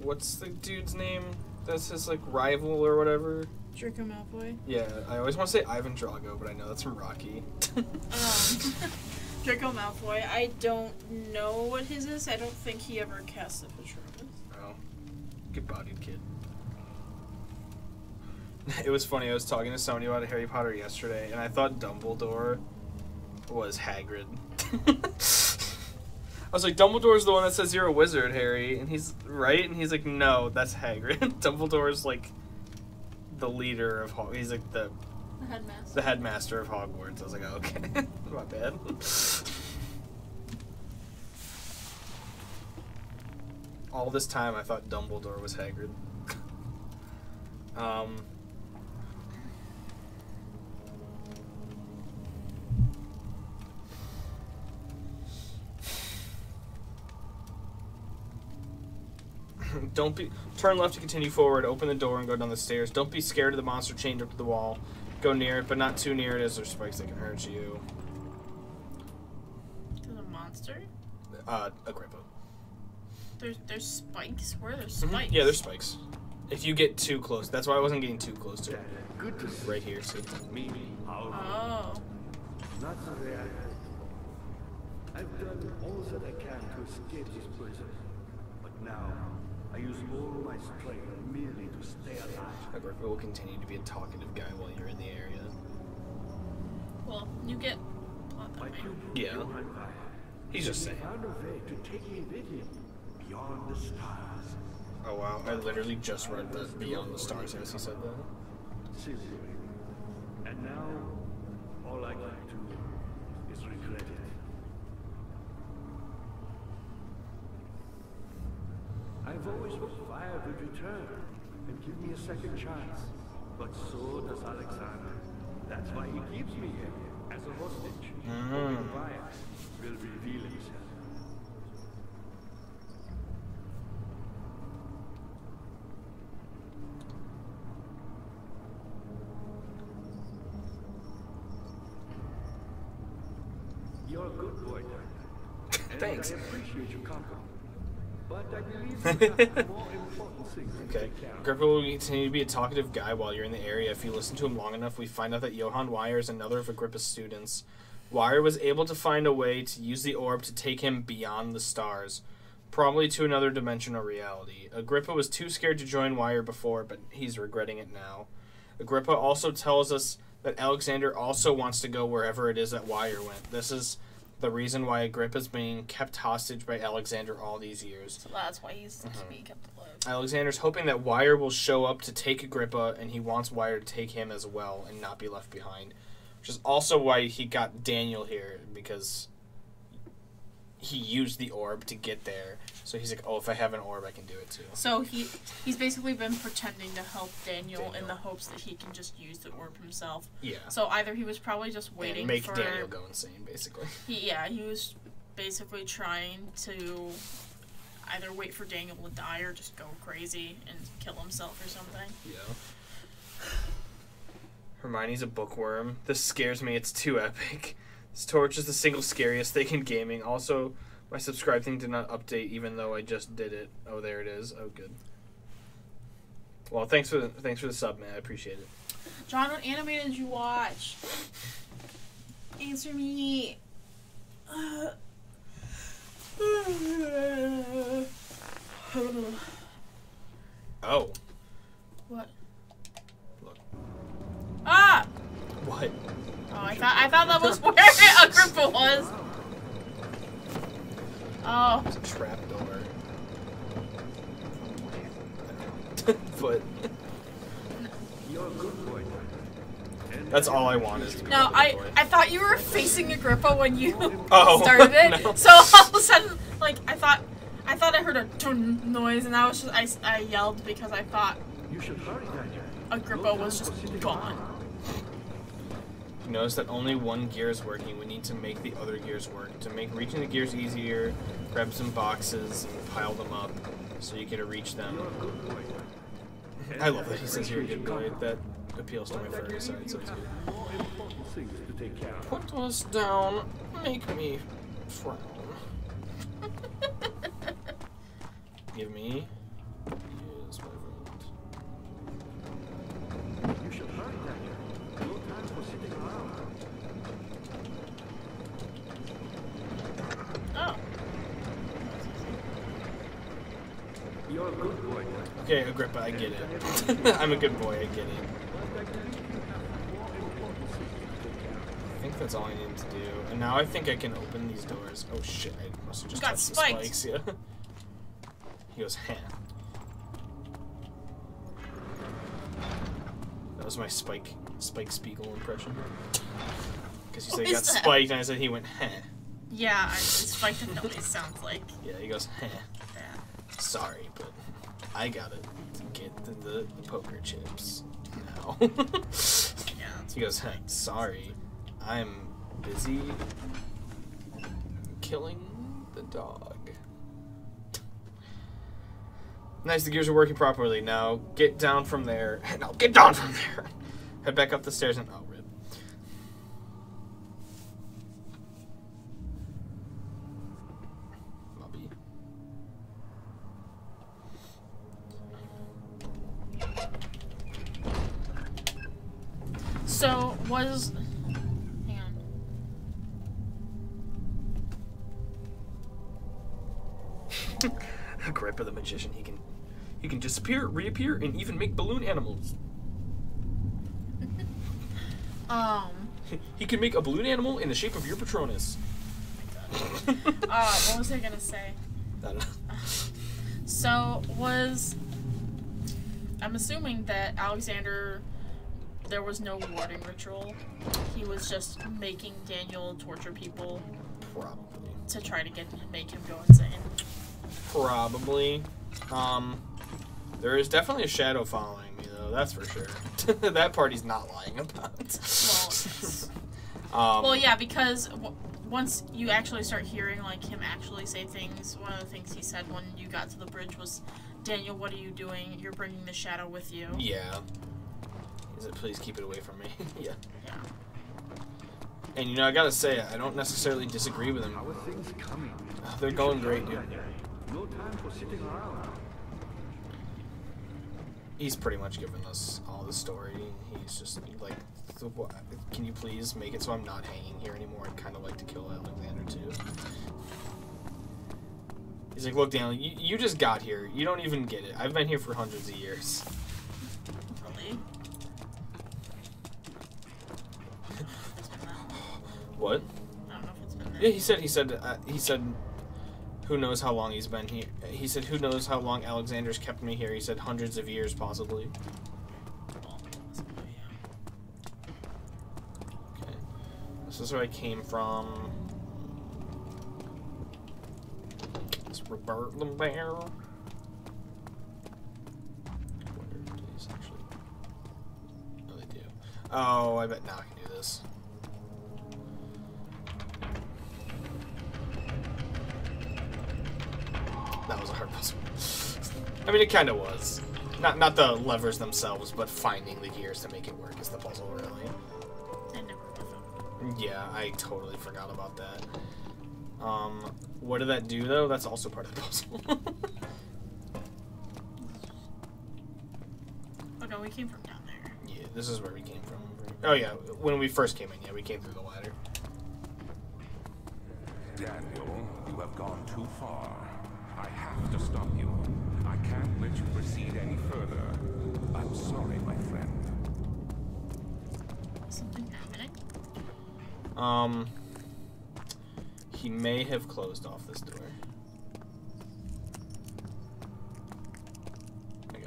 What's the dude's name? That's his like rival or whatever. Draco Malfoy. Yeah, I always want to say Ivan Drago, but I know that's from Rocky. Draco Malfoy. I don't know what his is. I don't think he ever cast the Patronus. Oh, good bodied kid. It was funny. I was talking to somebody about Harry Potter yesterday, and I thought Dumbledore was Hagrid. I was like, Dumbledore's the one that says you're a wizard, Harry, and he's right, and he's like, no, that's Hagrid. Dumbledore's like the leader of he's like the headmaster of Hogwarts. I was like, oh, okay, my bad. All this time, I thought Dumbledore was Hagrid. Turn left to continue forward, open the door and go down the stairs. Don't be scared of the monster chained up to the wall. Go near it, but not too near it as there's spikes that can hurt you. There's a monster? Agrippa. There's spikes? Where are there spikes? Yeah, there's spikes. If you get too close. That's why I wasn't getting too close to it. Good to see. Right here, see? Oh. Not the way I hoped. I've done all that I can to escape this prison. But now, I use all my strength merely to stay alive. Agrippa will continue to be a talkative guy while you're in the area. Well, you get plot that My way. pupil, Yeah. Johann Weyer, He's just saying. found a way to take me with him beyond the stars. Oh wow, I literally just read that Beyond the Stars as he said that. Simply. And now, all I can do is regret it. I've always hoped Fire would return and give me a second chance. But so does Alexander. That's why he keeps me here, as a hostage. Hoping Fire will reveal himself. You're a good boy, Doctor. Thanks. I appreciate your compliment. But But I believe you have more important things to Okay. take care of. Agrippa will continue to be a talkative guy while you're in the area. If you listen to him long enough, we find out that Johann Weyer is another of Agrippa's students. Weyer was able to find a way to use the orb to take him beyond the stars, probably to another dimensional reality. Agrippa was too scared to join Weyer before, but he's regretting it now. Agrippa also tells us that Alexander also wants to go wherever it is that Weyer went. This is the reason why Agrippa's being kept hostage by Alexander all these years. So that's why he's being kept alive. Alexander's hoping that Weyer will show up to take Agrippa, and he wants Weyer to take him as well and not be left behind. Which is also why he got Daniel here, because he used the orb to get there. So he's like, oh, if I have an orb, I can do it too. So he's basically been pretending to help Daniel in the hopes that he can just use the orb himself. Yeah. So either he was probably just waiting and make for Daniel go insane, basically. he was basically trying to either wait for Daniel to die or just go crazy and kill himself or something. Yeah. Hermione's a bookworm. This scares me. It's too epic. This torch is the single scariest thing in gaming. Also, my subscribe thing did not update, even though I just did it. Oh, there it is. Oh, good. Well, thanks for the sub, man. I appreciate it. John, what anime did you watch? Answer me. Oh. What? Look. Ah! What? Oh, I thought that was where Agrippa was. Oh. It's a trap door. But You're a good boy. that's all I want is to be No, a good boy. I thought you were facing Agrippa when you Oh, started it. no. So all of a sudden, like I thought I heard a dun noise, and I was just I yelled because I thought You should hurry, Daniel. Agrippa was just gone. You notice that only one gear is working. We need to make the other gears work. To make reaching the gears easier, grab some boxes and pile them up so you get to reach them. You're a good boy. I love that he says you're a good boy. That appeals to my furry side, so too. More important things to take care of. Put us down. Make me frown. Give me. Yes, my friend. You should hurry, Daniel. No time for sitting around. Oh. You're a good boy. Okay, Agrippa, I get it. I'm a good boy, I get it. I think that's all I need to do. And now I think I can open these doors. Oh shit, I must have just Got touched the spiked. spikes, yeah. He goes, huh. That was my Spike Spiegel impression. Because you said What he got is that? spiked, and I said he went, huh. Yeah, Spike definitely sounds like Yeah, he goes, huh. that. Sorry, but I got it to get the poker chips now. Yeah. That's He goes, hey, sorry, I'm busy killing the dog. Nice, the gears are working properly. Now get down from there. Now get down from there. Head back up the stairs and... Oh, rip. Lobby. So was hang on. Agrippa the magician. He can disappear, reappear, and even make balloon animals. He can make a balloon animal in the shape of your Patronus. What was I gonna say? I don't know. So I'm assuming that Alexander, there was no warding ritual. He was just making Daniel torture people Probably. to try to make him go insane. Probably. There is definitely a shadow following me, though. That's for sure. That part he's not lying about. Well, yeah, because once you actually start hearing like him actually say things, one of the things he said when you got to the bridge was, "Daniel, what are you doing? You're bringing the shadow with you." Yeah. He said, please keep it away from me. Yeah. Yeah. And I gotta say, I don't necessarily disagree with him. How are things coming? They're going great, dude. No time for sitting around. He's pretty much given us all the story. He's just like, so what, can you please make it so I'm not hanging here anymore? I'd kind of like to kill Alexander too. He's like, look, Daniel, you just got here. You don't even get it. I've been here for hundreds of years. Really? What? I don't know if it's been there. Yeah, he said, who knows how long he's been here. He said, who knows how long Alexander's kept me here. He said hundreds of years, possibly. Okay. This is where I came from. It's Robert the Bear. What do these actually? Oh, they do. Oh, I bet now I can do this. That was a hard puzzle. I mean, it kind of was. Not the levers themselves, but finding the gears to make it work is the puzzle, really. I never was. Yeah, I totally forgot about that. What did that do, though? That's also part of the puzzle. Oh no, we came from down there. Yeah, this is where we came from. Oh yeah, when we first came in, yeah, we came through the ladder. Daniel, you have gone too far. I have to stop you. I can't let you proceed any further. I'm sorry, my friend. Something happening? He may have closed off this door.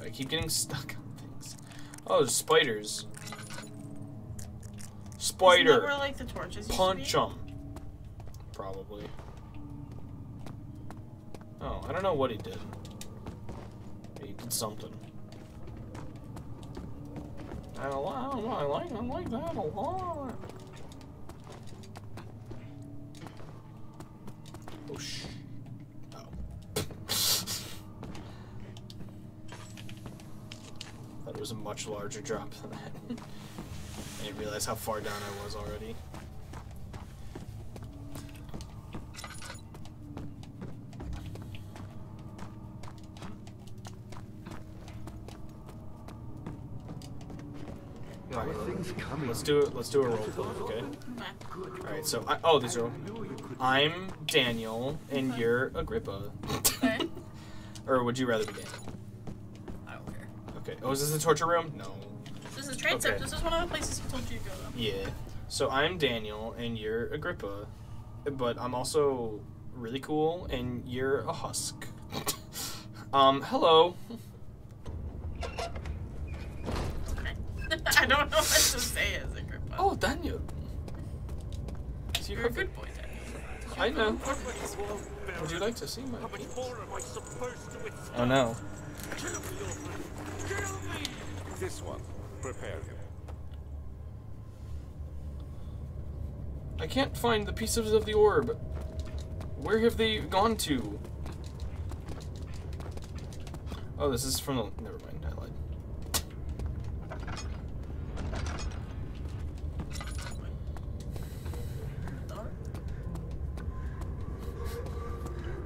I keep getting stuck on things. Oh, there's spiders. Spider! Isn't that where, like, the torches used Punch to him! Probably. Oh, I don't know what he did. He did something. I like that a lot. Oh, shh. Oh. Thought it was a much larger drop than that. I didn't realize how far down I was already. Let's do a roll call, okay? Alright, so these are I'm Daniel and you're Agrippa. Okay. Or would you rather be Daniel? I don't care. Okay. Oh, is this the torture room? No. This is transept. Okay. This is one of the places he told you to go though. Yeah. So I'm Daniel and you're Agrippa. But I'm also really cool and you're a husk. Hello. I don't know what to say as Agrippa. Oh, Daniel. So You're a good boy, Daniel. I know. Would you like to see my penis? Oh no. This one. Prepare him. I can't find the pieces of the orb. Where have they gone to? Oh, this is from the... Never mind, I lied.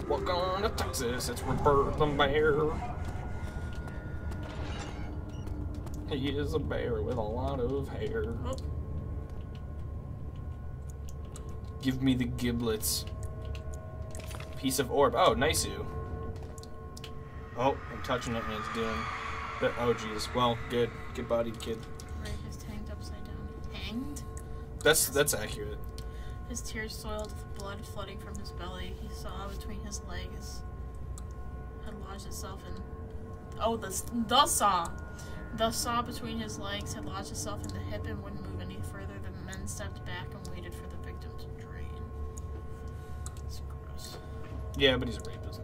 Welcome to Texas, it's Robert the Bear. He is a bear with a lot of hair. Oh. Give me the giblets. Piece of orb. Oh, nice you. Oh, I'm touching it and it's doing... Oh, jeez. Well, good. Good-bodied kid. Right, he's hanged upside down. Hanged? That's accurate. His tears soiled with blood flooding from his belly. He saw between his legs had lodged itself in... Oh, the saw! The saw between his legs had lodged itself in the hip and wouldn't move any further. The men stepped back and waited for the victim to drain. It's gross. Yeah, but he's a rapist.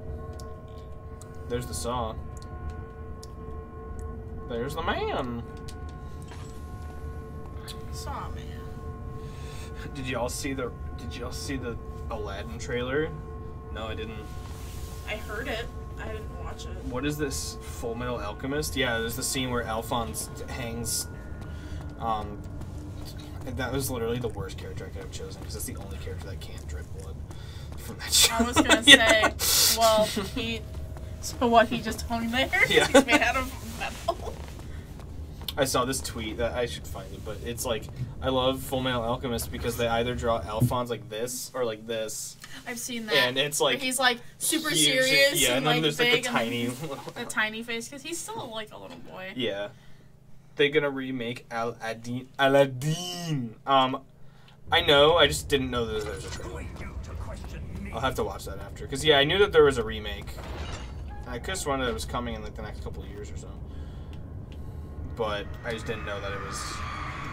There's the saw. There's the man. Saw man. Did y'all see the Aladdin trailer? No, I didn't. I heard it. I didn't watch it. What is this? Full Metal Alchemist? Yeah, there's the scene where Alphonse hangs. And that was literally the worst character I could have chosen because it's the only character that can't drip blood. from that show. I was gonna say, well, he just hung there? Yeah. He's made out of metal. I saw this tweet that I should find it, but it's like, I love Full Metal Alchemist because they either draw Alphonse like this or like this. I've seen that. And it's like, where he's like super huge. serious. Yeah, and then there's like big the tiny. the tiny face, because he's still like a little boy. Yeah. They're gonna remake Aladdin. I know, I just didn't know that there was a trailer. I'll have to watch that after. Because, yeah, I knew that there was a remake. I could have sworn that it was coming in, like, the next couple of years or so. But I just didn't know that it was...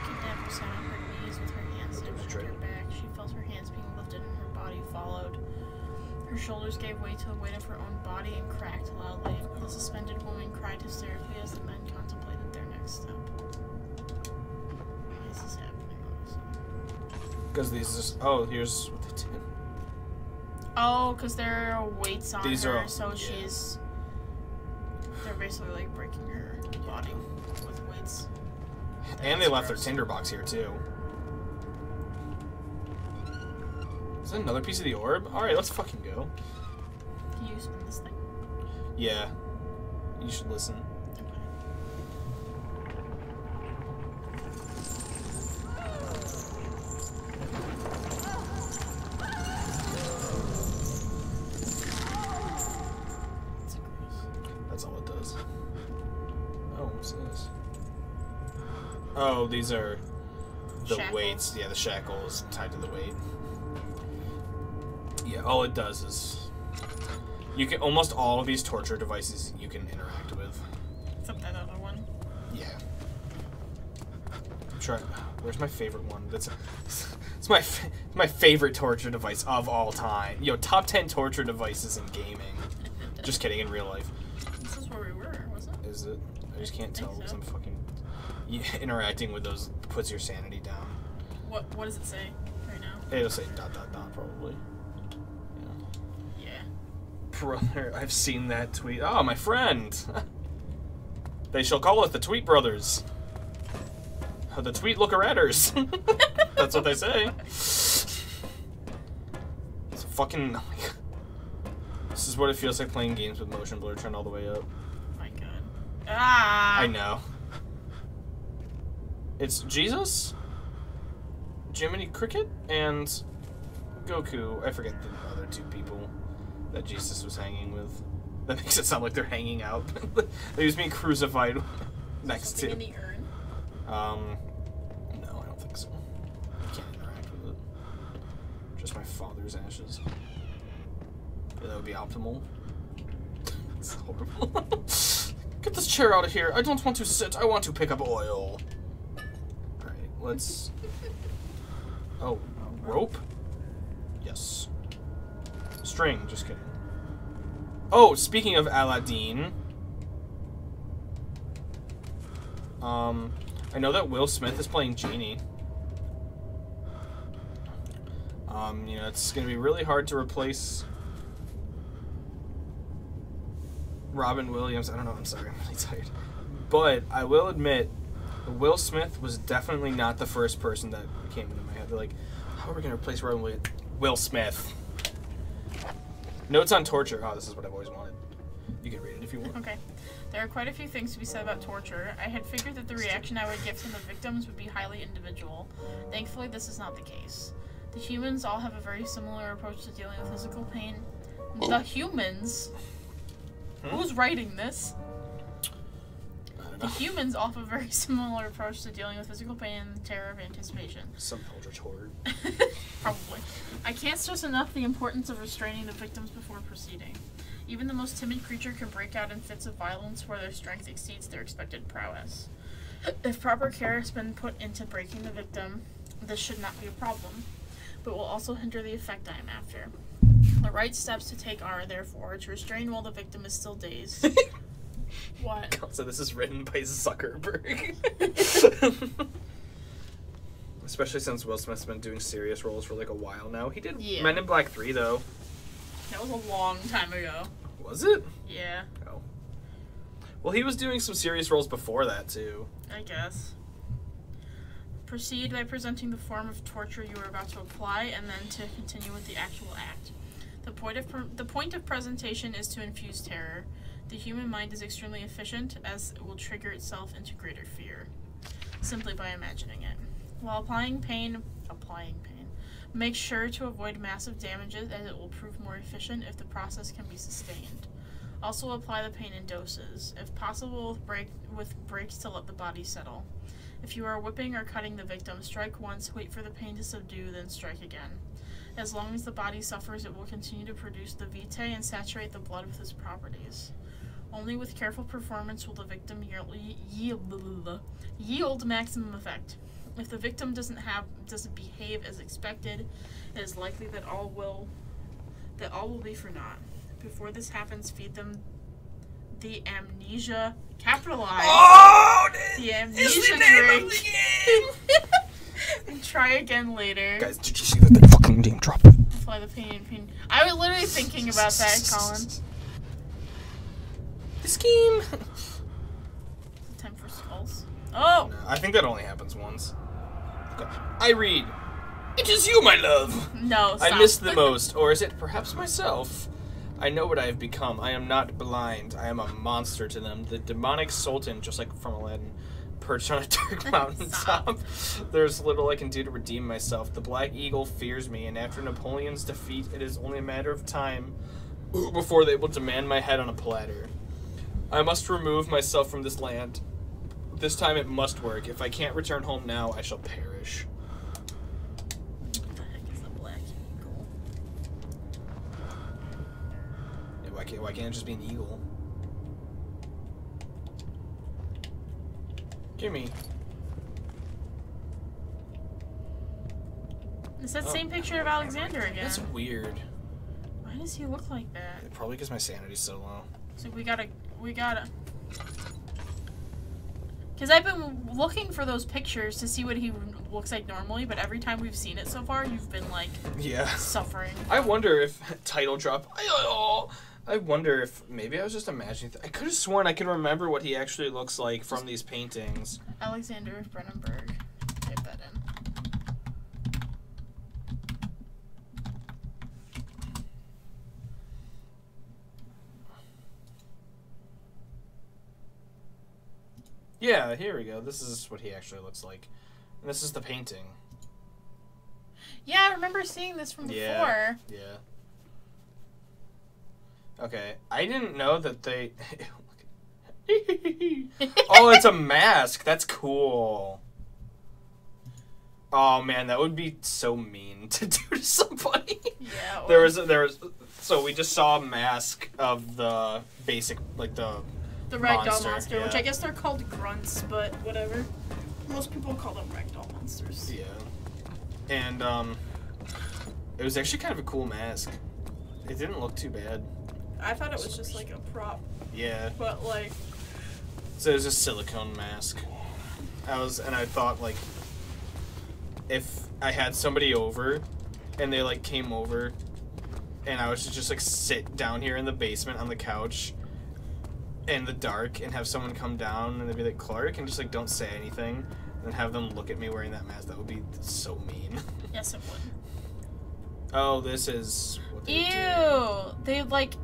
Kidnapper sat on her knees with her hands to her back. She felt her hands being lifted and her body followed. Her shoulders gave way to the weight of her own body and cracked loudly. The suspended woman cried hysterically as the men contemplated their next step. Why is this happening all of a sudden? Because these just... Oh, here's what they did. Oh, because there are weights on These her, are all, so yeah. she's... They're basically, like, breaking her body with weights. And they left their tinderbox here, too. Is that another piece of the orb? Alright, let's fucking go. Can you spin this thing? Yeah. You should listen. That's all it does. Oh, what's this? Oh, these are the Shackles. weights. Yeah, the shackle is tied to the weight. Yeah, all it does is... You can... Almost all of these torture devices you can interact with. Except that other one. Yeah. I'm trying... Where's my favorite one? That's... It's my favorite torture device of all time. Yo, top 10 torture devices in gaming. Just kidding, in real life. This is where we were, wasn't it? Is it? I just can't tell think because so. I'm fucking... Yeah, interacting with those puts your sanity down. What does it say right now? It'll say ... probably. Yeah. Brother, I've seen that tweet. Oh, my friend! They shall call us the Tweet Brothers. The Tweet Looker-atters. That's what they say. It's fucking... This is what it feels like playing games with motion blur turned all the way up. My god. Ah! I know. It's Jesus, Jiminy Cricket, and Goku. I forget the other two people that Jesus was hanging with. That makes it sound like they're hanging out. They was being crucified next to. Something in the urn? No, I don't think so. I can't interact with it. Just my father's ashes. Yeah, that would be optimal. It's horrible. Get this chair out of here. I don't want to sit. I want to pick up oil. Alright, let's... Oh, rope? Yes. String, just kidding. Oh, speaking of Aladdin... I know that Will Smith is playing Genie. You know, it's gonna be really hard to replace Robin Williams. I don't know, I'm sorry, I'm really tired. But I will admit, Will Smith was definitely not the first person that came into my head. They're like, how are we gonna replace Robin Williams? Will Smith. Notes on torture. Oh, this is what I've always wanted. You can read it if you want. Okay. There are quite a few things to be said about torture. I had figured that the reaction I would get from the victims would be highly individual. Thankfully, this is not the case. The humans all have a very similar approach to dealing with physical pain. The humans? Who's writing this? The humans all have a very similar approach to dealing with physical pain and the terror of anticipation. Some eldritch horror. Probably. I can't stress enough the importance of restraining the victims before proceeding. Even the most timid creature can break out in fits of violence where their strength exceeds their expected prowess. If proper care has been put into breaking the victim, this should not be a problem, but will also hinder the effect I am after. The right steps to take are, therefore, to restrain while the victim is still dazed. What? So this is written by Zuckerberg. Especially since Will Smith's been doing serious roles for like a while now. He did Men in Black 3 though. That was a long time ago. Was it? Yeah. Oh. Well, he was doing some serious roles before that too. I guess. Proceed by presenting the form of torture you are about to apply, and then to continue with the actual act. The point of presentation is to infuse terror. The human mind is extremely efficient, as it will trigger itself into greater fear, simply by imagining it. While applying pain, make sure to avoid massive damages, as it will prove more efficient if the process can be sustained. Also apply the pain in doses, if possible with breaks to let the body settle. If you are whipping or cutting the victim, strike once, wait for the pain to subdue, then strike again. As long as the body suffers, it will continue to produce the vitae and saturate the blood with its properties. Only with careful performance will the victim yield maximum effect. If the victim doesn't behave as expected, it is likely that all will be for naught. Before this happens, feed them the amnesia capitalized. Oh, the is amnesia the name drink. of the game. And try again later. Guys, did you see that they fucking name drop? Apply the pain. I was literally thinking about that, Colin. The scheme. Time for skulls. Oh! No, I think that only happens once. Okay. I read. It is you, my love. No, stop. I miss the most, or is it perhaps myself? I know what I have become. I am not blind. I am a monster to them. The demonic sultan, just like from Aladdin, perched on a dark mountain top. There's little I can do to redeem myself. The Black Eagle fears me, and after Napoleon's defeat, it is only a matter of time before they will demand my head on a platter. I must remove myself from this land. This time it must work. If I can't return home now, I shall perish. What the heck is the Black Eagle? Yeah, why can't it just be an eagle? Gimme. It's that same picture of Alexander again. That's weird. Why does he look like that? Probably because my sanity's so low. So we gotta. Because I've been looking for those pictures to see what he looks like normally, but every time we've seen it so far, you've been like, suffering. I wonder if title drop. I wonder if maybe I was just imagining. I could have sworn I could remember what he actually looks like from these paintings. Alexander Brennenberg. Type that in. Yeah, here we go. This is what he actually looks like. And this is the painting. Yeah, I remember seeing this from before. Yeah. Okay, I didn't know that they... Oh, it's a mask. That's cool. Oh man, that would be so mean to do to somebody. Yeah. There was. So we just saw a mask of the basic, like the ragdoll monster, yeah. which I guess they're called grunts, but whatever. Most people call them ragdoll monsters. Yeah. And it was actually kind of a cool mask. It didn't look too bad. I thought it was just like a prop. Yeah. But like. So it was a silicone mask. I thought like, if I had somebody over, and they like came over, and I was to just like sit down here in the basement on the couch, in the dark, and have someone come down and they'd be like, Clarke, and just like don't say anything, and have them look at me wearing that mask, that would be so mean. Yes, it would. Oh, this is what they Ew! do. They like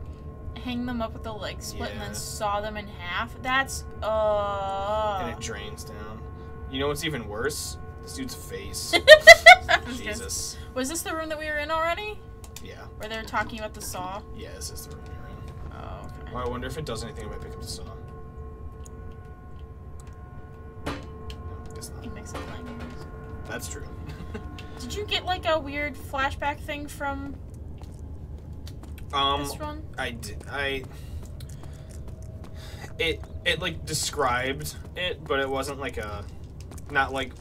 hang them up with the leg split and Yeah. then saw them in half. That's And it drains down. You know what's even worse? This dude's face. Jesus. Was this the room that we were in already? Yeah. Where they were talking about the saw? Yeah, this is the room you're in. Oh, okay. Well, I wonder if it does anything if I pick up the saw. No, guess He not. makes a clang noise. That's true. Did you get like a weird flashback thing from this one? I did. It like described it, but it wasn't like not like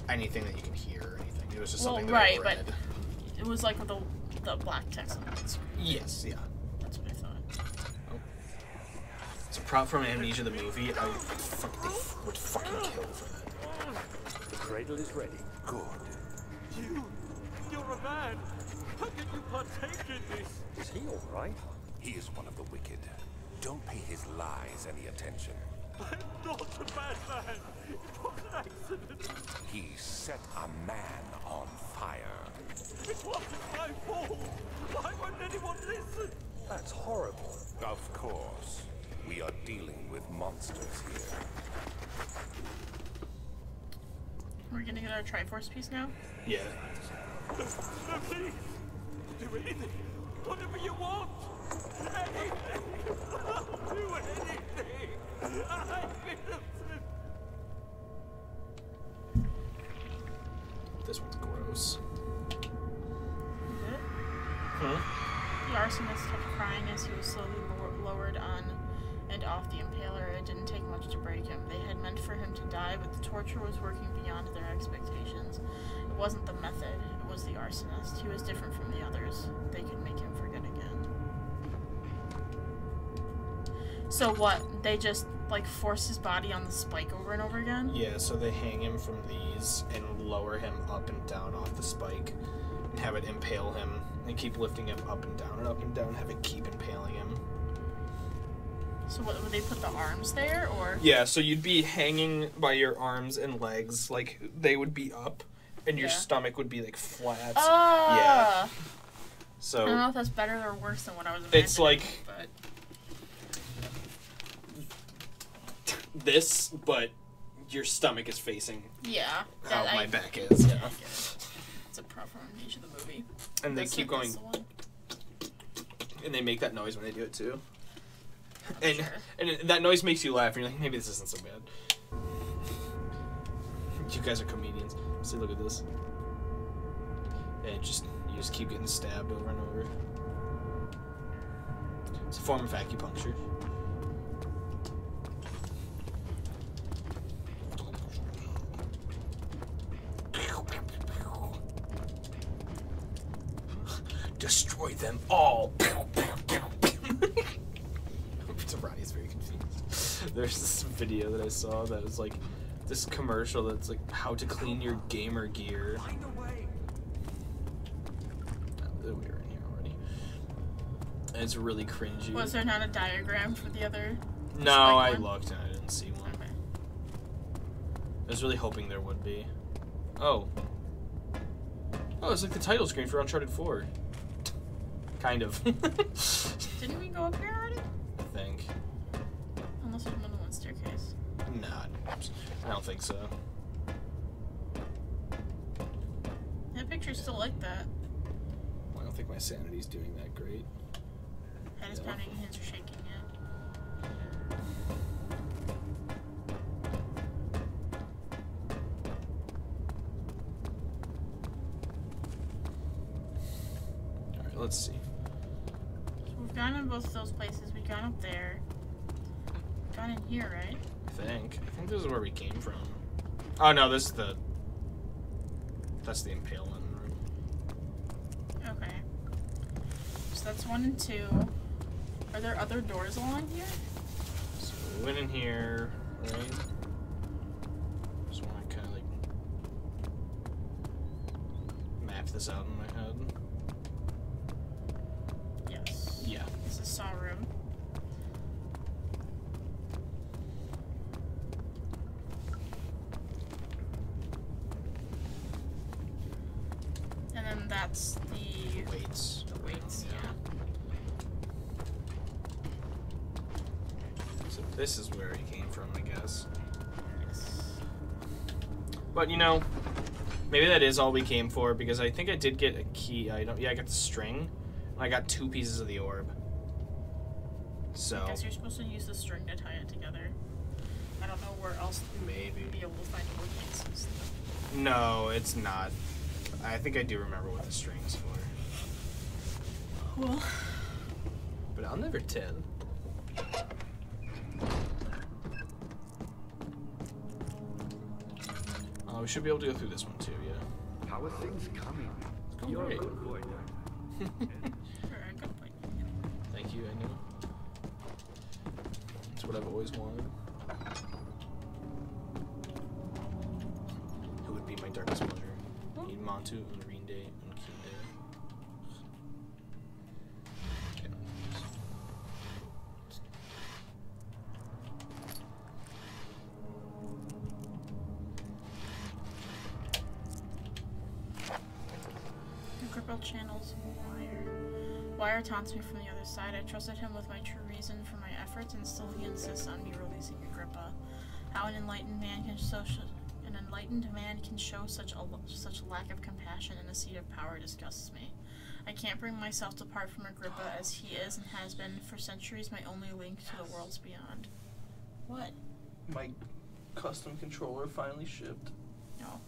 anything that you can hear or anything. It was just something that I read. But it was like with the black text on the screen. Yes, yeah. That's what I thought. Oh. It's a prop from Amnesia the movie. I would fucking kill for that. The cradle is ready. Good. You're a man. How can you partake in this? Is he all right? He is one of the wicked. Don't pay his lies any attention. I'm not a bad man. It was an accident. He set a man on fire. It wasn't my fault. Why were Won't anyone listen? That's horrible. Of course. We are dealing with monsters here. We're gonna get our Triforce piece now? Yeah. No, please. Do anything. Whatever you want. Anything. I'll do anything. I'm innocent. This one's gross. Is it? Huh? The arsonist kept crying as he was slowly lowered on and off the impaler. It didn't take much to break him. They had meant for him to die, but the torture was working beyond their expectations. It wasn't the method, it was the arsonist. He was different from the others. They could make him forget again. So what? They just, like, force his body on the spike over and over again? Yeah, so they hang him from these and lower him up and down off the spike and have it impale him and keep lifting him up and down, have it keep impaling him. So what, would they put the arms there, or? Yeah, so you'd be hanging by your arms and legs, like, they would be up, and your stomach would be, like, flat. Ah! Yeah. So I don't know if that's better or worse than what I was imagining. It's like but this, but your stomach is facing yeah, how my back is. Yeah. It's a proper Amnesia the movie. And they That's keep like going, this one. and they make that noise when they do it too. I'm sure. And that noise makes you laugh, and you're like, maybe this isn't so bad. You guys are comedians. See, look at this. And you just keep getting stabbed over and over. It's a form of acupuncture. Destroy them all. Ronnie's very confused. There's this video that I saw that was like this commercial that's like how to clean your gamer gear. Find a way. We were in here already. And it's really cringy. Was there not a diagram for the other? No, I one? looked and I didn't see one. Okay. I was really hoping there would be. Oh. Oh, it's like the title screen for Uncharted 4. Kind of. Didn't we go up here already? I think. Unless there's more than one staircase. Nah, I don't think so. That picture's still like that. I don't think my sanity's doing that great. Head is pounding, hands are shaking, yeah. Alright, let's see. So we've gone in both of those places. We've gone up there. Gone in here, right? I think this is where we came from. Oh no, this is that's the impalement room. Okay. So that's 1 and 2. Are there other doors along here? So we went in here, right? Just want to kind of like map this out in my head. Yes. Yeah. This is Saw Room. And then that's the Weights. weights, yeah. So this is where he came from, I guess. Yes. But you know, maybe that is all we came for because I think I did get a key item. Yeah, I got the string. And I got 2 pieces of the orb. So I guess you're supposed to use the string to tie it together. I don't know where else maybe. we'd be able to find more pieces. No, it's not. I think I do remember what the string's for. Well, But I'll never tell. We should be able to go through this one too, yeah. How are things coming? going You're great. a good boy now. for a good point. Thank you, I know. It's what I've always wanted. Who would be my darkest pleasure? In Montu, Unreen Day, Unkeen Day. Okay. Your Crippled channels wire. Wire taunts me from the other side. I trusted him with my true reason for my efforts, and still he insists on me releasing Agrippa. How an enlightened man can show such lack of compassion in a seat of power disgusts me. I can't bring myself to part from Agrippa, as he is and has been for centuries my only link to the worlds beyond. What? My custom controller finally shipped. No.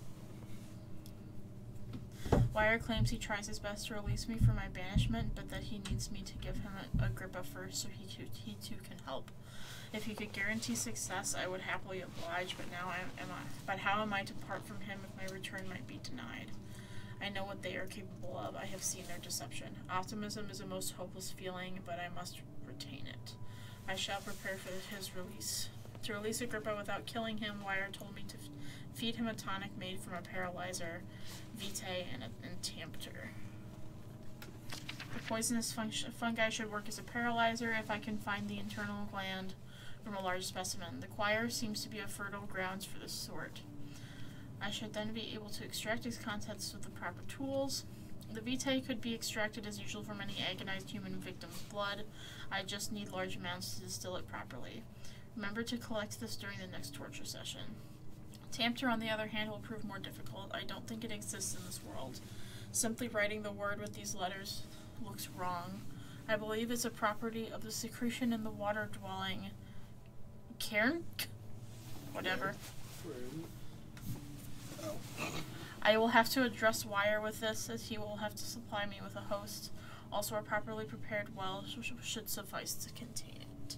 Wire claims he tries his best to release me from my banishment, but that he needs me to give him Agrippa first so he too can help. If he could guarantee success, I would happily oblige, but how am I to part from him if my return might be denied? I know what they are capable of. I have seen their deception. Optimism is a most hopeless feeling, but I must retain it. I shall prepare for his release. To release Agrippa without killing him, Wire told me to feed him a tonic made from a paralyzer, vitae, and Tampter. The poisonous fungi should work as a paralyzer if I can find the internal gland from a large specimen. The choir seems to be a fertile grounds for this sort. I should then be able to extract its contents with the proper tools. The vitae could be extracted as usual from any agonized human victim's blood. I just need large amounts to distill it properly. Remember to collect this during the next torture session. Tampter, on the other hand, will prove more difficult. I don't think it exists in this world. Simply writing the word with these letters looks wrong. I believe it's a property of the secretion in the water-dwelling cairn? Whatever. I will have to address Wire with this, as he will have to supply me with a host. Also, a properly prepared well should suffice to contain it.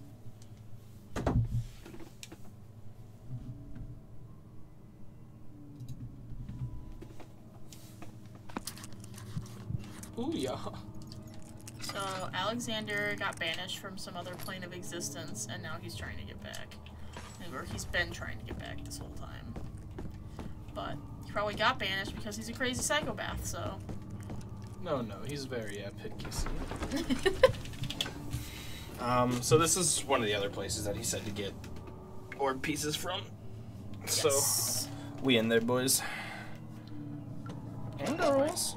Ooh, yeah. So, Alexander got banished from some other plane of existence, and now he's trying to get back. Or he's been trying to get back this whole time. But he probably got banished because he's a crazy psychopath, so... No, he's very picky. So this is one of the other places that he said to get orb pieces from. Yes. So, we in there, boys. And girls.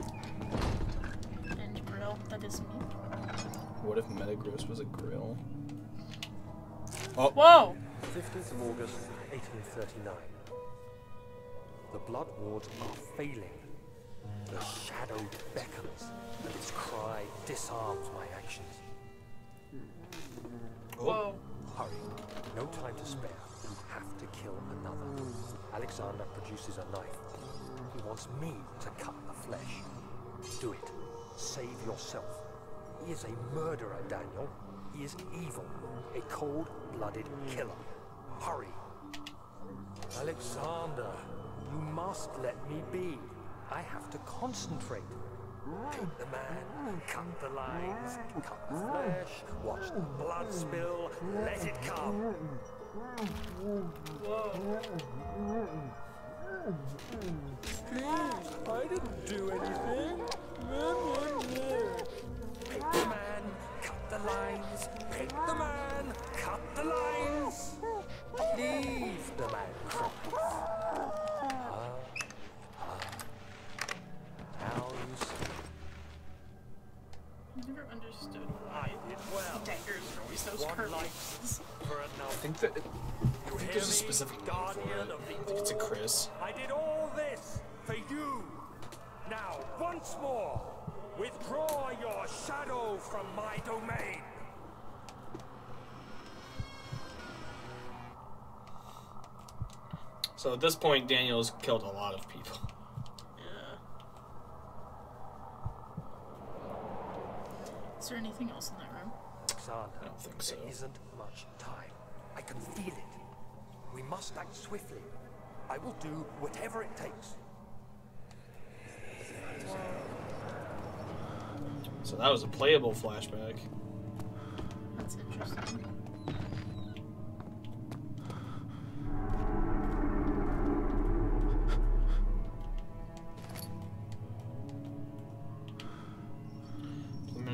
And grill, that is me. What if Metagross was a grill? Oh. Whoa! 15th of August, 1839. The blood wards are failing. The shadow beckons, and its cry disarms my actions. Whoa. Hurry. No time to spare. You have to kill another. Alexander produces a knife. He wants me to cut the flesh. Do it. Save yourself. He is a murderer, Daniel. He is evil. A cold-blooded killer. Hurry. Alexander, you must let me be. I have to concentrate. Take the man, cut the lines, cut the flesh, watch the blood spill, let it come. Please, I didn't do anything. Pick the man, cut the lines, pick the man, cut the lines. Leave the man cries. Now you see. I never understood why daggers are always those curves. I think there's a specific name for it. I think it's a Chris. I did all this for you. Now, once more, withdraw your shadow from my domain. So at this point, Daniel's killed a lot of people. Is there anything else in that room? Alexander, I don't think so. there isn't much time. I can feel it. We must act swiftly. I will do whatever it takes. So that was a playable flashback. That's interesting.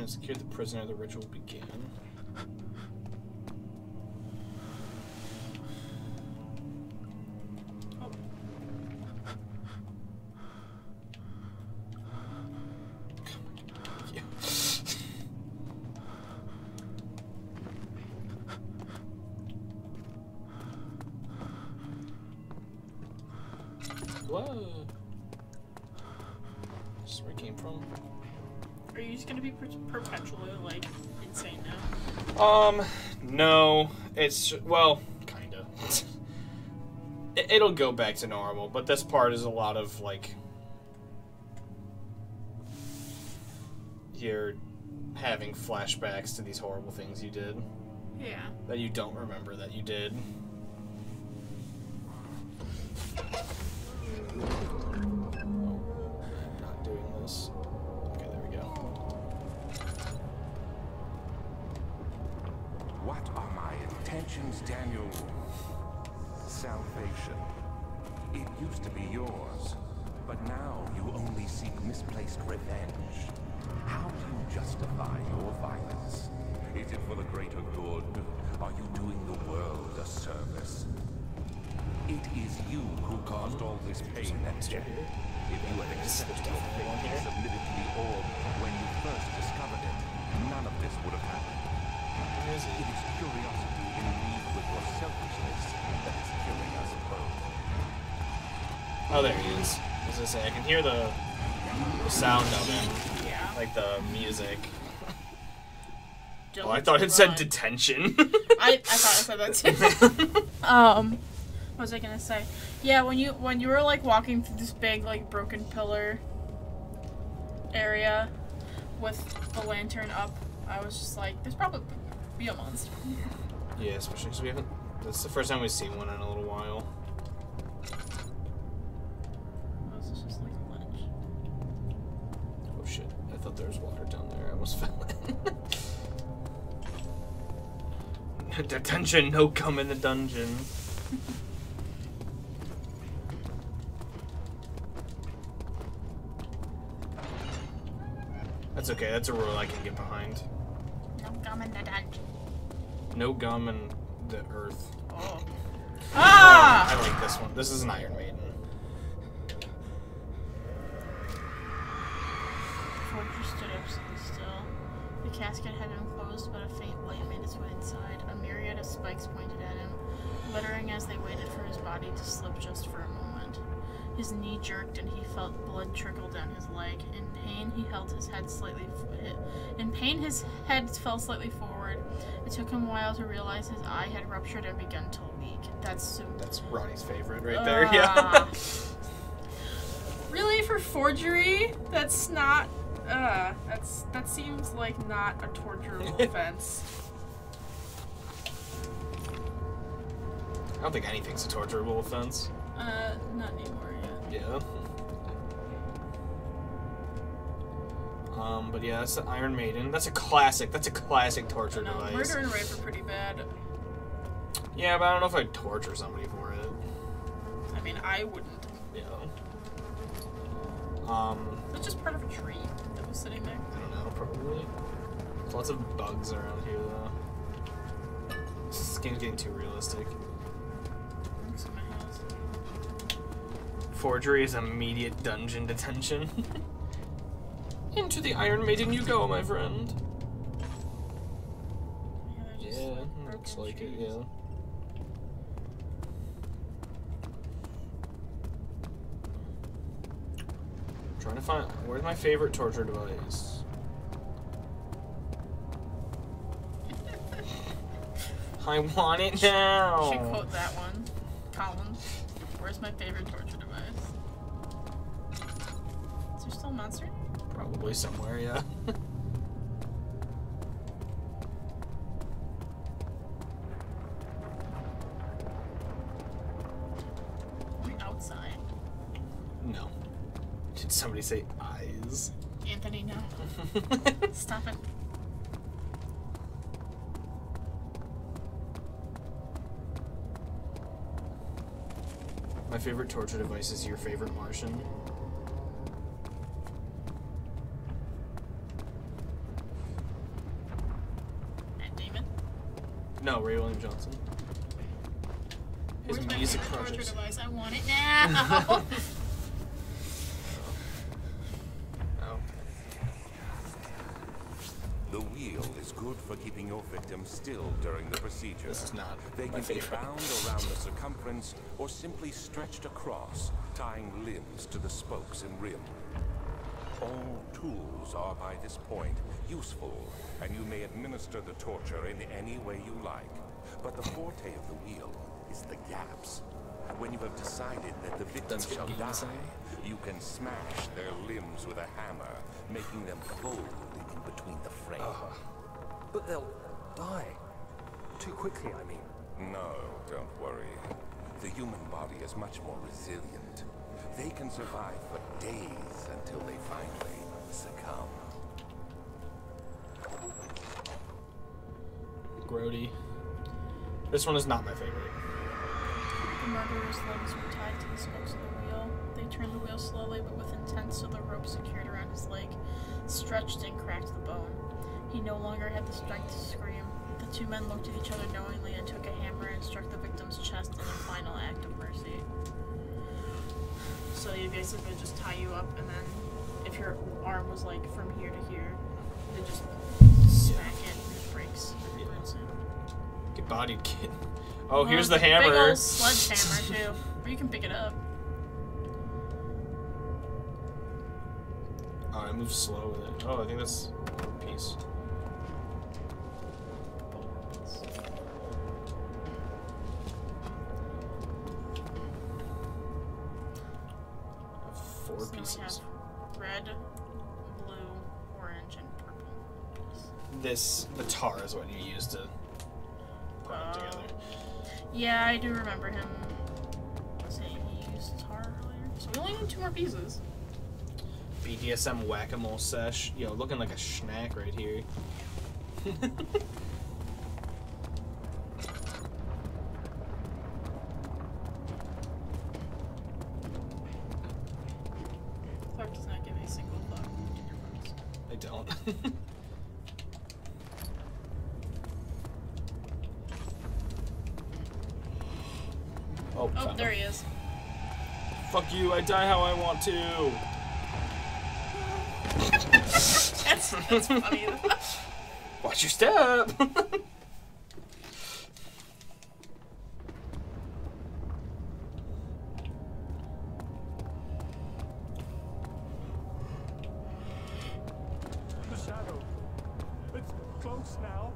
Secure the prisoner, the ritual began. Oh. Blood. This is where it came from. Are you just gonna be perpetually, like, insane now? No. It's, well, kinda. It'll go back to normal, but this part is a lot of, like... You're having flashbacks to these horrible things you did. Yeah. That you don't remember that you did. I'm not doing this. Okay, there we go. What are my intentions, Daniel? Salvation. It used to be yours, but now you only seek misplaced revenge. How do you justify your violence? Is it for the greater good? Are you doing the world a service? It is you who caused all this pain and death. If you had accepted your fate and submitted to the orb when you first discovered it, none of this would have happened. It is curiosity in league with your selfishness that is killing us both. Oh, there he is. I was gonna say, I can hear the sound of him. Yeah. Like the music. Don't Oh, I thought it said run. detention. I thought I said that too. What was I gonna say? Yeah, when you were like walking through this big like broken pillar area with the lantern up, I was just like, there's probably be a monster. Yeah, especially because we haven't. This is the first time we've seen one in a little while. Oh, this is just like a ledge. Oh shit! I thought there was water down there. I almost fell in. Detention, no come in the dungeon. That's okay, that's a rule I can get behind. No gum in the dungeon. No gum in the earth. Oh. Ah! I like this one. This is an Iron Maiden. Fortress stood absolutely still. The casket had been closed, but a faint light made its way inside. A myriad of spikes pointed at him, glittering as they waited for his body to slip just for a moment. His knee jerked and he felt blood trickle down his leg. In pain, he held his head slightly. His head fell slightly forward. It took him a while to realize his eye had ruptured and begun to leak. That's Ronnie's favorite right there. Yeah. Really, for forgery? That's not. That seems like not a torturable offense. I don't think anything's a torturable offense. Not anymore yet. Yeah. But yeah, that's the Iron Maiden. That's a classic. That's a classic torture device. Murder and rape are pretty bad. Yeah, but I don't know if I'd torture somebody for it. I mean, I wouldn't. Yeah. It's just part of a tree that was sitting there. I don't know, probably. There's lots of bugs around here, though. This game's getting too realistic. Looks at my house. Forgery is immediate dungeon detention. Into the Iron Maiden you go, my friend. Yeah, looks like it, yeah. I'm trying to find... Where's my favorite torture device? I want it now! Should quote that one. Colin. Where's my favorite torture device? Is there still a monster? Probably somewhere, yeah. Are we outside? No. Did somebody say eyes? Anthony, no. Stop it. My favorite torture device is your favorite Martian. Matt Damon? No, Ray William Johnson. His Where's my music favorite projects. torture device? I want it now! The wheel wheel is good for keeping your victim still during the procedure. This is not They my can be favorite. bound around the circumference or simply stretched across, tying limbs to the spokes and rim. All tools are by this point useful, and you may administer the torture in any way you like. But the forte of the wheel is the gaps. When you have decided that the victim That's shall what die, games are. you can smash their limbs with a hammer, making them fold in between the frames. But they'll die. Too quickly, I mean. No, don't worry. The human body is much more resilient. They can survive for days until they finally succumb. Grody. This one is not my favorite. The murderer's legs were tied to the spokes of the wheel. They turned the wheel slowly but with intent so the rope secured around his leg stretched and cracked the bone. He no longer had the strength to scream. The two men looked at each other knowingly and took a hammer and struck the victim's chest in a final act of mercy. So you basically just tie you up, and then if your arm was like from here to here, they just smack it and it breaks. Yeah. Burns it. Get bodied, kid. Oh, Well, here's it's the a hammer. Big old sledgehammer too, or you can pick it up. Oh, I move slow with it. Oh, I think that's one piece. Four So now we pieces. have red, blue, orange, and purple. The tar is what you use to put them together. Yeah, I do remember him saying he used tar earlier. So we only need 2 more pieces. BDSM whack-a-mole sesh. Yo, looking like a schnack right here. Clarke does not give a single fuck in your votes. I don't. Oh, Oh, found there him. he is. Fuck you, I die how I want to. That's funny. Watch your step. The shadow. It's close now.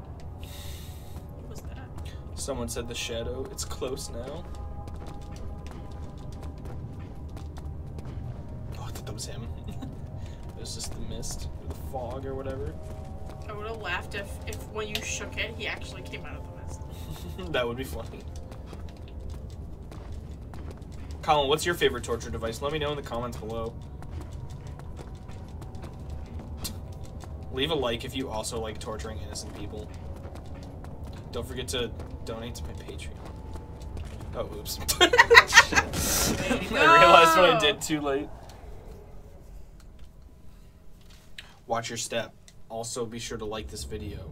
What was that? Someone said the shadow. It's close now. Oh, I thought that was him. It was just the mist or the fog or whatever. I would have laughed if when you shook it, he actually came out of the mist. That would be funny. Colin, what's your favorite torture device? Let me know in the comments below. Leave a like if you also like torturing innocent people. Don't forget to donate to my Patreon. Oh, oops. I realized what I did too late. Watch your step. Also, be sure to like this video.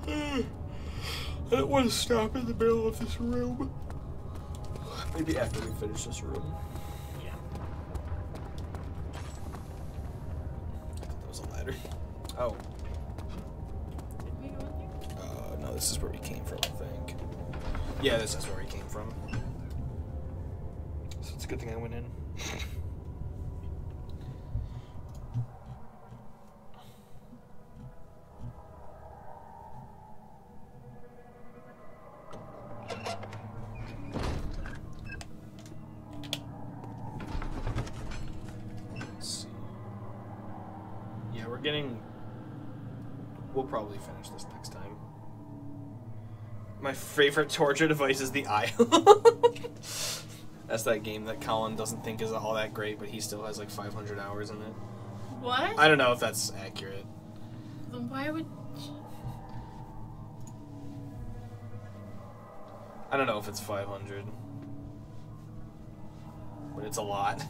Okay. I don't want to stop in the middle of this room. Maybe after we finish this room. Yeah. I thought that was a ladder. Oh. Did we go in here? No, this is where we came from, I think. Yeah, this is where we came from. So it's a good thing I went in. Let's see. Yeah, we're getting... We'll probably finish this next time. My favorite torture device is the eye. That's that game that Colin doesn't think is all that great, but he still has like 500 hours in it. What? I don't know if that's accurate. Then why would... I don't know if it's 500. But it's a lot.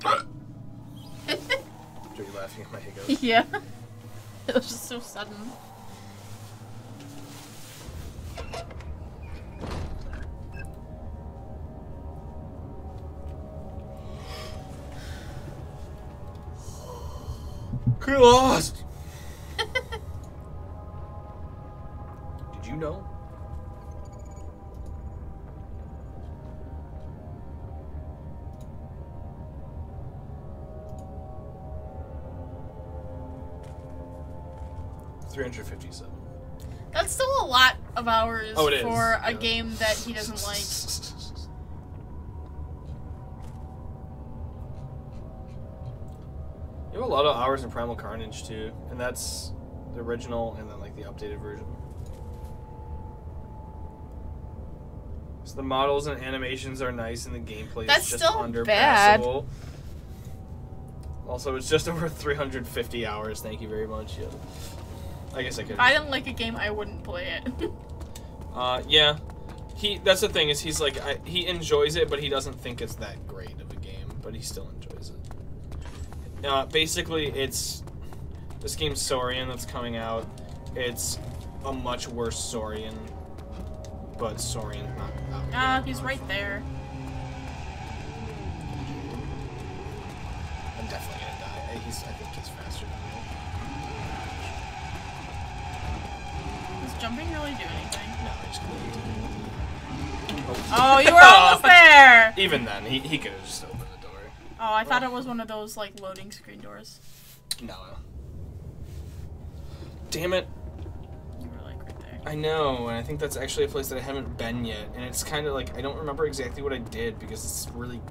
Are you laughing at my hiccups? Yeah. It was just so sudden. Get lost! Did you know? $357. That's still a lot of hours Oh, it is. for a Yeah. game that he doesn't like. You have a lot of hours in Primal Carnage too, and that's the original and then like the updated version. So the models and animations are nice and the gameplay That's is just still underpassable. Also, it's just over 350 hours. Thank you very much. Yeah. I guess I could. If I didn't like a game, I wouldn't play it. Yeah. That's the thing is he's like he enjoys it, but he doesn't think it's that great of a game, but he still enjoys it. Basically, it's this game's Saurian that's coming out. It's a much worse Saurian, but Saurian's not out. Ah, he's right there. I'm definitely gonna die. I think he's faster than me. Does jumping really do anything? No, I just clicked. Oh, you were almost there! Even then, he could have just opened the door. Oh, I thought it was one of those, like, loading screen doors. No. Damn it. You were, like, right there. I know, and I think that's actually a place that I haven't been yet, and it's kind of like, I don't remember exactly what I did, because it's really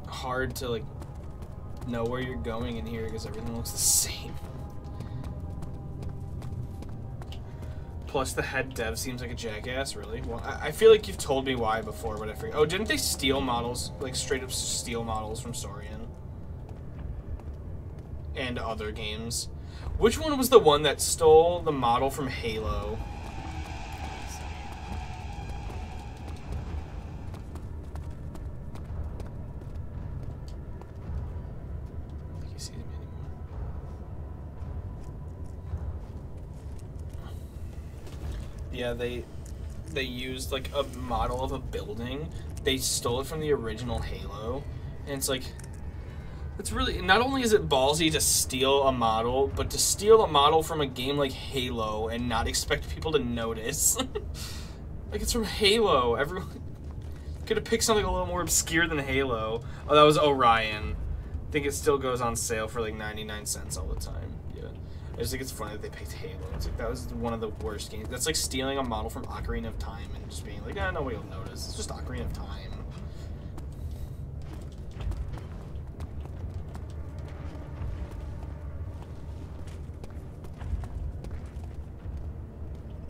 hard to, like, know where you're going in here, because everything looks the same. Plus, the head dev seems like a jackass, really. Well, I feel like you've told me why before, but I forget. Oh, didn't they steal models, like, straight up steal models from Saurian? And other games? Which one was the one that stole the model from Halo? I think he sees me anymore. Yeah, they used like a model of a building. They stole it from the original Halo, and it's like, it's really, not only is it ballsy to steal a model, but to steal a model from a game like Halo and not expect people to notice. Like, it's from Halo. Everyone could have picked something a little more obscure than Halo. Oh, that was Orion. I think it still goes on sale for like 99 cents all the time. Yeah. I just think it's funny that they picked Halo. It's like, that was one of the worst games. That's like stealing a model from Ocarina of Time and just being like, nobody will notice. It's just Ocarina of Time.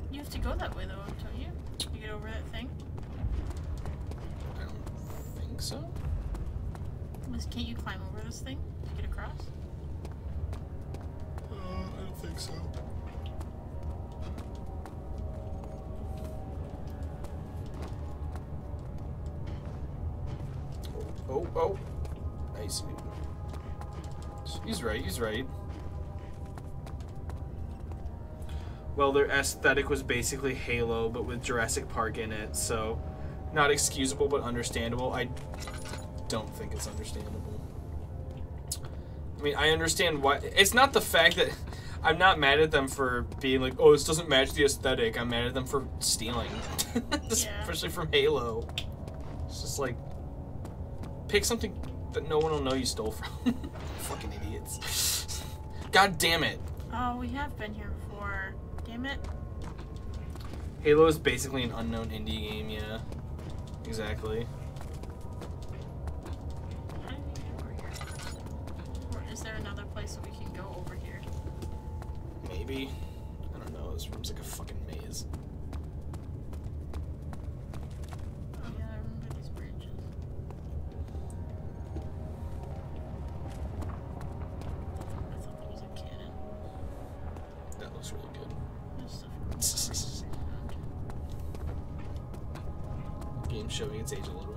You have to go that way, though, don't you? You get over that thing? I don't think so. Can't you climb over this thing to get across? I don't think so. Oh. Nice. He's right, he's right. Well, their aesthetic was basically Halo, but with Jurassic Park in it, so not excusable, but understandable. I don't think it's understandable. I mean, I understand why. It's not the fact that I'm not mad at them for being like, oh, this doesn't match the aesthetic. I'm mad at them for stealing, especially from Halo. It's just like, pick something that no one will know you stole from. Fucking idiots. God damn it. Oh, we have been here before. Damn it. Halo is basically an unknown indie game, yeah. Exactly. How do we get over here? Or is there another place that we can go over here? Maybe. I don't know. This room's like a fucking maze. Oh yeah, I remember these branches. I thought that was a cannon. That looks really good. There's stuff Game showing its age a little.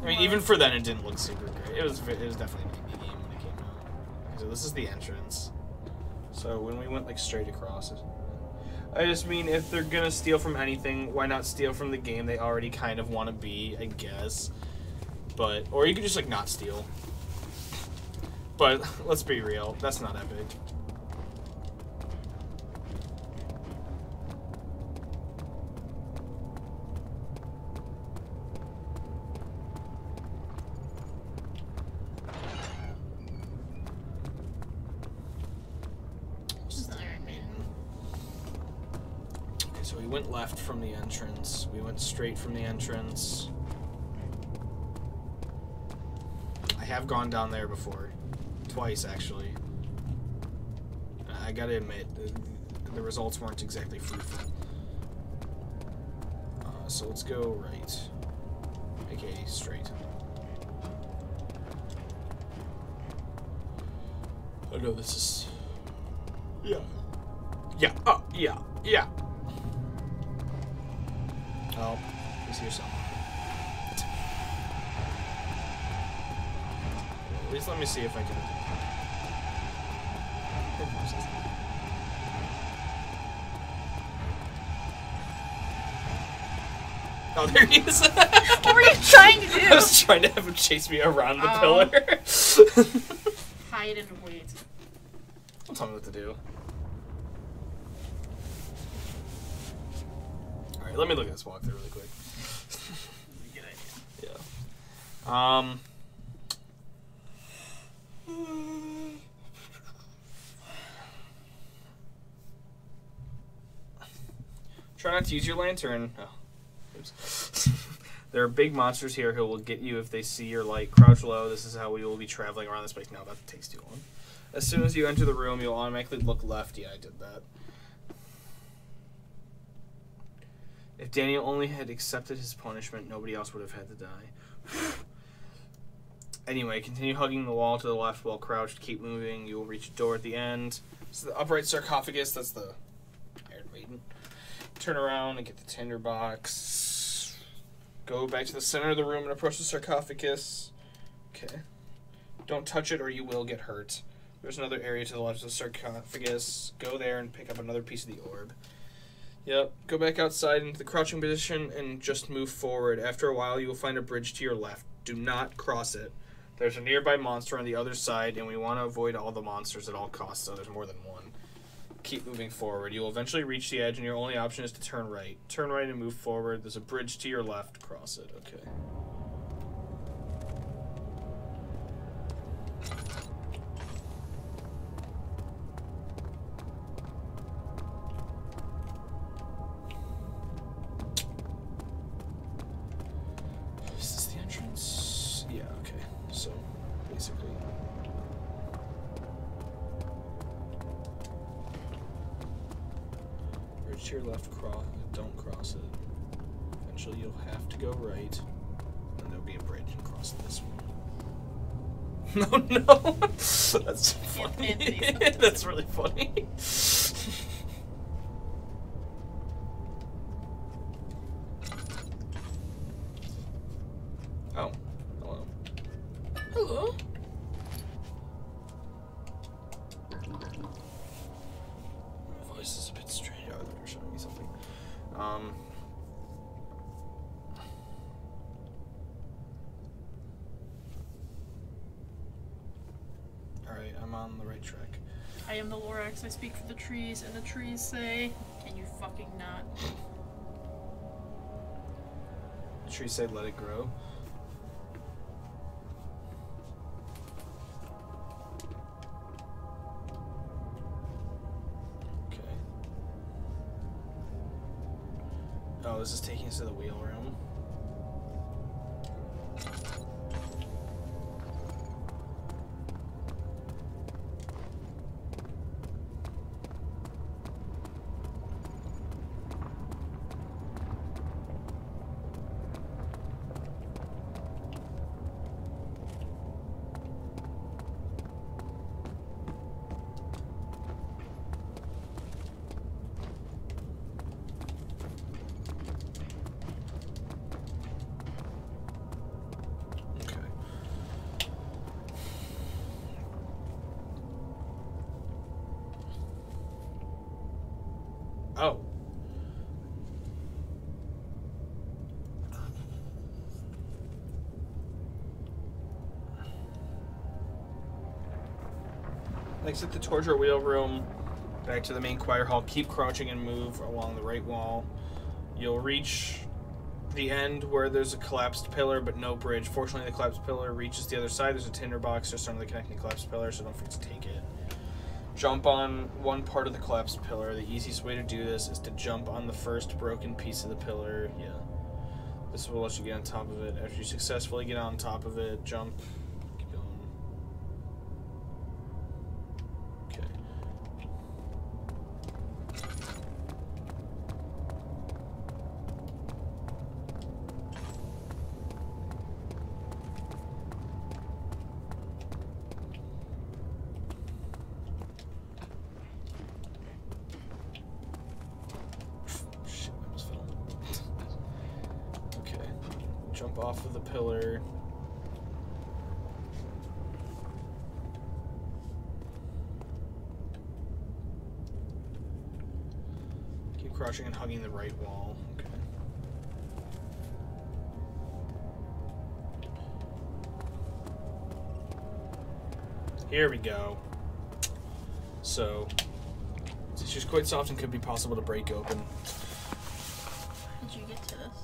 I mean, even for then, it didn't look super great. It was definitely an indie game when it came out. So this is the entrance. So when we went like straight across it. I just mean, if they're gonna steal from anything, why not steal from the game they already kind of want to be, I guess. But, or you could just like not steal. But let's be real, that's not epic. Okay, so we went left from the entrance. We went straight from the entrance. I have gone down there before. Twice, actually. I gotta admit, the results weren't exactly fruitful. So let's go right. AKA straight. Oh no, this is... Yeah. Yeah, oh, yeah, yeah. Oh, he's here somewhere. At least let me see if I can... Oh, there he is. What were you trying to do? I was trying to have him chase me around the pillar. Hide and wait. Don't tell me what to do. Alright, let me look at this walkthrough really quick. Good idea. Yeah. Try not to use your lantern. Oh, oops. There are big monsters here who will get you if they see your light. Crouch low. This is how we will be traveling around this place. No, that takes too long. As soon as you enter the room, you'll automatically look left. Yeah, I did that. If Daniel only had accepted his punishment, nobody else would have had to die. Anyway, continue hugging the wall to the left while crouched. Keep moving. You will reach a door at the end. This is the upright sarcophagus. That's the Iron Maiden. Turn around and get the tinderbox. Go back to the center of the room and approach the sarcophagus. Okay. Don't touch it or you will get hurt. There's another area to the left of the sarcophagus. Go there and pick up another piece of the orb. Yep. Go back outside into the crouching position and just move forward. After a while, you will find a bridge to your left. Do not cross it. There's a nearby monster on the other side, and we want to avoid all the monsters at all costs, so there's more than one. Keep moving forward. You will eventually reach the edge, and your only option is to turn right. Turn right and move forward. There's a bridge to your left. Cross it. Okay. Is this the entrance? Yeah, okay. So, basically... bridge to your left, don't cross it. Eventually you'll have to go right, and there'll be a bridge and cross this one. Oh no! That's funny. That's really funny. Oh, hello. Hello. My voice is a bit strange. Oh, they're showing me something. Alright, I'm on the right track. I am the Lorax. I speak for the trees, and the trees say, "Can you fucking not?" The trees say, "Let it grow." Oh, this is taking us to the wheel room. Oh. Exit the torture wheel room. Back to the main choir hall. Keep crouching and move along the right wall. You'll reach the end where there's a collapsed pillar but no bridge. Fortunately, the collapsed pillar reaches the other side. There's a tinderbox just under the connecting collapsed pillar, so don't forget to take it. Jump on one part of the collapsed pillar. The easiest way to do this is to jump on the first broken piece of the pillar. Yeah. This will let you get on top of it. After you successfully get on top of it, jump. Keep going. Okay. Shit, I almost fell. Okay. Jump off of the pillar. Keep crouching and hugging the right wall. Okay. Here we go. So, it's just quite soft and could be possible to break open. How did you get to this?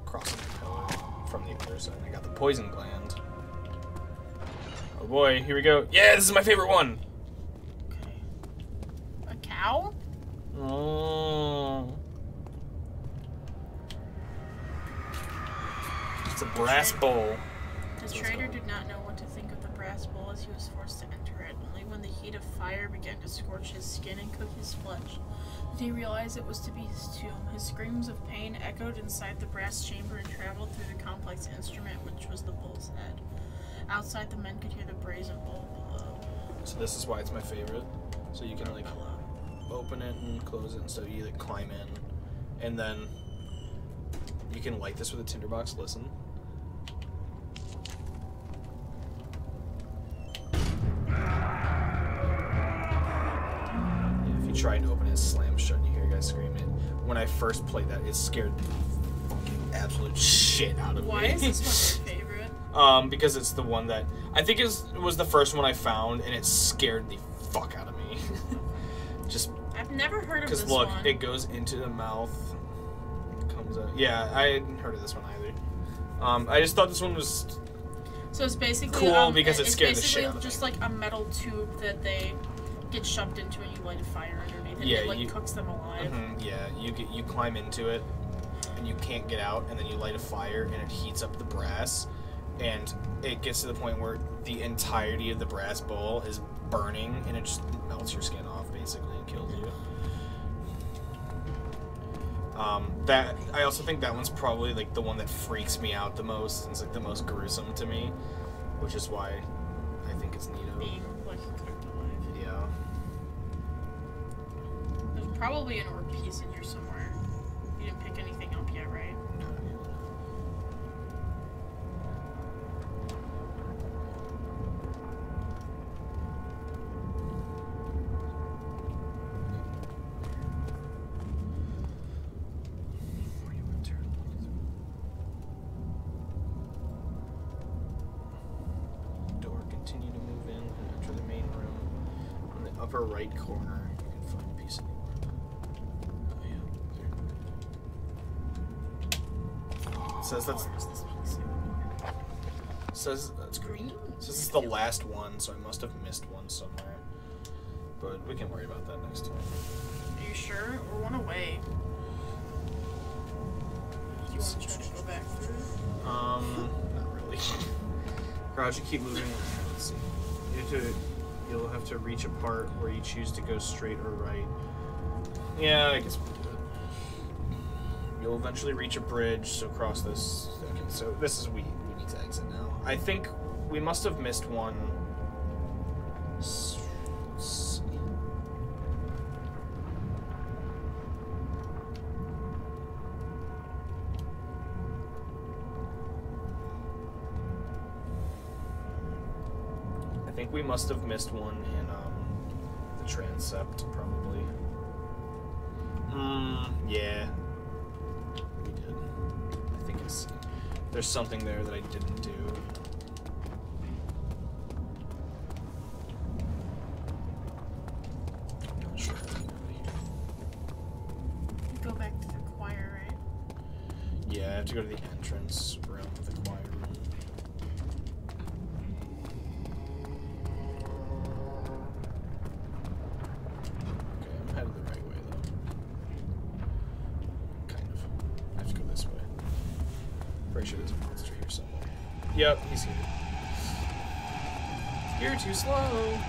Crossing the pillar from the other side. I got the poison gland. Oh boy, here we go. Yeah, this is my favorite one. Okay. A cow? Oh. It's a brass bowl. The trader did not know what to think of the brass bowl as he was forced to enter it. Only when the heat of fire began to scorch his skin and cook his flesh did he realize it was to be his tomb. His screams of pain echoed inside the brass chamber and traveled through the complex instrument, which was the bull's head. Outside, the men could hear the brazen bowl below. So this is why it's my favorite. So you can like open it and close it, and so you like climb in, and then you can light this with a tinderbox. Listen. Tried to open it, slam shut, and you hear guys scream it. When I first played that, it scared the fucking absolute shit out of me. Why is this one your favorite? Because it's the one that I think it was the first one I found, and it scared the fuck out of me. Just I've never heard of this because look, one. it goes into the mouth, it comes out. Yeah, I hadn't heard of this one either. I just thought this one was so it's basically cool because it scared the shit out of me. It's basically just like a metal tube that they get shoved into and you light a fire underneath it. Yeah, and it cooks them alive. Yeah, you climb into it and you can't get out, and then you light a fire and it heats up the brass, and it gets to the point where the entirety of the brass bowl is burning and it just melts your skin off basically and kills you. That I also think that one's probably like the one that freaks me out the most. It's like the most gruesome to me, which is why I think it's neato. Being like cooked alive. Yeah. There's probably an orb piece in here somewhere. You didn't pick anything up yet, right? Upper right corner, you can find a piece of the orb. Oh yeah, it says that's green. It says it's the last one, so I must have missed one somewhere. But we can worry about that next time. Are you sure? We're one away. Do you want to try to go back through? Not really. Crouch and keep moving. Let's see. You'll have to reach a part where you choose to go straight or right. Yeah, I guess we'll do it. You'll eventually reach a bridge, so cross this. Okay, so this is we need to exit now. I think we must have missed one. Let's see. I think we must have missed one in the transept, probably. Yeah. We did. I think there's something there that I didn't do. have to go to the entrance room of the choir room. Okay, I'm headed the right way though. Kind of. I have to go this way. Pretty sure there's a monster here somewhere. Yep, he's here. You're too slow.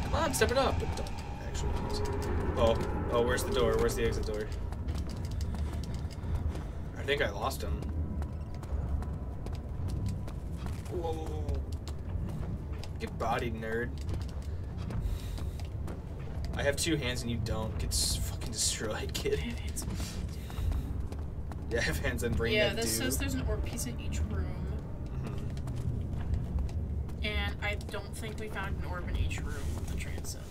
Come on, step it up. But don't actually use it. Oh, where's the door? Where's the exit door? I think I lost him. Whoa. Get bodied, nerd. I have 2 hands and you don't. Get fucking destroyed, kid. Yeah, I have hands and brain. Yeah, this says there's an orb piece in each room. And I don't think we found an orb in each room of the transept.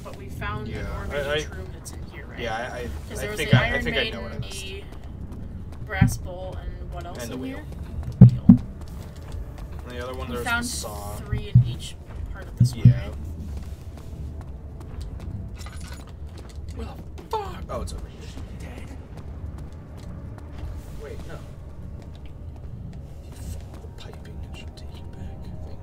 But we found an orb in each room that's in here, right? Yeah, I think I know what it is. The brass bowl, and what else And the in wheel. here? The wheel. And the other one, We there's found the saw. 3 in each part of this one, Yeah. right? Where the fuck? Oh, it's over here. Dead. Wait, no. You follow the piping, it should take you back, I think.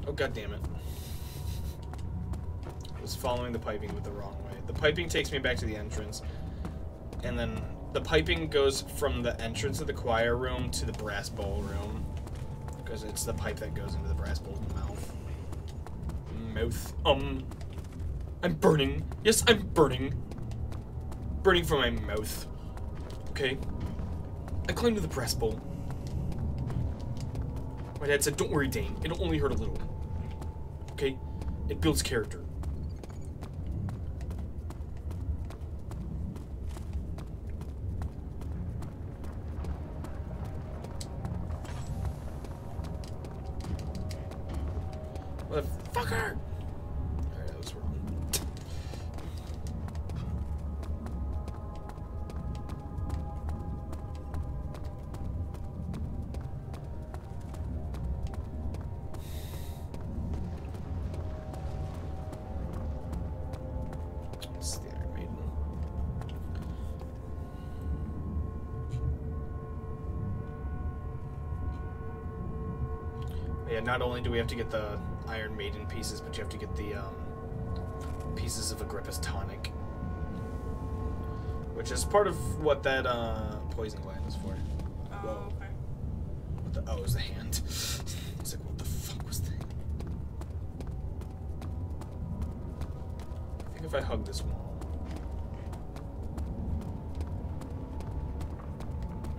Oh, god damn it. I was following the piping with the wrong way. The piping takes me back to the entrance. And then the piping goes from the entrance of the choir room to the brass bowl room. Because it's the pipe that goes into the brass bowl's mouth. I'm burning. Yes, I'm burning. Burning from my mouth. Okay. I climbed to the brass bowl. My dad said, don't worry, Dane. It'll only hurt a little. Okay? It builds character. Motherfucker! Alright, that was wrong. This is the Iron Maiden. Yeah, not only do we have to get the Iron Maiden pieces, but you have to get the pieces of Agrippa's tonic, which is part of what that poison gland is for. Oh, Whoa. okay. What the? Oh, it was the hand. It's like, what the fuck was that? I think if I hug this wall,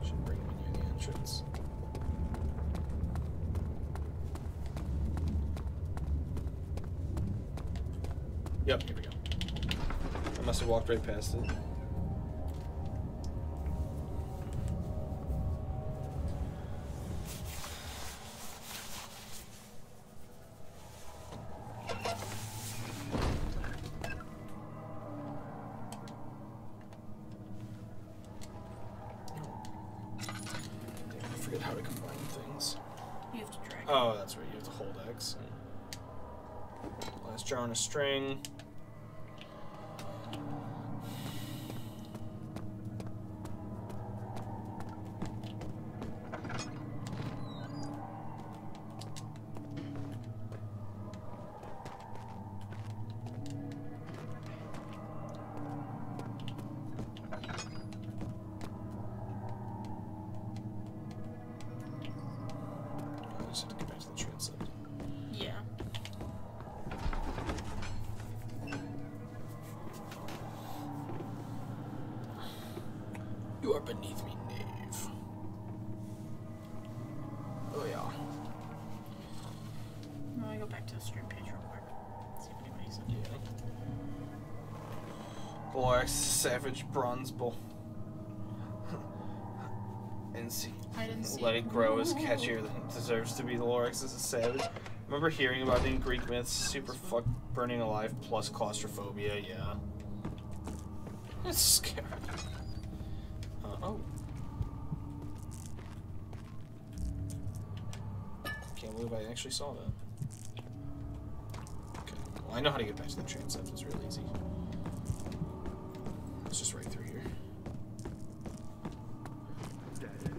should bring me near the entrance. Yep, here we go. I must have walked right past it. Damn, I forget how to combine things. You have to drag. Oh, that's right. You have to hold X. Last jar on a string. I just have to get back to the transept. Yeah. You are beneath me, knave. Oh yeah. Let me go back to the stream page real quick. See if anybody's in. Yeah. Clarke Savage Bronze Bull. And see, I didn't see let it grow is catchier than it deserves to be. The Lorax is a savage. Remember hearing about it in Greek myths? Super fuck burning alive plus claustrophobia, yeah. It's scary. Oh. Can't believe I actually saw that. Okay, well, I know how to get back to the transept. It's real easy. It's just right through here.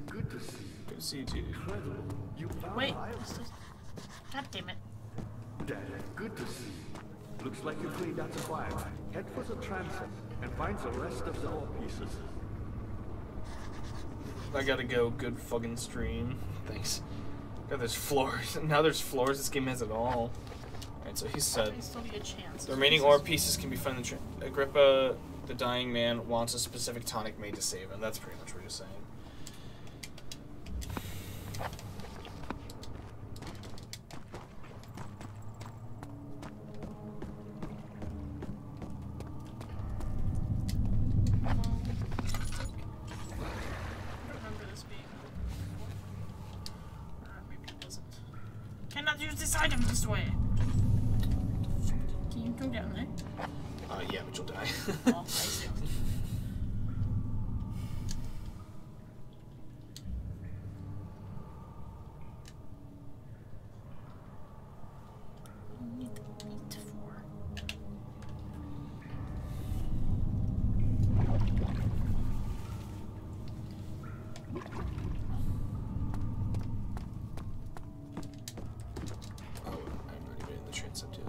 Good to see you. Good to see you too. Incredible. You found Wait. Iris. God damn it. Dad, good to see you. Looks like you cleaned out the fire. Head for the transept and find the rest of the ore pieces. I gotta go. Good fucking stream. Thanks. God, there's floors. Now there's floors. This game has it all. Alright, so he said There'll still be a chance. the remaining ore pieces can be found in the Agrippa, the dying man, wants a specific tonic made to save him. That's pretty much what you're saying. Cannot use this item this way. Can you go down there? Yeah, but you'll die. Oh, I see. Need the meat for. Oh, I'm not even in the transept yet.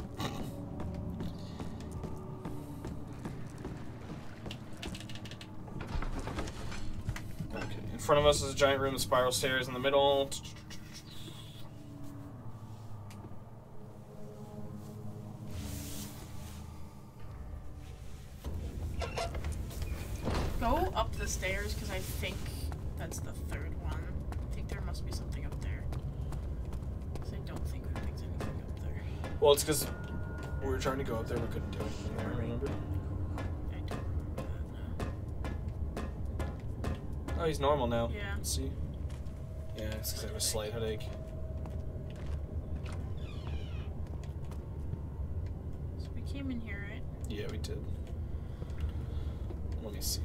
Okay, in front of us is a giant room with spiral stairs in the middle. Go up the stairs, because I think that's the third one. I think there must be something up there. Because I don't think we picked anything up there. Well, it's because we were trying to go up there, we couldn't do anything there, remember? I don't remember that. Oh, he's normal now. Yeah. Let's see. Yeah, it's because I have a slight headache. So we came in here, right? Yeah, we did. Let me see.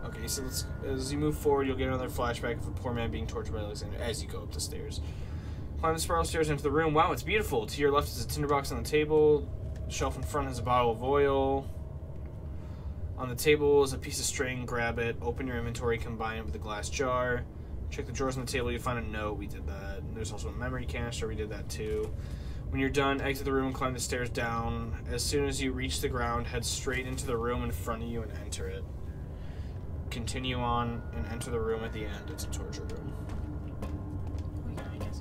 Okay, so as you move forward, you'll get another flashback of a poor man being tortured by Alexander as you go up the stairs. Climb the spiral stairs into the room. Wow, it's beautiful. To your left is a tinderbox on the table. The shelf in front has a bottle of oil. On the table is a piece of string. Grab it. Open your inventory. Combine it with a glass jar. Check the drawers on the table. You find a note. We did that. And there's also a memory canister. We did that too. When you're done, exit the room and climb the stairs down. As soon as you reach the ground, head straight into the room in front of you and enter it. Continue on and enter the room at the end. It's a torture room. Oh yeah, I guess.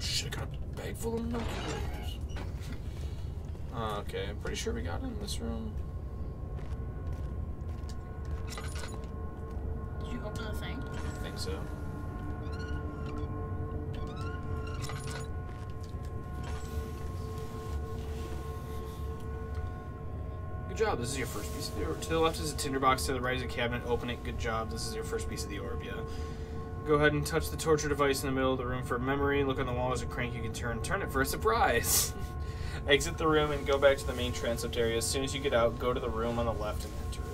Shit, I got a bag full of milk. Okay, I'm pretty sure we got it in this room. Did you open the thing? I think so. Good job. This is your first piece of the orb. To the left is a tinderbox. To the right is a cabinet. Open it. Good job. This is your first piece of the orb. Yeah. Go ahead and touch the torture device in the middle of the room for memory. Look on the wall. There's a crank you can turn. Turn it for a surprise. Exit the room and go back to the main transept area. As soon as you get out, go to the room on the left and enter it.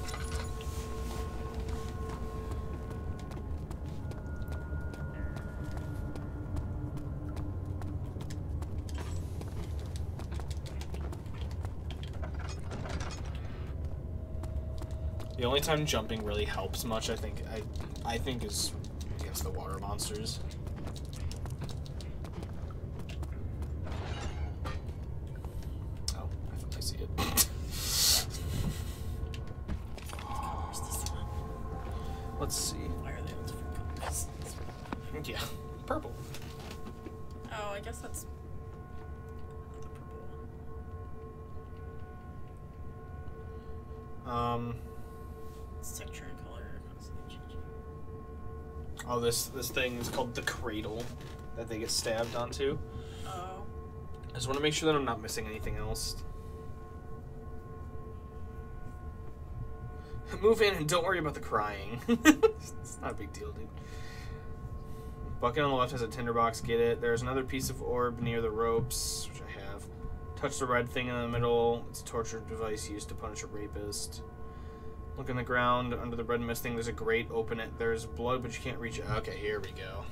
The only time jumping really helps much, I think, is against the water monsters. Oh, I think I see it. Let's let's see. Why are they all different colors? Yeah, purple. Oh, I guess that's the purple one. It's texture and color are constantly changing. Oh, this thing is called the cradle that they get stabbed onto. Oh. I just want to make sure that I'm not missing anything else. Move in and don't worry about the crying. It's not a big deal, dude. Bucket on the left has a tinderbox. Get it. There's another piece of orb near the ropes, which I have. Touch the red thing in the middle. It's a torture device used to punish a rapist. Look in the ground under the red mist thing. There's a grate. Open it. There's blood, but you can't reach it. Okay, here we go.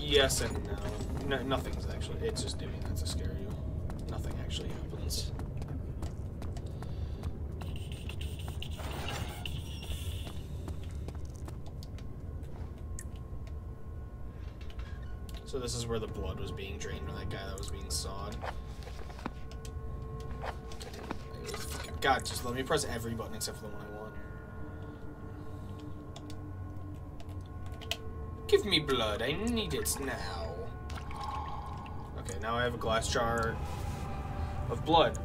Yes and no. Nothing's actually. It's just doing that to scare you. Nothing actually happens. So this is where the blood was being drained from that guy that was being sawed. God, just let me press every button except for the one I want. Give me blood, I need it now. Okay, now I have a glass jar of blood.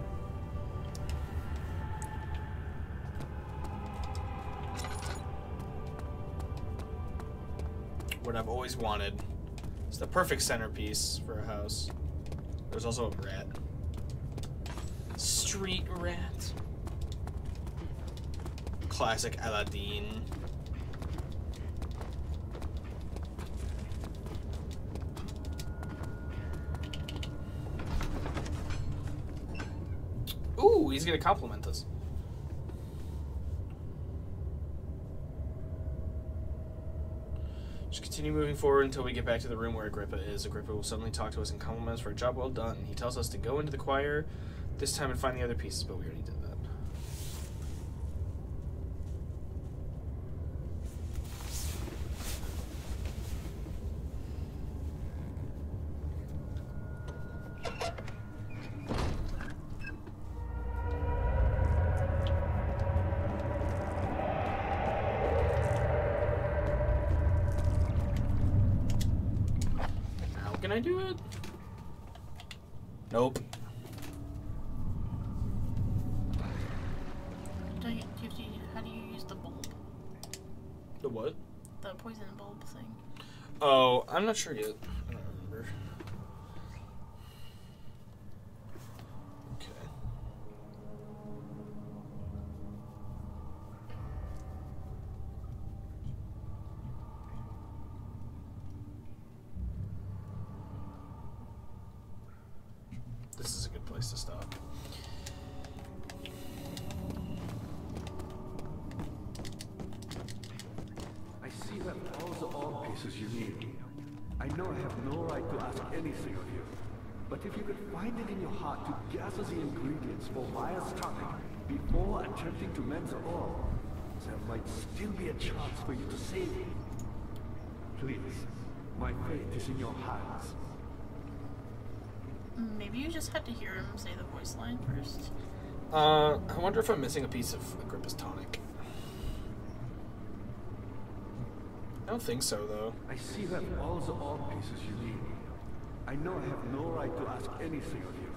What I've always wanted. It's the perfect centerpiece for a house. There's also a rat. Street rat. Classic Aladdin. Ooh, he's gonna compliment us. Just continue moving forward until we get back to the room where Agrippa is. Agrippa will suddenly talk to us and compliment us for a job well done. He tells us to go into the choir this time and find the other pieces, but we already did that. Can I do it? Nope. How do you use the bulb? The what? The poison bulb thing. Oh, I'm not sure yet. I don't remember. Okay. This is a good place to stop. I see that all the ore pieces you need. I know I have no right to ask anything of you, but if you could find it in your heart to gather the ingredients for Maya's tonic before attempting to mend the ore, there might still be a chance for you to save it. Please, my fate is in your hands. Maybe you just had to hear him say the voice line first. I wonder if I'm missing a piece of Agrippa's tonic. I don't think so, though. I see that all the ore pieces you need. I know I have no right to ask anything of you,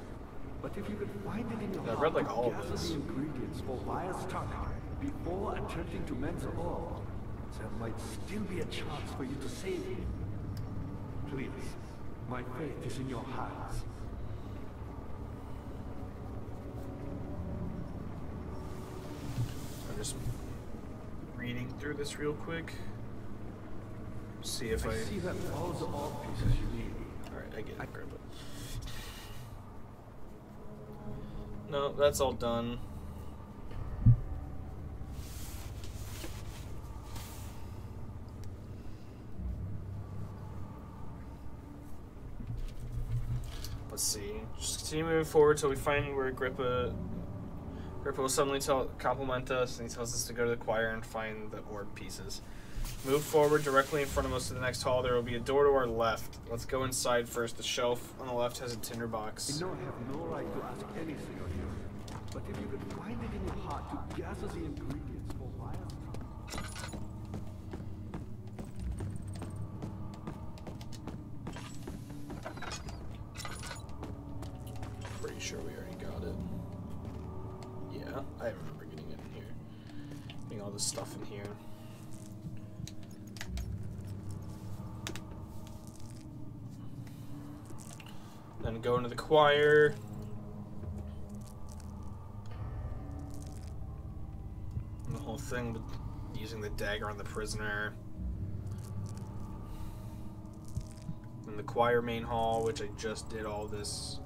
but if you could find it in your heart I read like to all of gather this. the ingredients for Maya's tonic before attempting to mend the ore, there might still be a chance for you to save it. Please, my fate is in your hands. I'm just reading through this real quick. See if I see that all the ore pieces you need. Alright, I get it, Agrippa. No, that's all done. Let's see. Just continue moving forward till we find where Agrippa will suddenly compliment us, and he tells us to go to the choir and find the orb pieces. Move forward directly in front of us to the next hall. There will be a door to our left. Let's go inside first. The shelf on the left has a tinderbox. I know I have no right to ask anything of you, but if you could find it in your heart to gather the ingredients for wild. Pretty sure we already got it. Yeah, I remember getting it in here. Getting all this stuff in here. Then go into the choir. And the whole thing with using the dagger on the prisoner. In the choir main hall, which I just did all this.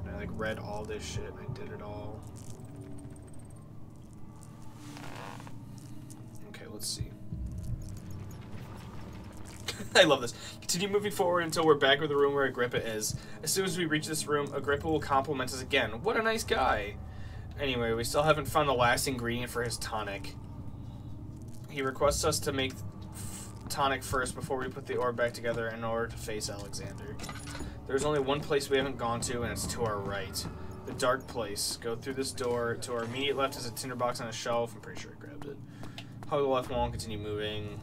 I like read all this shit and I did it all. Okay, let's see. I love this. Continue moving forward until we're back with the room where Agrippa is. As soon as we reach this room, Agrippa will compliment us again. What a nice guy. Anyway, we still haven't found the last ingredient for his tonic. He requests us to make tonic first before we put the orb back together in order to face Alexander. There's only one place we haven't gone to, and it's to our right. The dark place. Go through this door. To our immediate left is a tinderbox on a shelf. I'm pretty sure I grabbed it. Hug the left wall and continue moving.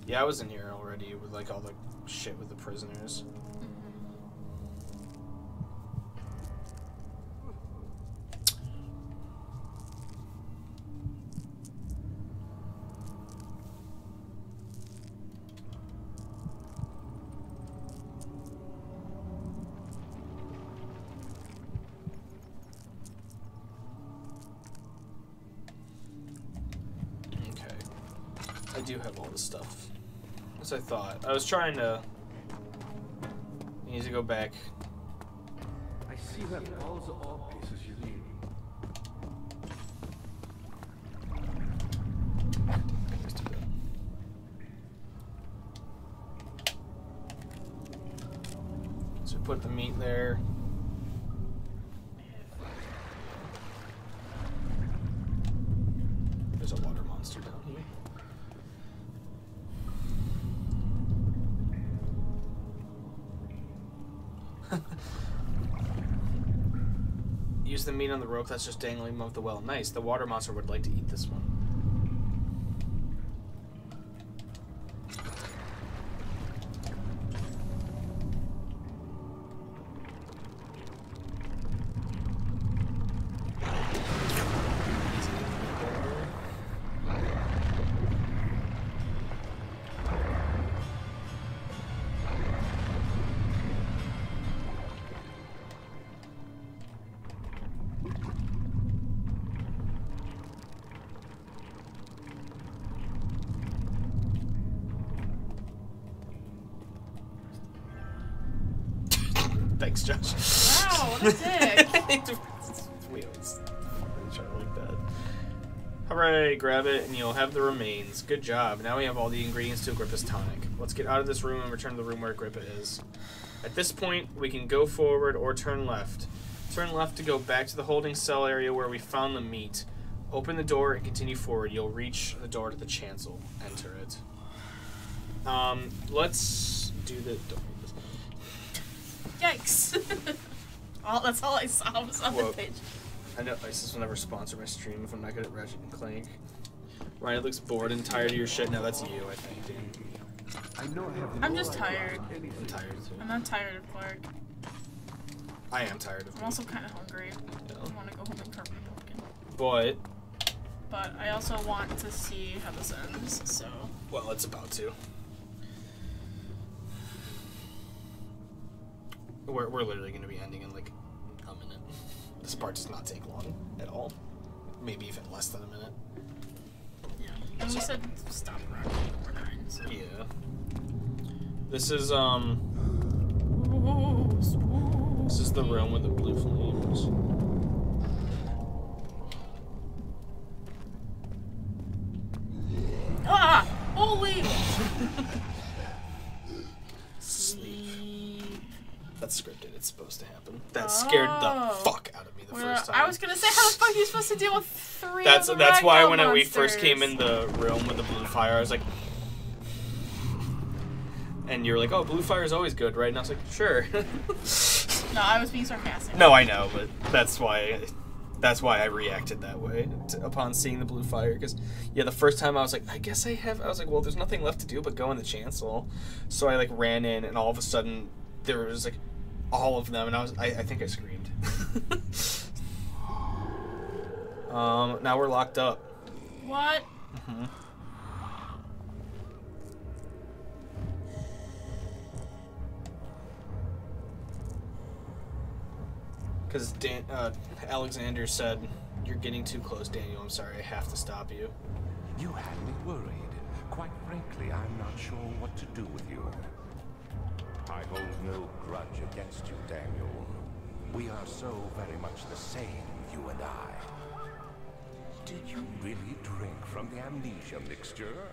Yeah, I was in here already with like all the shit with the prisoners. I do have all this stuff. As I thought. I was trying to... I need to go back. I see you have all the orb pieces you need. So we put the meat there. There's a water monster down here. Use the meat on the rope that's just dangling above the well. Nice. The water monster would like to eat this one. Thanks, Josh. Wow, what a dick. It's weird. It's fucking trying like that. Hooray, grab it and you'll have the remains. Good job. Now we have all the ingredients to Agrippa's tonic. Let's get out of this room and return to the room where Agrippa is. At this point, we can go forward or turn left. Turn left to go back to the holding cell area where we found the meat. Open the door and continue forward. You'll reach the door to the chancel. Enter it. Let's do the... Yikes. That's all I saw was on the page. I know ISIS will never sponsor my stream if I'm not good at Ratchet and Clank. Ryan looks bored and tired of your shit. No, that's you, I think, dude. I'm just tired. I'm tired too. I'm not tired of Clarke. I am tired of I'm also kind of hungry. I want to go home and carve my pumpkin. But I also want to see how this ends, so... Well, it's about to. We're literally going to be ending in like a minute. This part does not take long at all. Maybe even less than a minute. Yeah. And we said stop around 9, so... Yeah. This is, This is the room with the blue flames. Ah! Holy! Sleep. it's supposed to happen. That scared the fuck out of me the first time. I was gonna say, how the fuck are you supposed to deal with 3 That's of the why ragdoll when we monsters? first came in the room with the blue fire, I was like, and you were like, oh, blue fire is always good, right? And I was like, sure. No, I was being sarcastic. No, I know, but that's why I reacted that way upon seeing the blue fire. Because, yeah, the first time I was like, I guess I was like, well, there's nothing left to do but go in the chancel. So I, like, ran in, and all of a sudden, there was, like, all of them, and I think I screamed. Now we're locked up. What? Mm-hmm. Because Alexander said, you're getting too close, Daniel. I'm sorry, I have to stop you. You had me worried. Quite frankly, I'm not sure what to do with you. I hold no grudge against you, Daniel. We are so very much the same, you and I. Did you really drink from the amnesia mixture?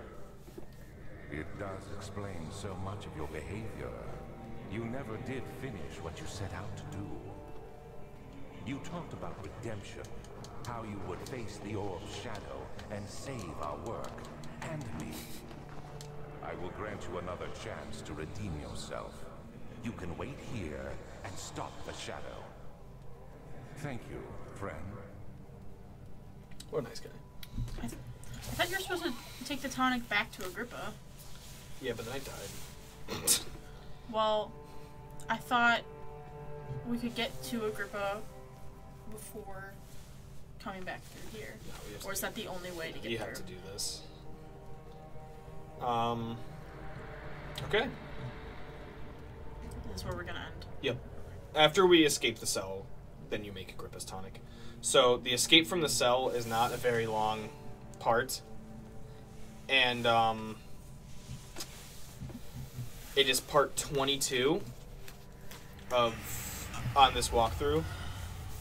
It does explain so much of your behavior. You never did finish what you set out to do. You talked about redemption, how you would face the orb's shadow and save our work, and me. I will grant you another chance to redeem yourself. You can wait here and stop the shadow. Thank you, friend. What a nice guy. I thought you were supposed to take the tonic back to Agrippa. Yeah, but then I died. Well, I thought we could get to Agrippa before coming back through here. No, or is that the only way to get through? You have to do this. Okay. This is where we're gonna end. Yep. After we escape the cell, then you make Agrippa's tonic. So the escape from the cell is not a very long part. And it is part 22 on this walkthrough.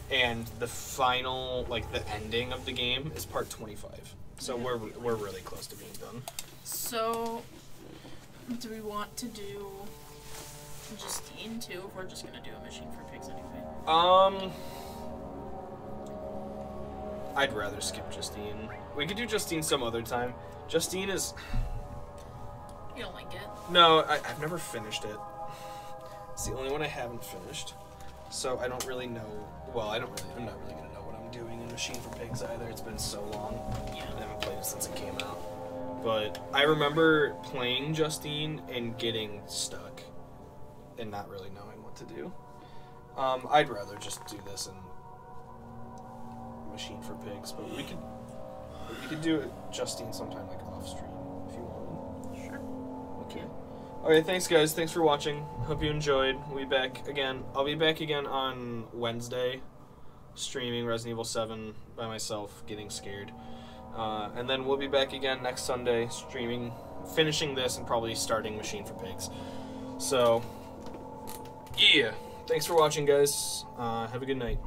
And the final, like the ending of the game is part 25. So we're really close to being done. So do we want to do Justine too, if we're just gonna do a machine for pigs anyway? I'd rather skip Justine. We could do Justine some other time. Justine is... You don't like it? No, I've never finished it. It's the only one I haven't finished. So I don't really know... Well, I'm not really going to know what I'm doing in Machine for Pigs either. It's been so long. Yeah. I haven't played it since it came out. But I remember playing Justine and getting stuck and not really knowing what to do. I'd rather just do this and Machine for Pigs, but we could do it Justine sometime like off stream if you wanted. Sure. Okay. Okay, thanks guys. Thanks for watching. Hope you enjoyed. We'll be back again. I'll be back again on Wednesday, streaming Resident Evil 7 by myself, getting scared. And then we'll be back again next Sunday, streaming, finishing this, and probably starting Machine for Pigs. So, yeah. Thanks for watching, guys. Have a good night.